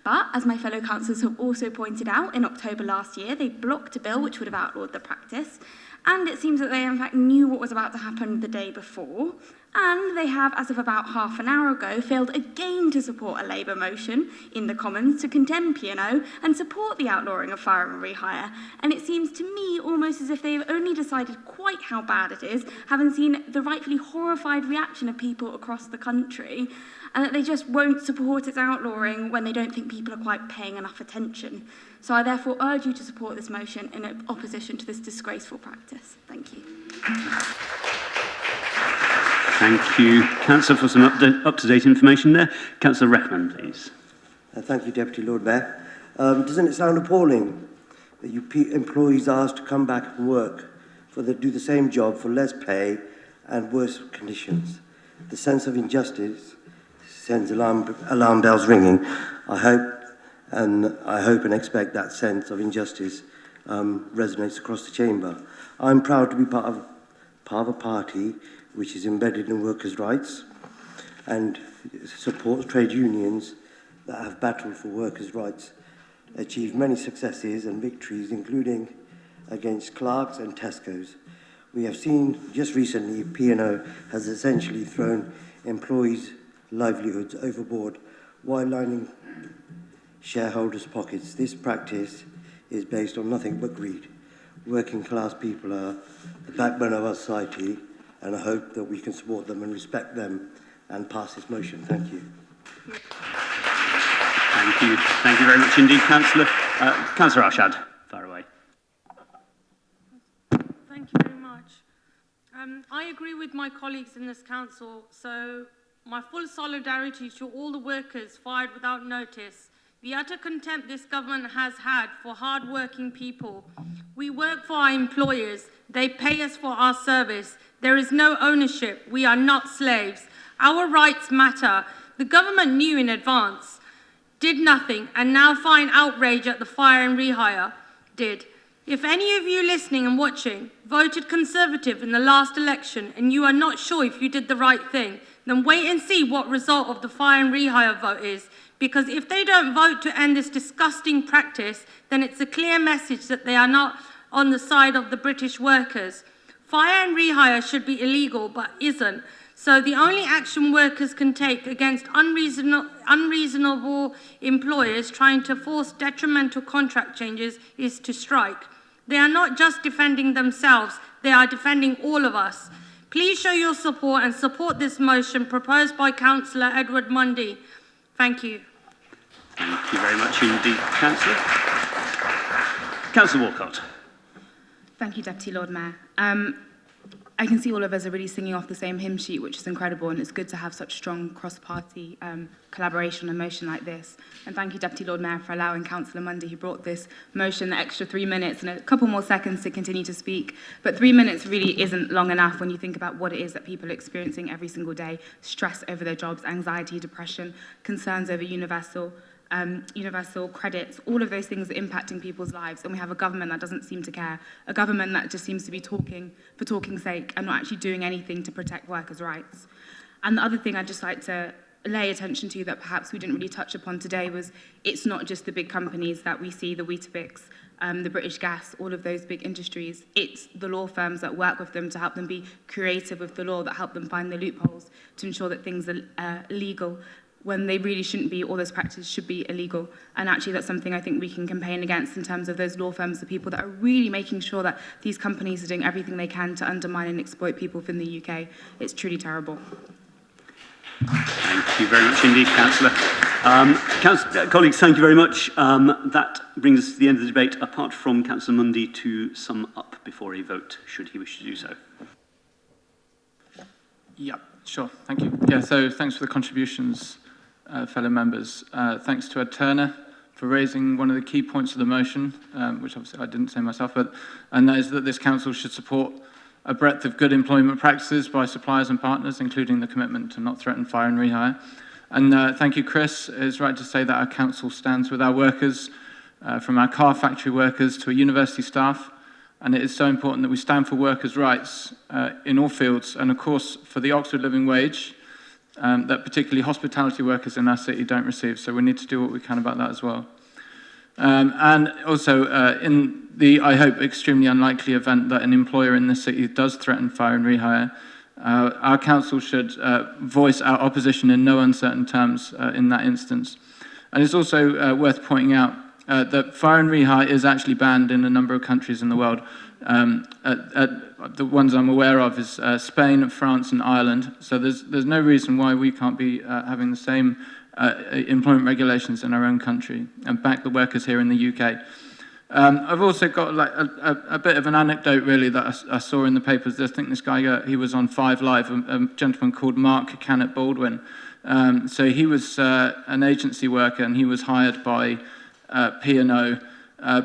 But, as my fellow councillors have also pointed out, in October last year, they blocked a bill which would have outlawed the practice. And it seems that they, in fact, knew what was about to happen the day before. And they have, as of about half an hour ago, failed again to support a Labour motion in the Commons to condemn P&O and support the outlawing of fire and rehire. And it seems to me almost as if they've only decided quite how bad it is, having seen the rightfully horrified reaction of people across the country, and that they just won't support its outlawing when they don't think people are quite paying enough attention. So I therefore urge you to support this motion in opposition to this disgraceful practice. Thank you. Thank you, Councillor, for some up-to-date information there. Councillor Reckman, please. Thank you, Deputy Lord Mayor. Doesn't it sound appalling that you employees are asked to come back and work do the same job for less pay and worse conditions? The sense of injustice sends alarm bells ringing. I hope and expect that sense of injustice resonates across the chamber. I'm proud to be part of a party which is embedded in workers' rights and supports trade unions that have battled for workers' rights, achieved many successes and victories, including against Clark's and Tesco's. We have seen just recently P&O has essentially thrown employees' livelihoods overboard while lining shareholders' pockets. This practice is based on nothing but greed. Working class people are the backbone of our society, and I hope that we can support them and respect them and pass this motion. Thank you. Thank you. Thank you very much indeed, Councillor. Councillor Arshad, far away. Thank you very much. I agree with my colleagues in this council, so my full solidarity to all the workers fired without notice. The utter contempt this government has had for hard-working people. We work for our employers. They pay us for our service. There is no ownership. We are not slaves. Our rights matter. The government knew in advance, did nothing, and now find outrage at the fire and rehire did. If any of you listening and watching voted Conservative in the last election and you are not sure if you did the right thing, then wait and see what result of the fire and rehire vote is. Because if they don't vote to end this disgusting practice, then it's a clear message that they are not on the side of the British workers. Fire and rehire should be illegal, but isn't. So the only action workers can take against unreasonable employers trying to force detrimental contract changes is to strike. They are not just defending themselves, they are defending all of us. Please show your support and support this motion proposed by Councillor Edward Mundy. Thank you. Thank you very much indeed, Councillor. Councillor Walcott. Thank you, Deputy Lord Mayor. I can see all of us are really singing off the same hymn sheet, which is incredible, and it's good to have such strong cross-party collaboration on a motion like this. And thank you, Deputy Lord Mayor, for allowing Councillor Mundy, who brought this motion, the extra 3 minutes and a couple more seconds to continue to speak. But 3 minutes really isn't long enough when you think about what it is that people are experiencing every single day: stress over their jobs, anxiety, depression, concerns over universal credits, all of those things are impacting people's lives, and we have a government that doesn't seem to care, a government that just seems to be talking for talking's sake and not actually doing anything to protect workers' rights. And the other thing I'd just like to lay attention to that perhaps we didn't really touch upon today was it's not just the big companies that we see, the Weetabix, the British Gas, all of those big industries. It's the law firms that work with them to help them be creative with the law, that help them find the loopholes to ensure that things are legal when they really shouldn't be, or those practices should be illegal. And actually that's something I think we can campaign against in terms of those law firms, the people that are really making sure that these companies are doing everything they can to undermine and exploit people within the UK. It's truly terrible. Thank you very much indeed, Councillor. Colleagues, thank you very much. That brings us to the end of the debate, apart from Councillor Mundy to sum up before a vote, should he wish to do so. Yeah, sure. Thank you. Yeah, so thanks for the contributions, fellow members. Thanks to Ed Turner for raising one of the key points of the motion, which obviously I didn't say myself, and that is that this council should support a breadth of good employment practices by suppliers and partners, including the commitment to not threaten fire and rehire. And thank you, Chris. It's right to say that our council stands with our workers, from our car factory workers to our university staff, and it is so important that we stand for workers' rights in all fields, and of course for the Oxford living wage, that particularly hospitality workers in our city don't receive. So we need to do what we can about that as well. And also, in the, I hope, extremely unlikely event that an employer in this city does threaten fire and rehire, our council should voice our opposition in no uncertain terms in that instance. And it's also worth pointing out that fire and rehire is actually banned in a number of countries in the world. The ones I'm aware of is Spain, France, and Ireland. So there's no reason why we can't be having the same employment regulations in our own country and back the workers here in the UK. I've also got like a bit of an anecdote really that I saw in the papers. I think this guy, he was on 5 Live, a gentleman called Mark Cannett Baldwin. So he was an agency worker, and he was hired by P&O,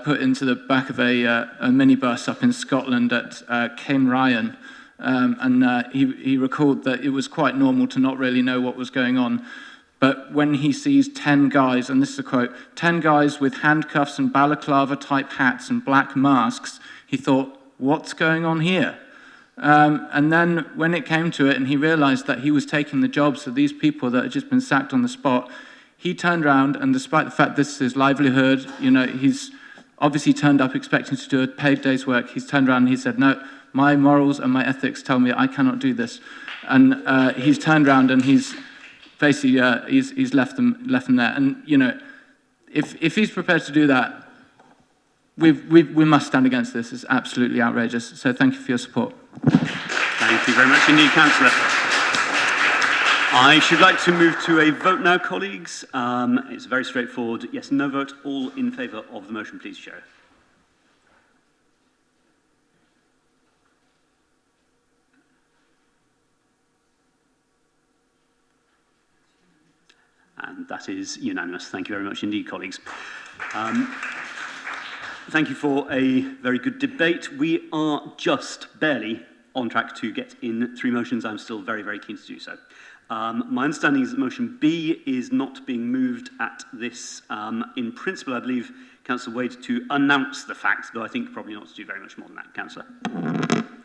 put into the back of a minibus up in Scotland at Cairnryan. And he recalled that it was quite normal to not really know what was going on. But when he sees 10 guys, and this is a quote, 10 guys with handcuffs and balaclava-type hats and black masks, he thought, what's going on here? And then when it came to it and he realized that he was taking the jobs of these people that had just been sacked on the spot, he turned around, and despite the fact this is his livelihood, you know, he's obviously turned up expecting to do a paid day's work, he's turned around and he said, no, my morals and my ethics tell me I cannot do this. And he's turned around and he's basically, he's left them there. And, you know, if he's prepared to do that, we must stand against this. It's absolutely outrageous. So thank you for your support. Thank you very much indeed, Councillor. I should like to move to a vote now, colleagues. It's very straightforward. Yes, no vote. All in favour of the motion, please show. And that is unanimous. Thank you very much indeed, colleagues. Thank you for a very good debate. We are just barely on track to get in 3 motions. I'm still very, very keen to do so. My understanding is that motion B is not being moved at this. In principle, I believe, Councillor Wade, to announce the fact, though I think probably not to do very much more than that. Councillor.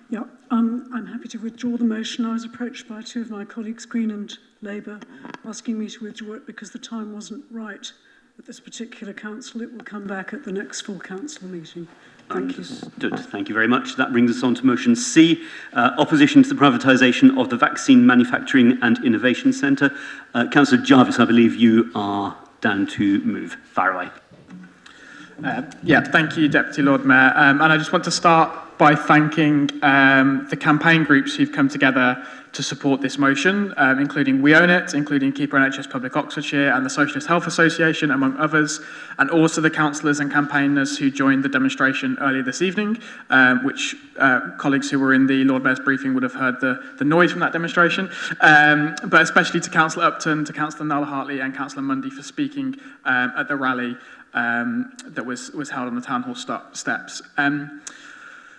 Yeah, I'm happy to withdraw the motion. I was approached by 2 of my colleagues, Green and Labour, asking me to withdraw it because the time wasn't right at this particular council. It will come back at the next full council meeting. Thank you. Understood. Thank you very much. That brings us on to motion C, opposition to the privatisation of the Vaccine Manufacturing and Innovation Centre. Councillor Jarvis, I believe you are down to move. Fire away. Thank you, Deputy Lord Mayor. And I just want to start by thanking the campaign groups who've come together to support this motion, including We Own It, including Keeper NHS Public Oxfordshire and the Socialist Health Association, among others, and also the councillors and campaigners who joined the demonstration earlier this evening, which colleagues who were in the Lord Mayor's briefing would have heard the noise from that demonstration, but especially to Councillor Upton, to Councillor Null Hartley and Councillor Mundy for speaking at the rally that was held on the Town Hall steps.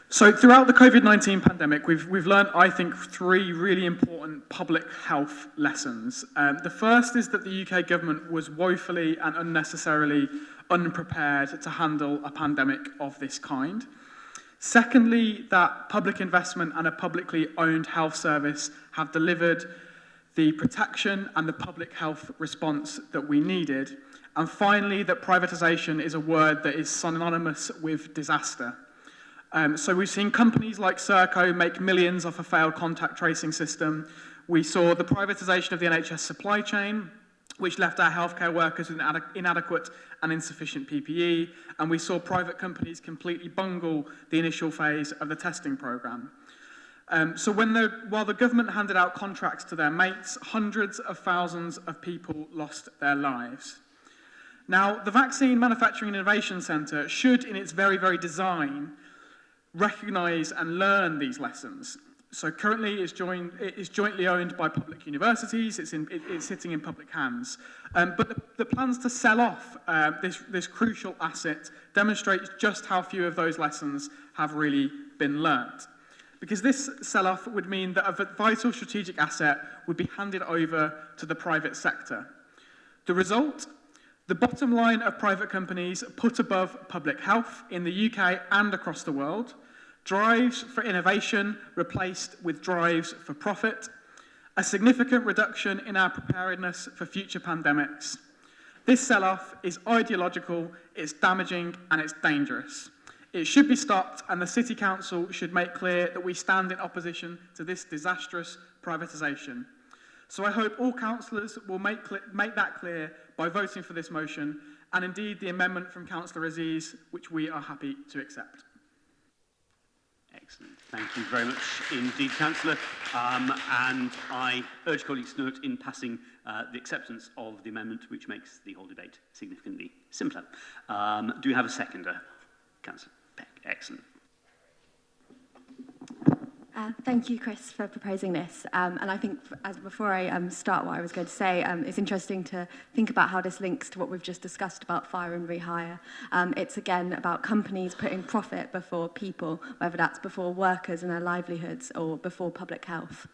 So throughout the COVID-19 pandemic, we've learned, I think, 3 really important public health lessons. The first is that the UK government was woefully and unnecessarily unprepared to handle a pandemic of this kind. Secondly, that public investment and a publicly owned health service have delivered the protection and the public health response that we needed. And finally, that privatisation is a word that is synonymous with disaster. So we've seen companies like Serco make millions off a failed contact tracing system. We saw the privatisation of the NHS supply chain, which left our healthcare workers with inadequate and insufficient PPE. And we saw private companies completely bungle the initial phase of the testing programme. So while the government handed out contracts to their mates, hundreds of thousands of people lost their lives. Now, the Vaccine Manufacturing and Innovation Centre should, in its very, very design, recognise and learn these lessons. So currently it is jointly owned by public universities, it's sitting in public hands. But the plans to sell off this crucial asset demonstrates just how few of those lessons have really been learnt. Because this sell-off would mean that a vital strategic asset would be handed over to the private sector. The result? The bottom line of private companies put above public health in the UK and across the world, drives for innovation replaced with drives for profit, a significant reduction in our preparedness for future pandemics. This sell-off is ideological, it's damaging, and it's dangerous. It should be stopped, and the City Council should make clear that we stand in opposition to this disastrous privatisation. So I hope all councillors will make that clear by voting for this motion, and indeed the amendment from Councillor Aziz, which we are happy to accept. Excellent. Thank you very much indeed, Councillor. And I urge colleagues to note in passing the acceptance of the amendment, which makes the whole debate significantly simpler. Do we have a seconder? Councillor Peck. Excellent. Thank you, Chris, for proposing this. And I think, before I start what I was going to say, it's interesting to think about how this links to what we've just discussed about fire and rehire. It's, again, about companies putting profit before people, whether that's before workers and their livelihoods or before public health.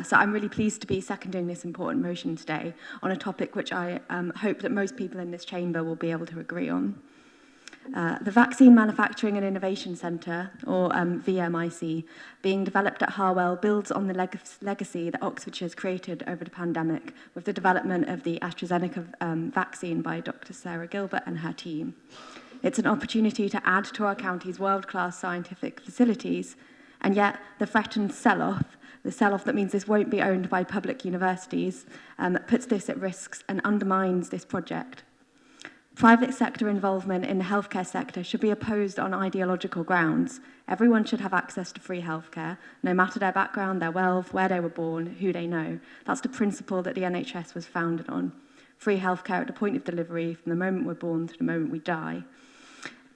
So I'm really pleased to be seconding this important motion today on a topic which I hope that most people in this chamber will be able to agree on. The Vaccine Manufacturing and Innovation Centre, or VMIC, being developed at Harwell, builds on the legacy that Oxfordshire has created over the pandemic with the development of the AstraZeneca vaccine by Dr. Sarah Gilbert and her team. It's an opportunity to add to our county's world-class scientific facilities, and yet the threatened sell-off, the sell-off that means this won't be owned by public universities, puts this at risk and undermines this project. Private sector involvement in the healthcare sector should be opposed on ideological grounds. Everyone should have access to free healthcare, no matter their background, their wealth, where they were born, who they know. That's the principle that the NHS was founded on. Free healthcare at the point of delivery, from the moment we're born to the moment we die.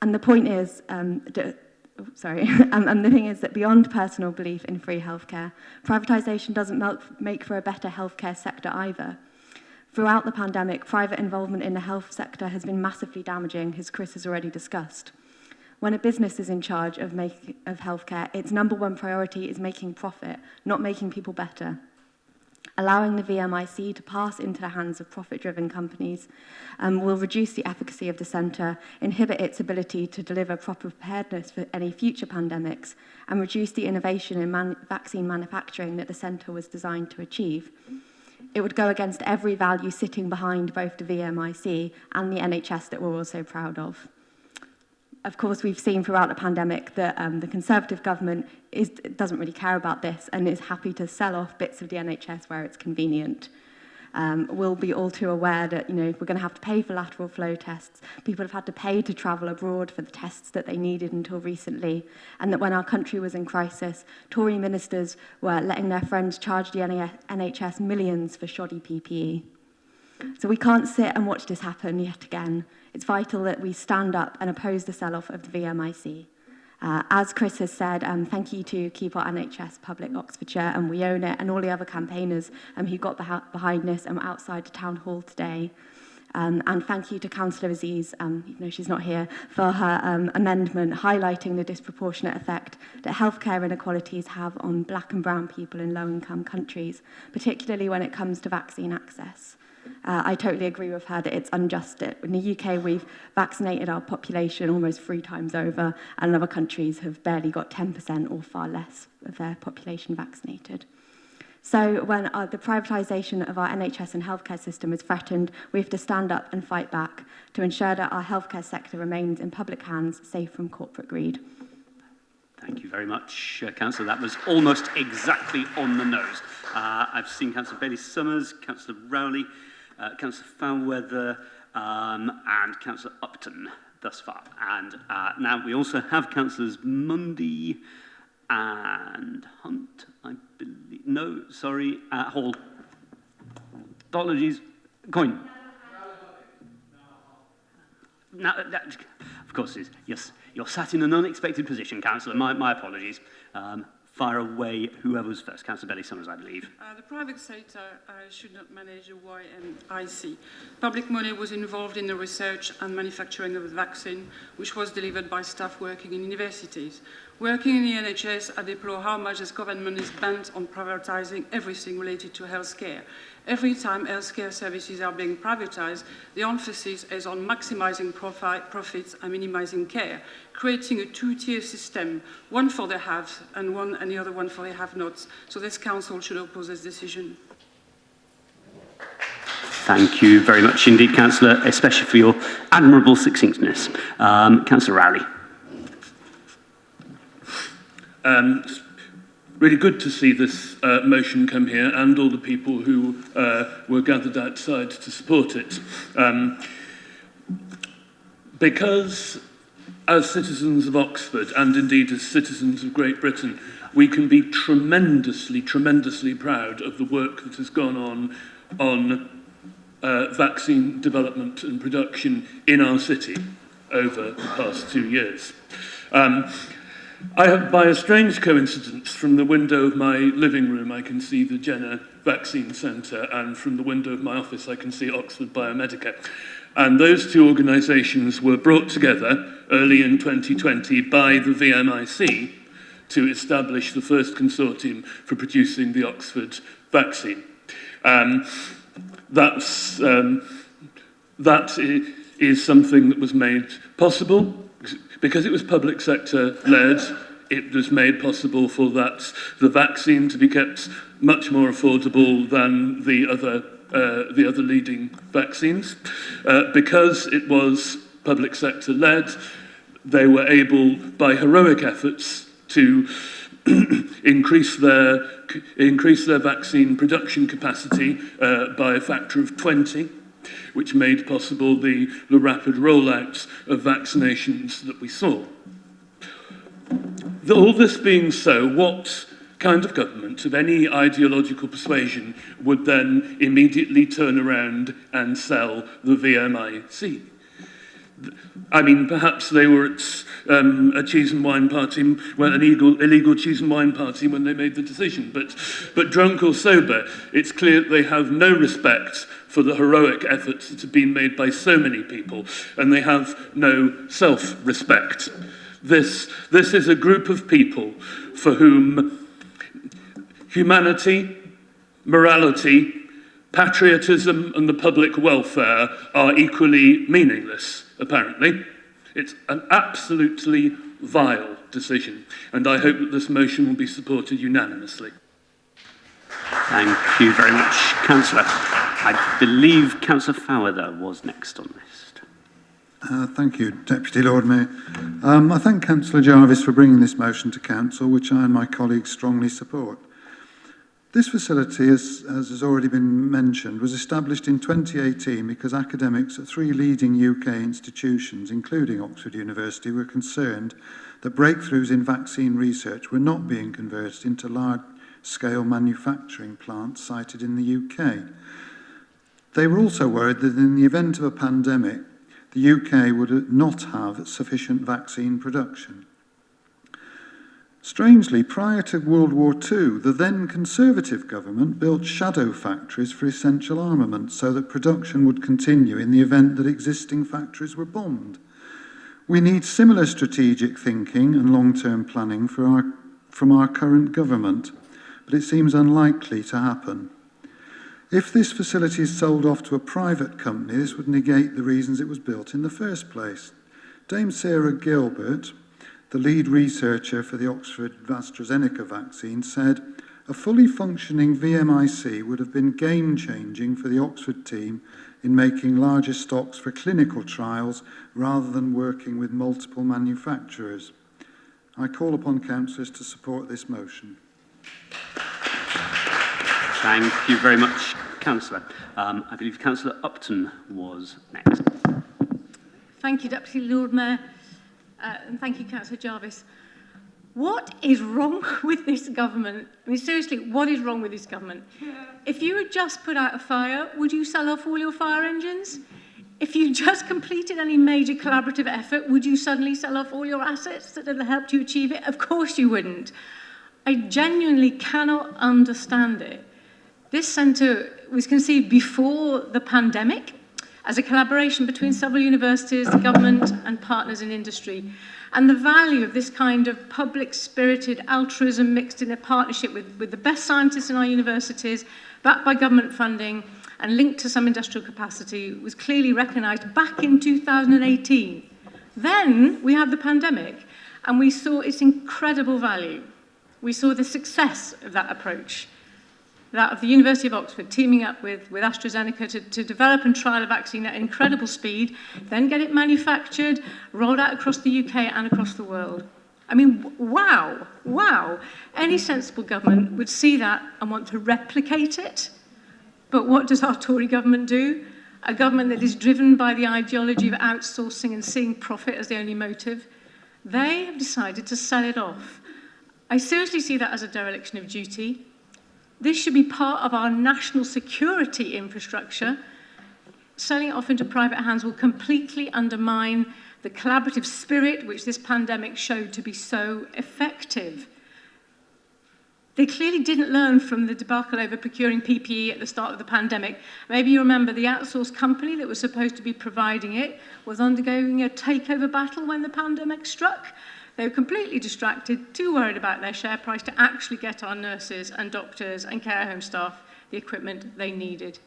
And the point is, and the thing is that beyond personal belief in free healthcare, privatisation doesn't make for a better healthcare sector either. Throughout the pandemic, private involvement in the health sector has been massively damaging, as Chris has already discussed. When a business is in charge of healthcare, its number one priority is making profit, not making people better. Allowing the VMIC to pass into the hands of profit-driven companies will reduce the efficacy of the centre, inhibit its ability to deliver proper preparedness for any future pandemics, and reduce the innovation in vaccine manufacturing that the centre was designed to achieve. It would go against every value sitting behind both the VMIC and the NHS that we're all so proud of. Of course, we've seen throughout the pandemic that the Conservative government doesn't really care about this and is happy to sell off bits of the NHS where it's convenient. We'll be all too aware that, we're going to have to pay for lateral flow tests. People have had to pay to travel abroad for the tests that they needed until recently, and that when our country was in crisis, Tory ministers were letting their friends charge the NHS millions for shoddy PPE. So we can't sit and watch this happen yet again. It's vital that we stand up and oppose the sell-off of the VMIC. As Chris has said, thank you to Keep Our NHS Public Oxfordshire and We Own It and all the other campaigners who got behind this and were outside the town hall today. And thank you to Councillor Aziz, even though she's not here, for her amendment highlighting the disproportionate effect that healthcare inequalities have on black and brown people in low-income countries, particularly when it comes to vaccine access. I totally agree with her that it's unjust. In the UK, we've vaccinated our population almost 3 times over, and other countries have barely got 10% or far less of their population vaccinated. So when the privatisation of our NHS and healthcare system is threatened, we have to stand up and fight back to ensure that our healthcare sector remains in public hands, safe from corporate greed. Thank you very much, Councillor. That was almost exactly on the nose. I've seen Councillor Bailey-Summers, Councillor Rowley, Councillor Foulweather and Councillor Upton thus far. And now we also have Councillors Mundy and Hunt, I believe. No, sorry, Hall. Apologies. Coyne. Now, of course, yes, you're sat in an unexpected position, Councillor. My apologies. Fire away, whoever's first. Councillor Bailey-Summers, I believe. The private sector should not manage a YMIC. Public money was involved in the research and manufacturing of the vaccine, which was delivered by staff working in universities. Working in the NHS, I deplore how much this government is bent on privatising everything related to healthcare. Every time healthcare services are being privatised, the emphasis is on maximising profits and minimising care, creating a two-tier system, one for the haves and the other one for the have-nots. So this council should oppose this decision. Thank you very much indeed, Councillor, especially for your admirable succinctness. Councillor Rowley. It's really good to see this motion come here and all the people who were gathered outside to support it. Because as citizens of Oxford and indeed as citizens of Great Britain, we can be tremendously, tremendously proud of the work that has gone on vaccine development and production in our city over the past 2 years. I have, by a strange coincidence, from the window of my living room, I can see the Jenner Vaccine Centre, and from the window of my office, I can see Oxford Biomedica. And those two organisations were brought together early in 2020 by the VMIC to establish the first consortium for producing the Oxford vaccine. That is something that was made possible because it was public sector led. It was made possible for the vaccine to be kept much more affordable than the other leading vaccines. Because it was public sector led, they were able, by heroic efforts, to increase their vaccine production capacity by a factor of 20, which made possible the rapid rollout of vaccinations that we saw. All this being so, what kind of government of any ideological persuasion would then immediately turn around and sell the VMIC? I mean, perhaps they were at a cheese and wine party, well, an illegal cheese and wine party when they made the decision. But drunk or sober, it's clear that they have no respect for the heroic efforts that have been made by so many people, and they have no self-respect. This is a group of people for whom humanity, morality, patriotism and the public welfare are equally meaningless, apparently. It's an absolutely vile decision, and I hope that this motion will be supported unanimously. Thank you very much, Councillor. I believe Councillor Fowler was next on the list. Thank you, Deputy Lord Mayor. I thank Councillor Jarvis for bringing this motion to Council, which I and my colleagues strongly support. This facility, as has already been mentioned, was established in 2018 because academics at 3 leading UK institutions, including Oxford University, were concerned that breakthroughs in vaccine research were not being converted into large-scale manufacturing plants sited in the UK. They were also worried that in the event of a pandemic, the UK would not have sufficient vaccine production. Strangely, prior to World War II, the then Conservative government built shadow factories for essential armaments so that production would continue in the event that existing factories were bombed. We need similar strategic thinking and long-term planning from our current government, but it seems unlikely to happen. If this facility is sold off to a private company, this would negate the reasons it was built in the first place. Dame Sarah Gilbert, the lead researcher for the Oxford AstraZeneca vaccine, said, "A fully functioning VMIC would have been game-changing for the Oxford team in making larger stocks for clinical trials rather than working with multiple manufacturers." I call upon councillors to support this motion. Thank you very much, Councillor. I believe Councillor Upton was next. Thank you, Deputy Lord Mayor, and thank you, Councillor Jarvis. What is wrong with this government? I mean, seriously, what is wrong with this government? If you had just put out a fire, would you sell off all your fire engines? If you just completed any major collaborative effort, would you suddenly sell off all your assets that had helped you achieve it? Of course you wouldn't. I genuinely cannot understand it. This centre was conceived before the pandemic as a collaboration between several universities, the government and partners in industry. And the value of this kind of public-spirited altruism mixed in a partnership with the best scientists in our universities, backed by government funding and linked to some industrial capacity, was clearly recognised back in 2018. Then we had the pandemic and we saw its incredible value. We saw the success of that approach, that of the University of Oxford teaming up with AstraZeneca to develop and trial a vaccine at incredible speed, then get it manufactured, rolled out across the UK and across the world. I mean, wow, wow. Any sensible government would see that and want to replicate it. But what does our Tory government do? A government that is driven by the ideology of outsourcing and seeing profit as the only motive. They have decided to sell it off. I seriously see that as a dereliction of duty. This should be part of our national security infrastructure. Selling it off into private hands will completely undermine the collaborative spirit which this pandemic showed to be so effective. They clearly didn't learn from the debacle over procuring PPE at the start of the pandemic. Maybe you remember the outsourced company that was supposed to be providing it was undergoing a takeover battle when the pandemic struck. They were completely distracted, too worried about their share price to actually get our nurses and doctors and care home staff the equipment they needed.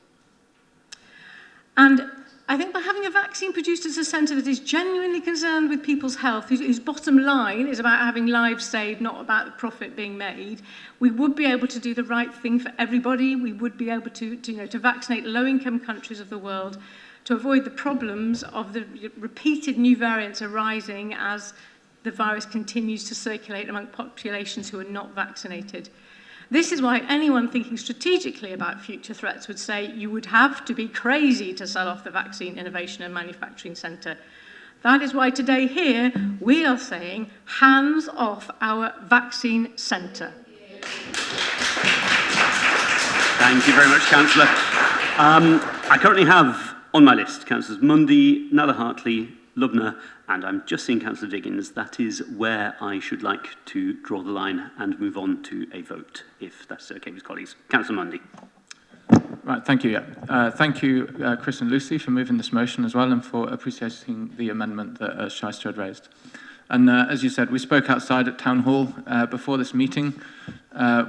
And I think by having a vaccine produced as a centre that is genuinely concerned with people's health, whose bottom line is about having lives saved, not about the profit being made, we would be able to do the right thing for everybody. We would be able to vaccinate low-income countries of the world, to avoid the problems of the repeated new variants arising as the virus continues to circulate among populations who are not vaccinated. This is why anyone thinking strategically about future threats would say you would have to be crazy to sell off the Vaccine Innovation and Manufacturing Centre. That is why today here we are saying hands off our vaccine centre. Thank you very much, Councillor. I currently have on my list Councillors Mundy, Nella Hartley, Lubna, and I'm just seeing Councillor Diggins. That is where I should like to draw the line and move on to a vote, if that's okay with colleagues. Councillor Mundy. Right, thank you. Thank you, Chris and Lucy, for moving this motion as well and for appreciating the amendment that Shyster had raised. And as you said, we spoke outside at Town Hall before this meeting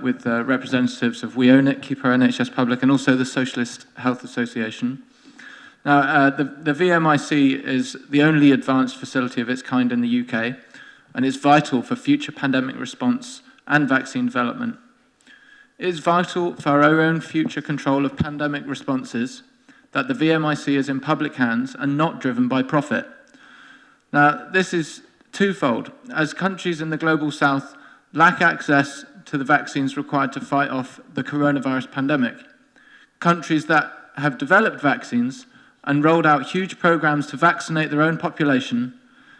with representatives of We Own It, Keep Our NHS Public, and also the Socialist Health Association. Now, the VMIC is the only advanced facility of its kind in the UK, and is vital for future pandemic response and vaccine development. It is vital for our own future control of pandemic responses that the VMIC is in public hands and not driven by profit. Now, this is twofold, as countries in the global south lack access to the vaccines required to fight off the coronavirus pandemic. Countries that have developed vaccines and rolled out huge programs to vaccinate their own population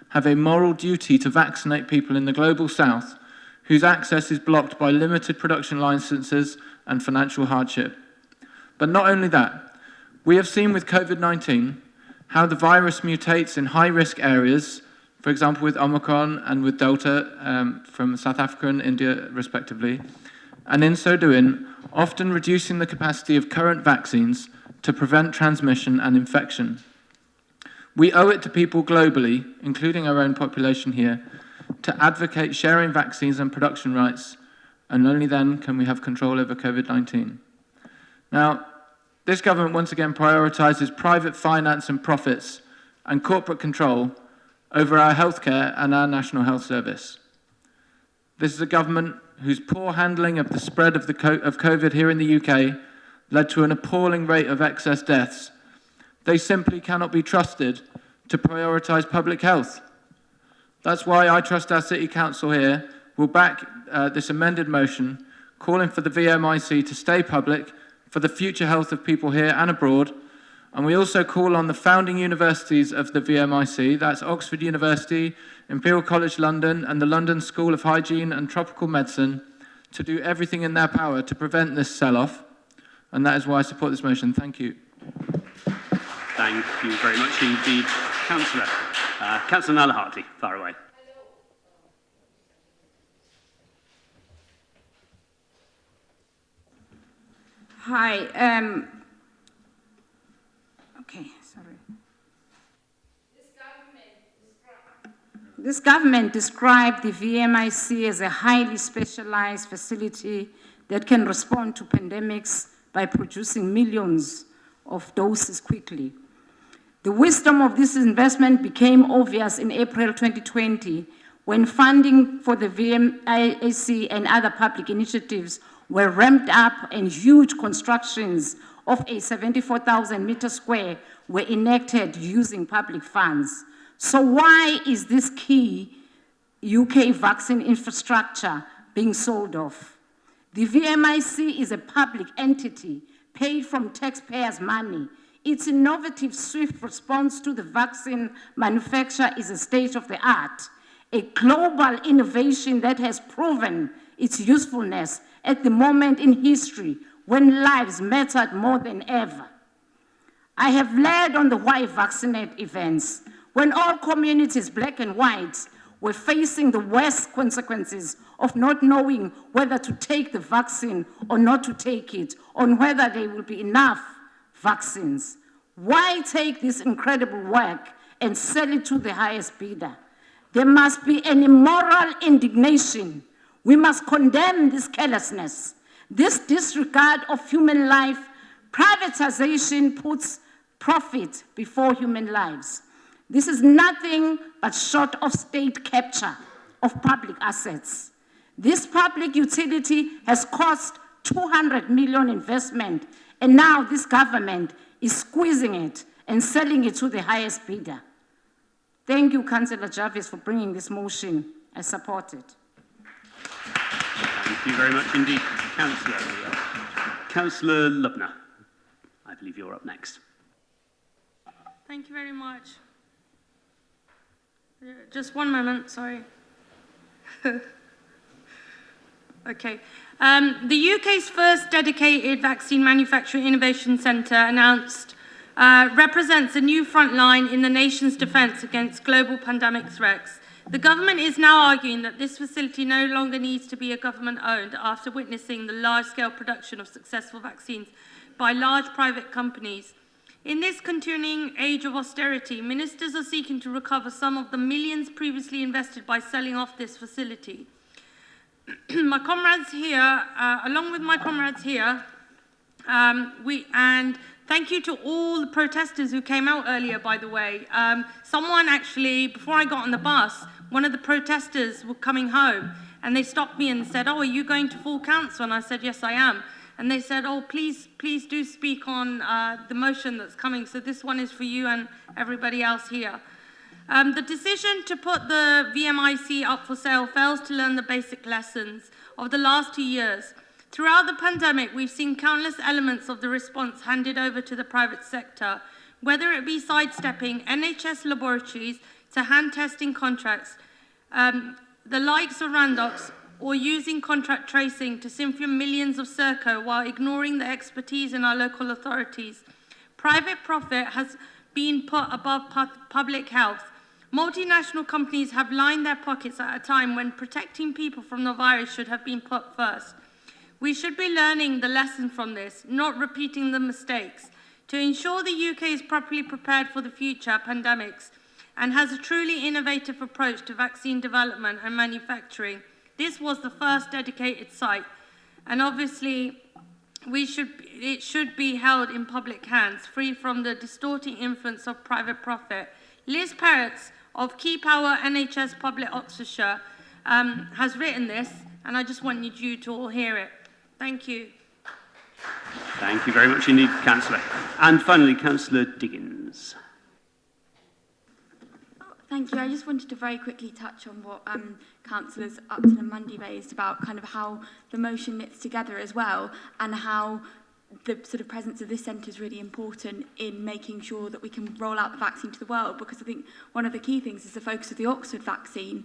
have a moral duty to vaccinate people in the global south whose access is blocked by limited production licenses and financial hardship. But not only that, we have seen with COVID-19 how the virus mutates in high-risk areas, for example with Omicron and with Delta from South Africa and India respectively, and in so doing, often reducing the capacity of current vaccines to prevent transmission and infection. We owe it to people globally, including our own population here, to advocate sharing vaccines and production rights, and only then can we have control over COVID-19. Now, this government once again prioritises private finance and profits and corporate control over our healthcare and our National Health Service. This is a government whose poor handling of the spread of COVID here in the UK led to an appalling rate of excess deaths. They simply cannot be trusted to prioritise public health. That's why I trust our City Council here will back this amended motion calling for the VMIC to stay public for the future health of people here and abroad. And we also call on the founding universities of the VMIC, that's Oxford University, Imperial College London and the London School of Hygiene and Tropical Medicine to do everything in their power to prevent this sell-off. And that is why I support this motion. Thank you. Thank you very much indeed, Councillor. Councillor Nala Hartley, far away. Hi. Okay, sorry. This government described the VMIC as a highly specialized facility that can respond to pandemics by producing millions of doses quickly. The wisdom of this investment became obvious in April 2020 when funding for the VMIC and other public initiatives were ramped up and huge constructions of a 74,000 meter square were enacted using public funds. So why is this key UK vaccine infrastructure being sold off? The VMIC is a public entity paid from taxpayers' money. Its innovative, swift response to the vaccine manufacture is a state of the art, a global innovation that has proven its usefulness at the moment in history when lives mattered more than ever. I have led on the Why Vaccinate events, when all communities, black and white, were facing the worst consequences of not knowing whether to take the vaccine or not to take it, on whether there will be enough vaccines. Why take this incredible work and sell it to the highest bidder? There must be an immoral indignation. We must condemn this carelessness, this disregard of human life. Privatization puts profit before human lives. This is nothing but short of state capture of public assets. This public utility has cost 200 million investment, and now this government is squeezing it and selling it to the highest bidder. Thank you, Councillor Jarvis, for bringing this motion. I support it. Thank you very much indeed, Councillor. Councillor Lubner, I believe you're up next. Thank you very much. Just one moment, sorry. Okay. The UK's first dedicated vaccine manufacturing innovation centre announced represents a new front line in the nation's defence against global pandemic threats. The government is now arguing that this facility no longer needs to be a government-owned after witnessing the large-scale production of successful vaccines by large private companies. In this continuing age of austerity, ministers are seeking to recover some of the millions previously invested by selling off this facility. My comrades here, along with my comrades here, and thank you to all the protesters who came out earlier, by the way. Someone actually, before I got on the bus, one of the protesters were coming home, And they stopped me and said, oh, are you going to full council? And I said, yes, I am. And they said, oh, please do speak on the motion that's coming. So this one is for you and everybody else here. The decision to put the VMIC up for sale fails to learn the basic lessons of the last 2 years. Throughout the pandemic, we've seen countless elements of the response handed over to the private sector, whether it be sidestepping NHS laboratories to hand testing contracts, the likes of Randox, or using contract tracing to siphon millions of Serco while ignoring the expertise in our local authorities. Private profit has been put above public health. Multinational companies have lined their pockets at a time when protecting people from the virus should have been put first. We should be learning the lesson from this, not repeating the mistakes. To ensure the UK is properly prepared for the future pandemics and has a truly innovative approach to vaccine development and manufacturing, this was the first dedicated site. And obviously, it should be held in public hands, free from the distorting influence of private profit. Liz Perrotts of Key Power NHS Public Oxfordshire has written this, and I just wanted you to all hear it. Thank you. Thank you very much indeed, Councillor. And finally, Councillor Diggins. Thank you. I just wanted to very quickly touch on what Councillors Upton and Mundy raised about kind of how the motion knits together as well, and how the sort of presence of this centre is really important in making sure that we can roll out the vaccine to the world, because I think one of the key things is the focus of the Oxford vaccine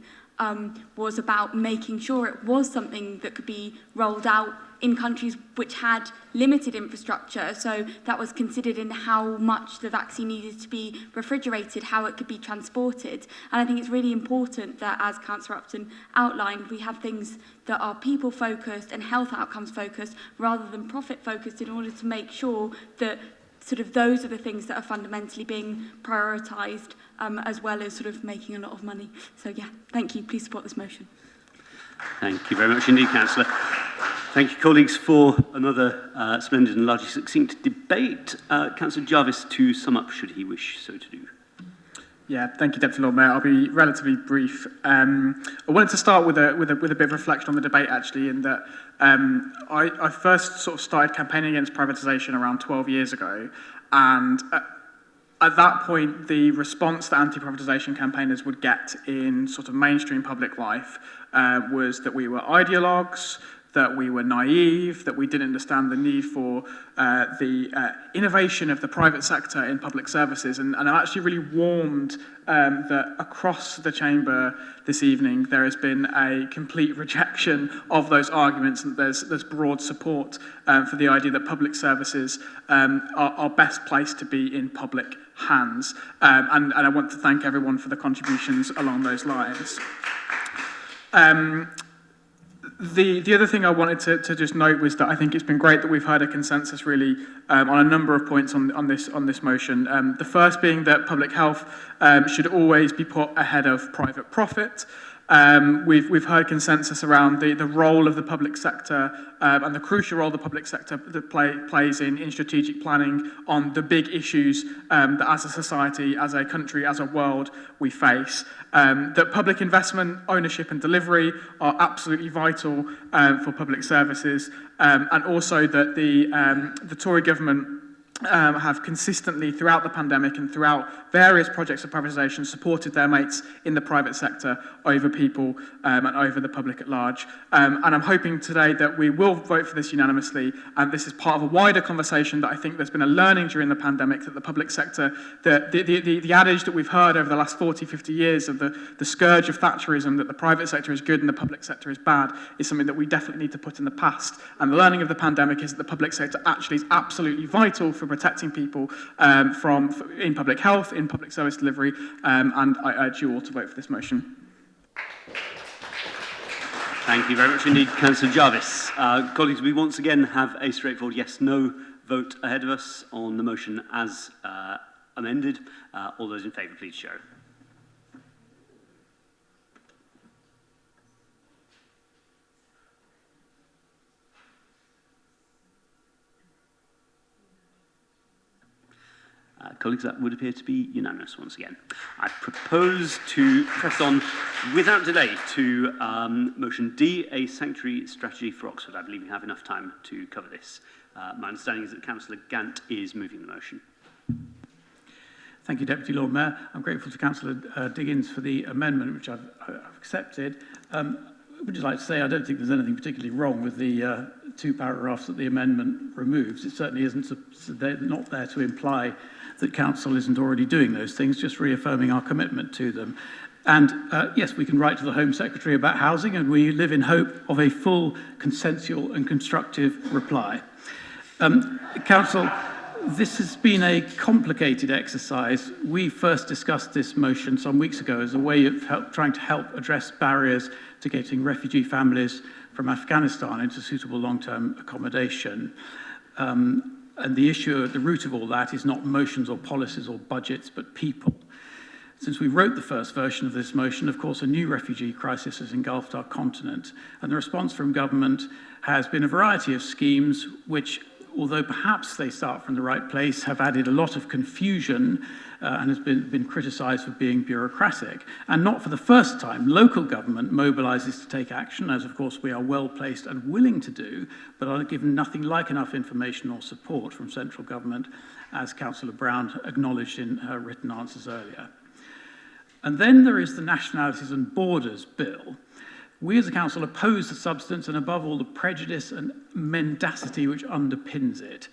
was about making sure it was something that could be rolled out in countries which had limited infrastructure. So that was considered in how much the vaccine needed to be refrigerated, how it could be transported. And I think it's really important that, as Councillor Upton outlined, we have things that are people-focused and health outcomes-focused rather than profit-focused, in order to make sure that sort of those are the things that are fundamentally being prioritised, as well as sort of making a lot of money. So yeah, thank you. Please support this motion. Thank you very much indeed, Councillor. Thank you, colleagues, for another splendid and largely succinct debate. Councillor Jarvis, to sum up, should he wish so to do. Yeah, thank you, Deputy Lord Mayor. I'll be relatively brief. I wanted to start with a bit of reflection on the debate, actually, in that I first sort of started campaigning against privatisation around 12 years ago, and at that point, the response that anti-privatisation campaigners would get in sort of mainstream public life was that we were ideologues, that we were naive, that we didn't understand the need for the innovation of the private sector in public services. And I'm actually really warmed that across the chamber this evening there has been a complete rejection of those arguments, and there's broad support for the idea that public services are best placed to be in public hands. And I want to thank everyone for the contributions along those lines. The other thing I wanted to just note was that I think it's been great that we've heard a consensus really on a number of points on this motion. The first being that public health should always be put ahead of private profit. We've heard consensus around the role of the public sector and the crucial role the public sector plays in strategic planning on the big issues that as a society, as a country, as a world we face. That public investment, ownership and delivery are absolutely vital for public services, and also that the Tory government have consistently, throughout the pandemic and throughout various projects of privatisation, supported their mates in the private sector over people and over the public at large. And I'm hoping today that we will vote for this unanimously, and this is part of a wider conversation that I think there's been a learning during the pandemic, that the public sector, the adage that we've heard over the last 40, 50 years of the scourge of Thatcherism, that the private sector is good and the public sector is bad, is something that we definitely need to put in the past. And the learning of the pandemic is that the public sector actually is absolutely vital for protecting people in public health, in public service delivery, and I urge you all to vote for this motion. Thank you very much indeed, Councillor Jarvis. Colleagues, we once again have a straightforward yes-no vote ahead of us on the motion as amended. All those in favour, please show. Colleagues, that would appear to be unanimous once again. I propose to press on without delay to motion D, a sanctuary strategy for Oxford. I believe we have enough time to cover this. My understanding is that Councillor Gant is moving the motion. Thank you, Deputy Lord Mayor. I'm grateful to Councillor Diggins for the amendment, which I've accepted. I would just like to say I don't think there's anything particularly wrong with the two paragraphs that the amendment removes. It certainly isn't, they're not there to imply that Council isn't already doing those things, just reaffirming our commitment to them. And yes, we can write to the Home Secretary about housing, and we live in hope of a full, consensual and constructive reply. Council, this has been a complicated exercise. We first discussed this motion some weeks ago as a way of trying to help address barriers to getting refugee families from Afghanistan into suitable long-term accommodation. And the issue at the root of all that is not motions or policies or budgets, but people. Since we wrote the first version of this motion, of course, a new refugee crisis has engulfed our continent. And the response from government has been a variety of schemes which, although perhaps they start from the right place, have added a lot of confusion and has been criticised for being bureaucratic. And not for the first time, local government mobilises to take action, as of course we are well placed and willing to do, but are given nothing like enough information or support from central government, as Councillor Brown acknowledged in her written answers earlier. And then there is the Nationalities and Borders Bill. We as a council oppose the substance and above all the prejudice and mendacity which underpins it.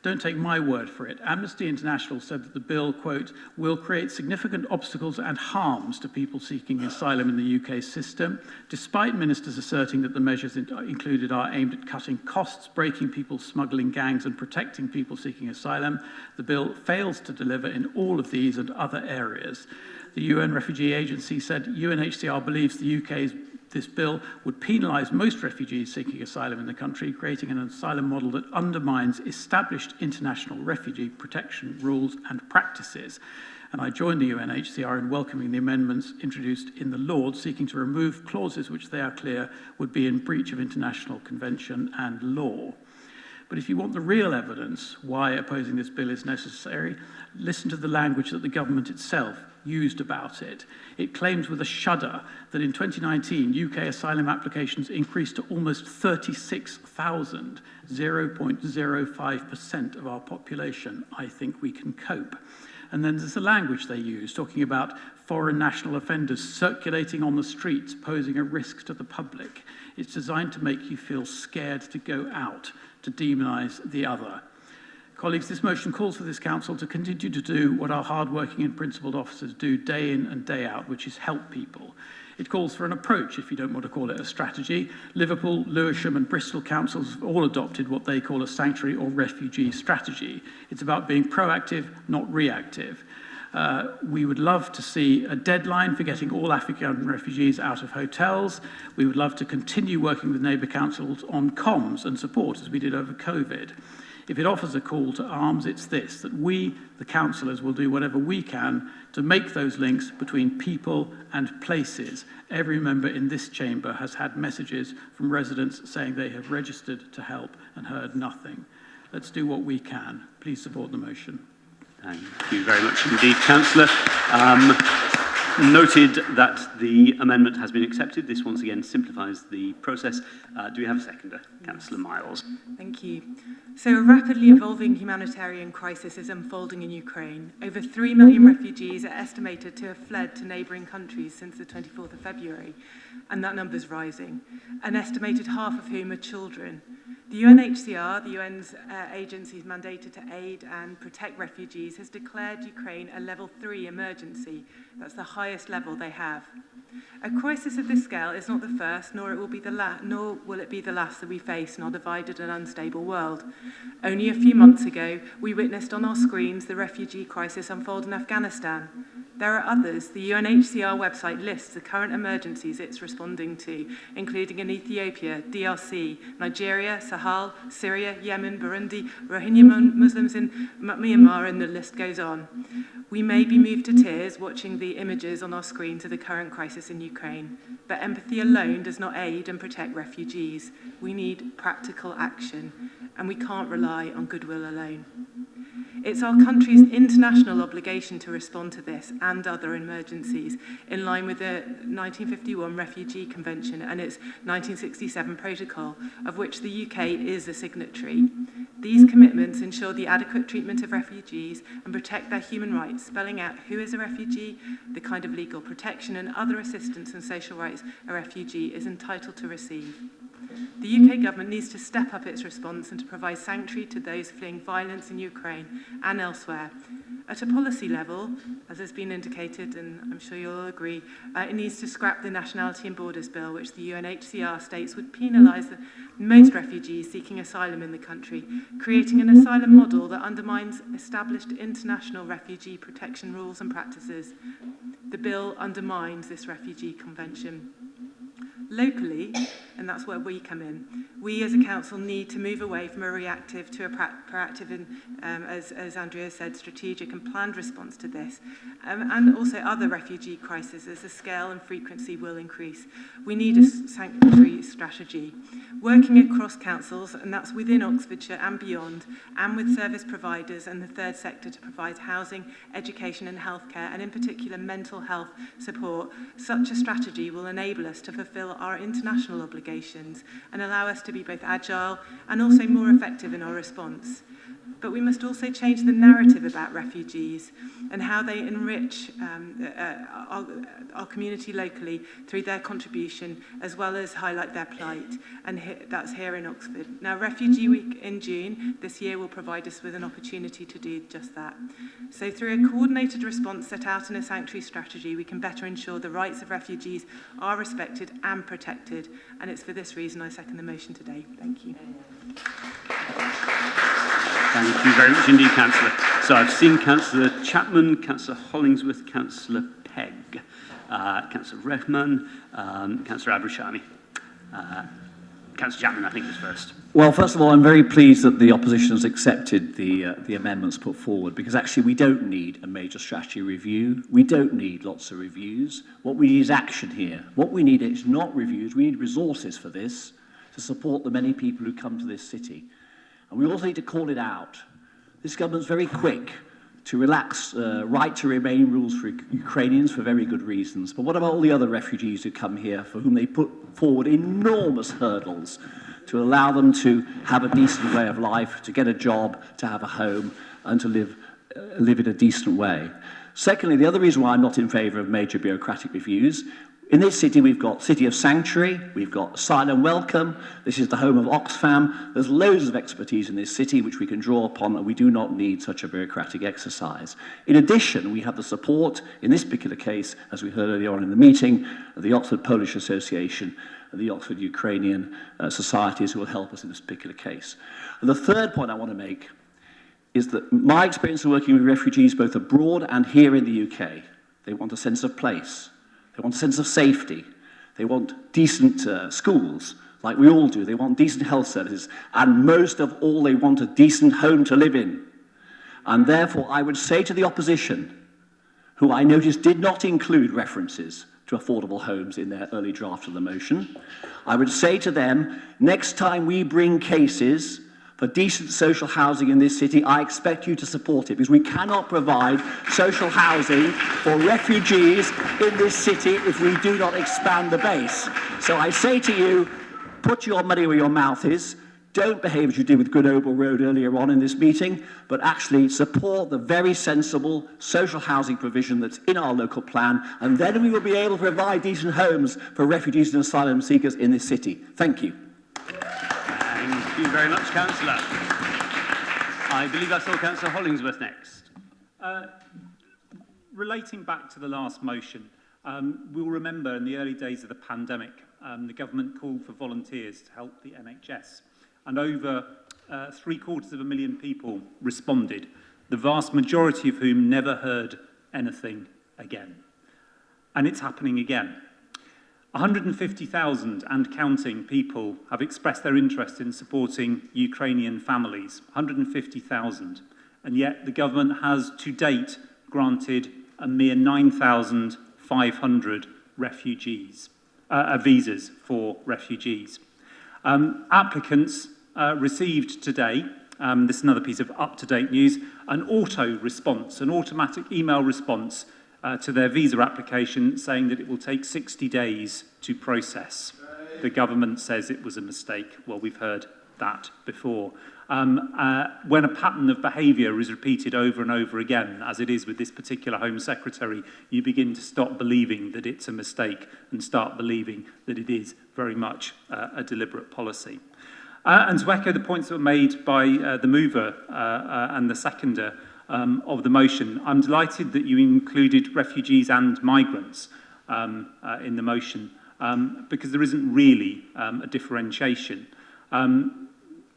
Don't take my word for it. Amnesty International said that the bill, quote, will create significant obstacles and harms to people seeking asylum in the UK system, despite ministers asserting that the measures included are aimed at cutting costs, breaking people smuggling gangs and protecting people seeking asylum. The bill fails to deliver in all of these and other areas. The UN Refugee Agency said UNHCR believes the this bill would penalise most refugees seeking asylum in the country, creating an asylum model that undermines established international refugee protection rules and practices. And I join the UNHCR in welcoming the amendments introduced in the Lords, seeking to remove clauses which they are clear would be in breach of international convention and law. But if you want the real evidence why opposing this bill is necessary, listen to the language that the government itself used about it. It claims with a shudder that in 2019, UK asylum applications increased to almost 36,000, 0.05% of our population. I think we can cope. And then there's the language they use, talking about foreign national offenders circulating on the streets, posing a risk to the public. It's designed to make you feel scared to go out, to demonise the other. Colleagues, this motion calls for this council to continue to do what our hard-working and principled officers do day in and day out, which is help people. It calls for an approach, if you don't want to call it a strategy. Liverpool, Lewisham and Bristol councils have all adopted what they call a sanctuary or refugee strategy. It's about being proactive, not reactive. We would love to see a deadline for getting all African refugees out of hotels. We would love to continue working with neighbour councils on comms and support, as we did over COVID. If it offers a call to arms, it's this, that we, the councillors, will do whatever we can to make those links between people and places. Every member in this chamber has had messages from residents saying they have registered to help and heard nothing. Let's do what we can. Please support the motion. Thank you very much indeed, Councillor. Noted that the amendment has been accepted. This once again simplifies the process. Do we have a seconder? Councillor Miles. Thank you. So a rapidly evolving humanitarian crisis is unfolding in Ukraine. Over 3 million refugees are estimated to have fled to neighbouring countries since the 24th of February, and that number's rising, an estimated half of whom are children. The UNHCR, the UN's agencies mandated to aid and protect refugees, has declared Ukraine a level 3 emergency. That's the highest level they have. A crisis of this scale is not the first, nor will it be the last that we face in our divided and unstable world. Only a few months ago, we witnessed on our screens the refugee crisis unfold in Afghanistan. There are others. The UNHCR website lists the current emergencies it's responding to, including in Ethiopia, DRC, Nigeria, Sahel, Syria, Yemen, Burundi, Rohingya Muslims in Myanmar, and the list goes on. We may be moved to tears watching the images on our screens of the current crisis in Ukraine, but empathy alone does not aid and protect refugees. We need practical action, and we can't rely on goodwill alone. It's our country's international obligation to respond to this and other emergencies in line with the 1951 Refugee Convention and its 1967 protocol, of which the UK is a signatory. These commitments ensure the adequate treatment of refugees and protect their human rights, spelling out who is a refugee, the kind of legal protection and other assistance and social rights a refugee is entitled to receive. The UK government needs to step up its response and to provide sanctuary to those fleeing violence in Ukraine and elsewhere. At a policy level, as has been indicated, and I'm sure you'll all agree, it needs to scrap the Nationality and Borders Bill, which the UNHCR states would penalise most refugees seeking asylum in the country, creating an asylum model that undermines established international refugee protection rules and practices. The bill undermines this refugee convention. Locally, and that's where we come in, we as a council need to move away from a reactive to a proactive and, as Andrea said, strategic and planned response to this, and also other refugee crises as the scale and frequency will increase. We need a sanctuary strategy. Working across councils, and that's within Oxfordshire and beyond, and with service providers and the third sector to provide housing, education and healthcare, and in particular mental health support, such a strategy will enable us to fulfil our international obligations and allow us to be both agile and also more effective in our response. But we must also change the narrative about refugees and how they enrich our community locally through their contribution, as well as highlight their plight. And that's here in Oxford. Now, Refugee Week in June this year will provide us with an opportunity to do just that. So through a coordinated response set out in a sanctuary strategy, we can better ensure the rights of refugees are respected and protected. And it's for this reason I second the motion today. Thank you. Thank you very much indeed, Councillor. So I've seen Councillor Chapman, Councillor Hollingsworth, Councillor Pegg, Councillor Rehman, Councillor Abrashami. Councillor Chapman, I think, was first. Well, first of all, I'm very pleased that the opposition has accepted the amendments put forward, because actually we don't need a major strategy review. We don't need lots of reviews. What we need is action here. What we need is not reviews. We need resources for this to support the many people who come to this city. And we also need to call it out. This government's very quick to relax right to remain rules for Ukrainians for very good reasons. But what about all the other refugees who come here for whom they put forward enormous hurdles to allow them to have a decent way of life, to get a job, to have a home, and to live in a decent way? Secondly, the other reason why I'm not in favour of major bureaucratic reviews, in this city, we've got City of Sanctuary, we've got Asylum Welcome, this is the home of Oxfam. There's loads of expertise in this city which we can draw upon, and we do not need such a bureaucratic exercise. In addition, we have the support, in this particular case, as we heard earlier on in the meeting, of the Oxford Polish Association and the Oxford Ukrainian societies who will help us in this particular case. And the third point I want to make is that my experience of working with refugees both abroad and here in the UK, they want a sense of place. They want a sense of safety. They want decent schools, like we all do. They want decent health services. And most of all, they want a decent home to live in. And therefore, I would say to the opposition, who I noticed did not include references to affordable homes in their early draft of the motion, I would say to them, next time we bring cases for decent social housing in this city, I expect you to support it, because we cannot provide social housing for refugees in this city if we do not expand the base. So I say to you, put your money where your mouth is. Don't behave as you did with Grenoble Road earlier on in this meeting, but actually support the very sensible social housing provision that's in our local plan, and then we will be able to provide decent homes for refugees and asylum seekers in this city. Thank you. Thank you very much, Councillor. I believe I saw Councillor Hollingsworth next. Relating back to the last motion, we'll remember in the early days of the pandemic, the government called for volunteers to help the NHS, and over 750,000 people responded, the vast majority of whom never heard anything again. And it's happening again. 150,000 and counting people have expressed their interest in supporting Ukrainian families, 150,000, and yet the government has to date granted a mere 9,500 visas for refugees. Applicants received today this is another piece of up-to-date news, an auto response, an automatic email response to their visa application saying that it will take 60 days to process. The government says it was a mistake. Well, we've heard that before. When a pattern of behaviour is repeated over and over again, as it is with this particular Home Secretary, you begin to stop believing that it's a mistake and start believing that it is very much a deliberate policy. And to echo the points that were made by the mover and the seconder of the motion, I'm delighted that you included refugees and migrants in the motion because there isn't really a differentiation.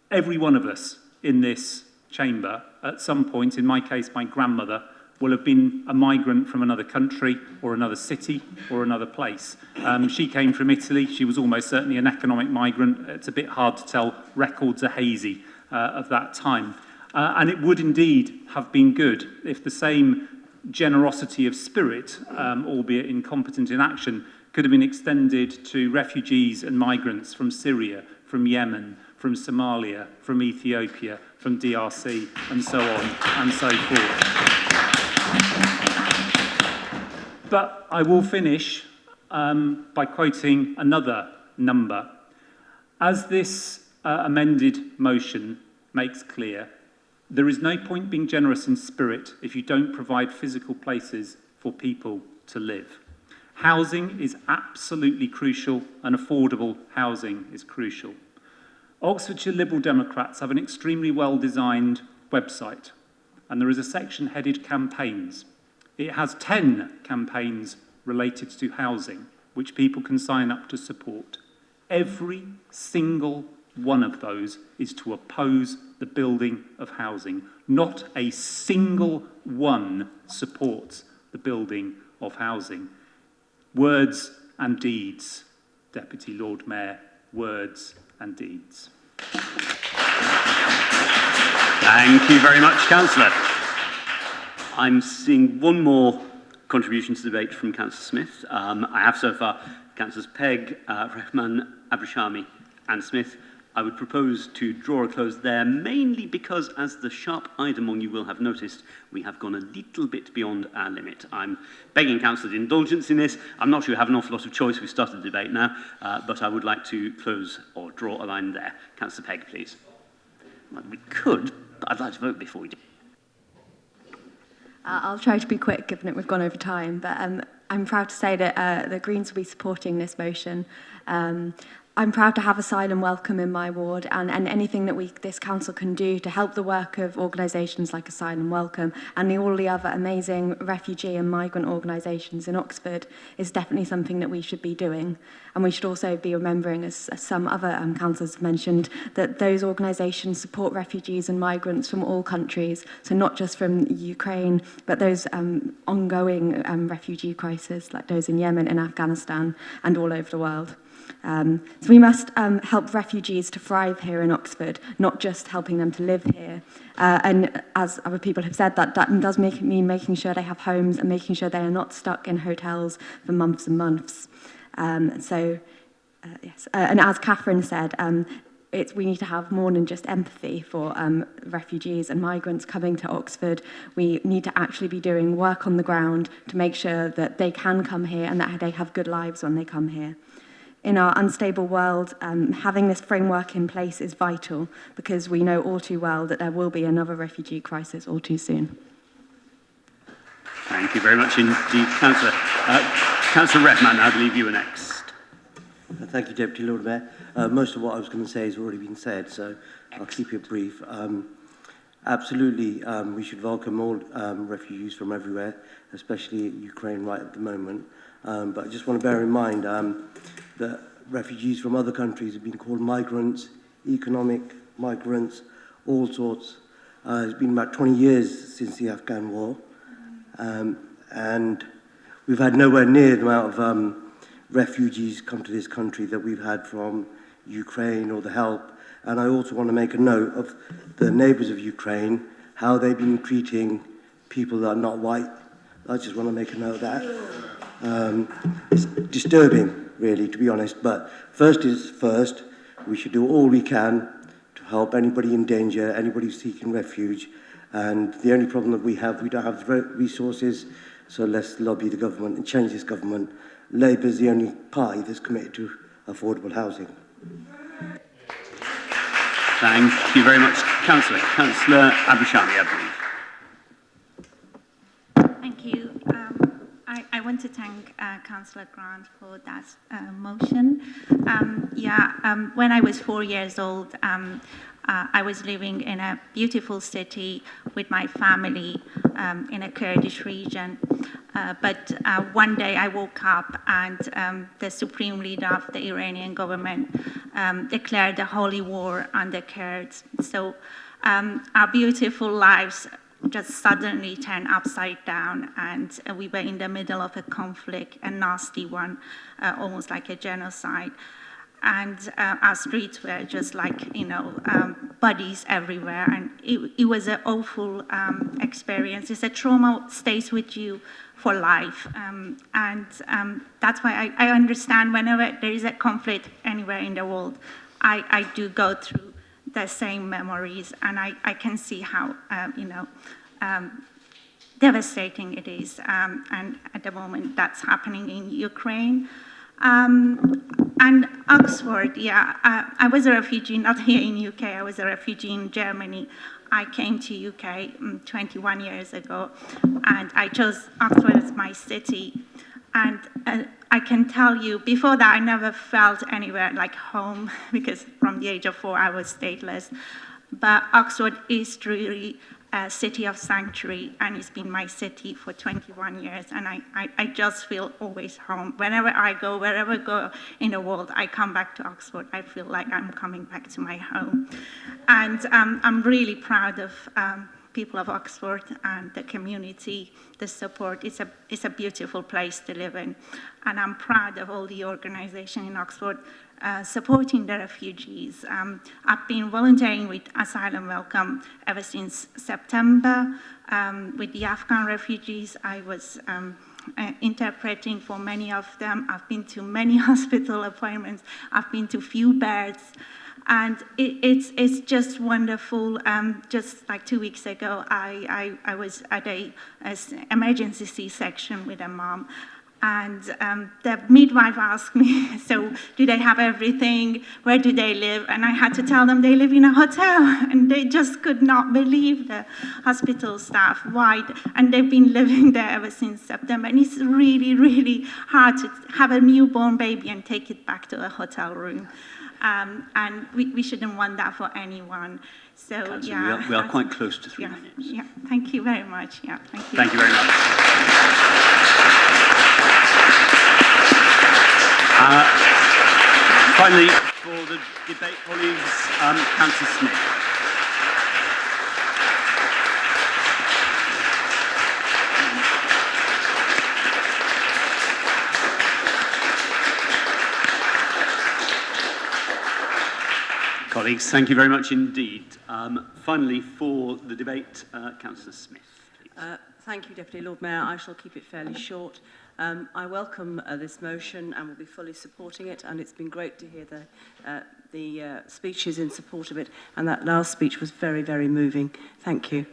Every one of us in this chamber, at some point, in my case, my grandmother, will have been a migrant from another country or another city or another place. She came from Italy. She was almost certainly an economic migrant. It's a bit hard to tell. Records are hazy of that time. And it would indeed have been good if the same generosity of spirit, albeit incompetent in action, could have been extended to refugees and migrants from Syria, from Yemen, from Somalia, from Ethiopia, from DRC, and so on and so forth. But I will finish by quoting another number. As this amended motion makes clear, there is no point being generous in spirit if you don't provide physical places for people to live. Housing is absolutely crucial, and affordable housing is crucial. Oxfordshire Liberal Democrats have an extremely well-designed website, and there is a section headed Campaigns. It has 10 campaigns related to housing, which people can sign up to support. Every single one of those is to oppose the building of housing. Not a single one supports the building of housing. Words and deeds, Deputy Lord Mayor, words and deeds. Thank you very much, Councillor. I'm seeing one more contribution to the debate from Councillor Smith. I have so far Councillors Pegg, Rahman, Abrishami and Smith. I would propose to draw a close there, mainly because, as the sharp-eyed among you will have noticed, we have gone a little bit beyond our limit. I'm begging Councillors' indulgence in this. I'm not sure we have an awful lot of choice. We've started the debate now, but I would like to close or draw a line there. Councillor Pegg, please. Well, we could, but I'd like to vote before we do. I'll try to be quick, given that we've gone over time, but I'm proud to say that the Greens will be supporting this motion. I'm proud to have Asylum Welcome in my ward, and anything that this council can do to help the work of organisations like Asylum Welcome and all the other amazing refugee and migrant organisations in Oxford is definitely something that we should be doing. And we should also be remembering, as some other councillors have mentioned, that those organisations support refugees and migrants from all countries, so not just from Ukraine, but those ongoing refugee crises like those in Yemen and Afghanistan and all over the world. So we must help refugees to thrive here in Oxford, not just helping them to live here. And as other people have said, that does mean making sure they have homes and making sure they are not stuck in hotels for months and months. Yes. And as Catherine said, we need to have more than just empathy for refugees and migrants coming to Oxford. We need to actually be doing work on the ground to make sure that they can come here and that they have good lives when they come here. In our unstable world, having this framework in place is vital because we know all too well that there will be another refugee crisis all too soon. Thank you very much indeed, Councillor. Councillor Redman, I believe you were next. Thank you, Deputy Lord Mayor. Most of what I was going to say has already been said, so I'll keep it brief. Absolutely, we should welcome all refugees from everywhere, especially Ukraine right at the moment. But I just want to bear in mind that refugees from other countries have been called migrants, economic migrants, all sorts. It's been about 20 years since the Afghan war, and we've had nowhere near the amount of refugees come to this country that we've had from Ukraine or the help. And I also want to make a note of the neighbours of Ukraine, how they've been treating people that are not white. I just want to make a note of that. It's disturbing, really, to be honest, but first is first. We should do all we can to help anybody in danger, anybody seeking refuge. And the only problem that we don't have resources, so let's lobby the government and change this government. Labour is the only party that's committed to affordable housing. Thank you very much, Councillor. Councillor Abishani, I believe. Thank you. I want to thank Councillor Grant for that motion. When I was 4 years old, I was living in a beautiful city with my family in a Kurdish region. But one day I woke up and the supreme leader of the Iranian government declared a holy war on the Kurds. So our beautiful lives just suddenly turned upside down, and we were in the middle of a conflict, a nasty one, almost like a genocide. And our streets were just like, bodies everywhere. And it was an awful experience. It's a trauma stays with you for life. That's why I understand whenever there is a conflict anywhere in the world, I do go through the same memories, and I can see how, devastating it is. And at the moment, that's happening in Ukraine. And Oxford, I was a refugee, not here in UK, I was a refugee in Germany. I came to UK 21 years ago, and I chose Oxford as my city. And I can tell you, before that, I never felt anywhere like home, because from the age of 4, I was stateless. But Oxford is truly a city of sanctuary, and it's been my city for 21 years, and I just feel always home. Whenever I go, wherever I go in the world, I come back to Oxford. I feel like I'm coming back to my home. And I'm really proud of people of Oxford and the community, the support. It's a beautiful place to live in. And I'm proud of all the organizations in Oxford supporting the refugees. I've been volunteering with Asylum Welcome ever since September. With the Afghan refugees, I was interpreting for many of them. I've been to many hospital appointments. I've been to few beds. And it's just wonderful. Just like 2 weeks ago, I was at an emergency C-section with a mom. And the midwife asked me, so do they have everything? Where do they live? And I had to tell them they live in a hotel. And they just could not believe the hospital staff. Why? And they've been living there ever since September. And it's really, really hard to have a newborn baby and take it back to a hotel room. And we shouldn't want that for anyone. So, Councillor, we are quite close to 3 minutes. Yeah, thank you very much. Yeah, thank you. Thank you very much. Finally, for the debate, colleagues, Councillor Smith. Colleagues, thank you very much indeed. Finally, for the debate, Councillor Smith. Thank you, Deputy Lord Mayor. I shall keep it fairly short. I welcome this motion and will be fully supporting it, and it's been great to hear the speeches in support of it, and that last speech was very, very moving. Thank you.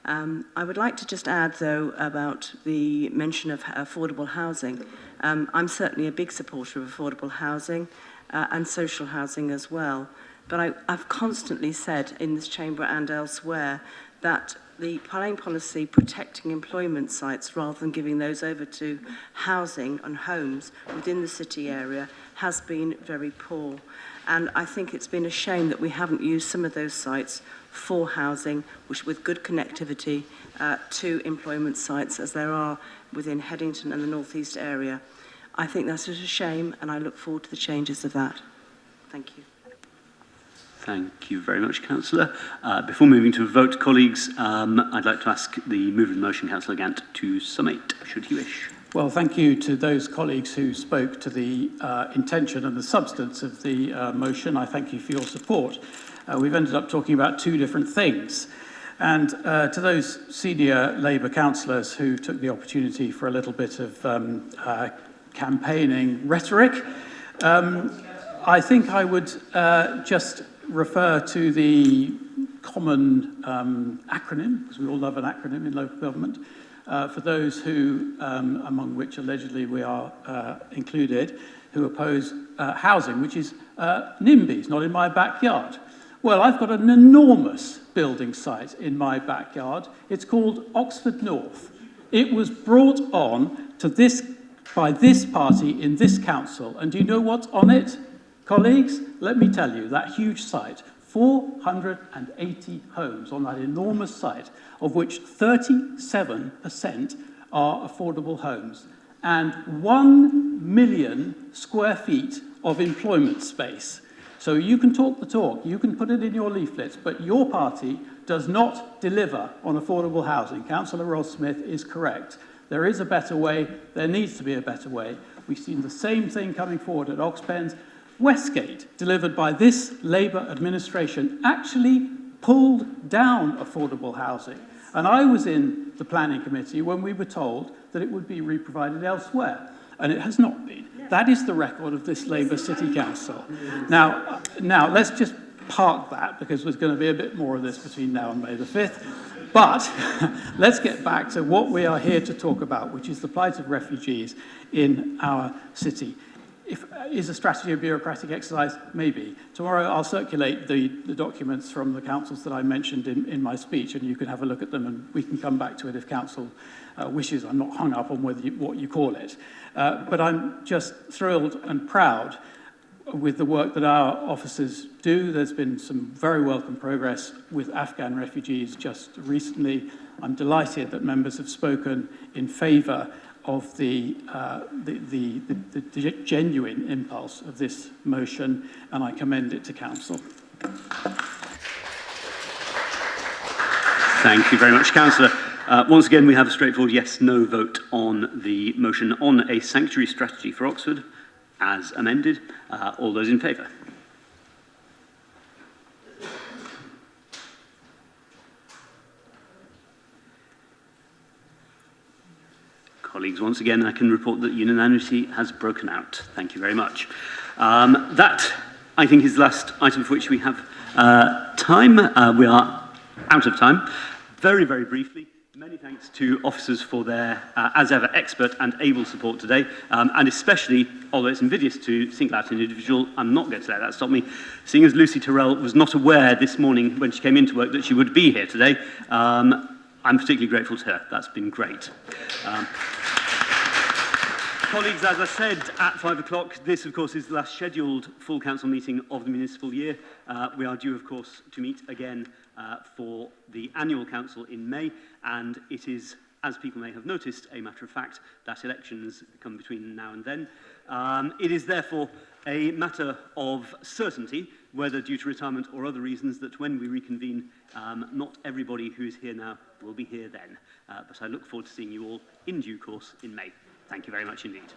I would like to just add, though, about the mention of affordable housing. I'm certainly a big supporter of affordable housing and social housing as well. But I've constantly said in this chamber and elsewhere that the planning policy protecting employment sites rather than giving those over to housing and homes within the city area has been very poor. And I think it's been a shame that we haven't used some of those sites for housing, which with good connectivity to employment sites as there are within Headington and the North East area. I think that's a shame, and I look forward to the changes of that. Thank you. Thank you very much, Councillor. Before moving to a vote, colleagues, I'd like to ask the mover of the motion, Councillor Gant, to summate, should he wish. Well, thank you to those colleagues who spoke to the intention and the substance of the motion. I thank you for your support. We've ended up talking about two different things. And to those senior Labour councillors who took the opportunity for a little bit of campaigning rhetoric, I think I would just refer to the common acronym, because we all love an acronym in local government, for those who, among which allegedly we are included, who oppose housing, which is NIMBYs, not in my backyard. Well, I've got an enormous building site in my backyard. It's called Oxford North. It was brought on to this by this party in this council. And do you know what's on it, colleagues? Let me tell you, that huge site, 480 homes on that enormous site, of which 37% are affordable homes, and 1 million square feet of employment space. So you can talk the talk, you can put it in your leaflets, but your party does not deliver on affordable housing. Councillor Ross-Smith is correct. There is a better way. There needs to be a better way. We've seen the same thing coming forward at Oxpens. Westgate, delivered by this Labour administration, actually pulled down affordable housing. And I was in the planning committee when we were told that it would be re-provided elsewhere. And it has not been. That is the record of this Labour City Council. Now let's just park that, because there's going to be a bit more of this between now and May the 5th. But let's get back to what we are here to talk about, which is the plight of refugees in our city. Is a strategy a bureaucratic exercise? Maybe. Tomorrow I'll circulate the documents from the councils that I mentioned in my speech, and you can have a look at them, and we can come back to it if council wishes. I'm not hung up on what you call it. But I'm just thrilled and proud with the work that our officers do. There's been some very welcome progress with Afghan refugees just recently. I'm delighted that members have spoken in favour of the genuine impulse of this motion, and I commend it to Council. Thank you very much, Councillor. Once again, we have a straightforward yes-no vote on the motion on a sanctuary strategy for Oxford, as amended. All those in favour? Colleagues, once again, I can report that unanimity has broken out. Thank you very much. That, I think, is the last item for which we have time. We are out of time. Very, very briefly, many thanks to officers for their, as ever, expert and able support today, and especially, although it's invidious to single out an individual, I'm not going to let that stop me, seeing as Lucy Terrell was not aware this morning when she came into work that she would be here today. I'm particularly grateful to her. That's been great. Colleagues, as I said at 5 o'clock, this, of course, is the last scheduled full council meeting of the municipal year. We are due, of course, to meet again for the annual council in May, and it is, as people may have noticed, a matter of fact that elections come between now and then. It is therefore a matter of certainty, whether due to retirement or other reasons, that when we reconvene, not everybody who is here now will be here then. But I look forward to seeing you all in due course in May. Thank you very much indeed.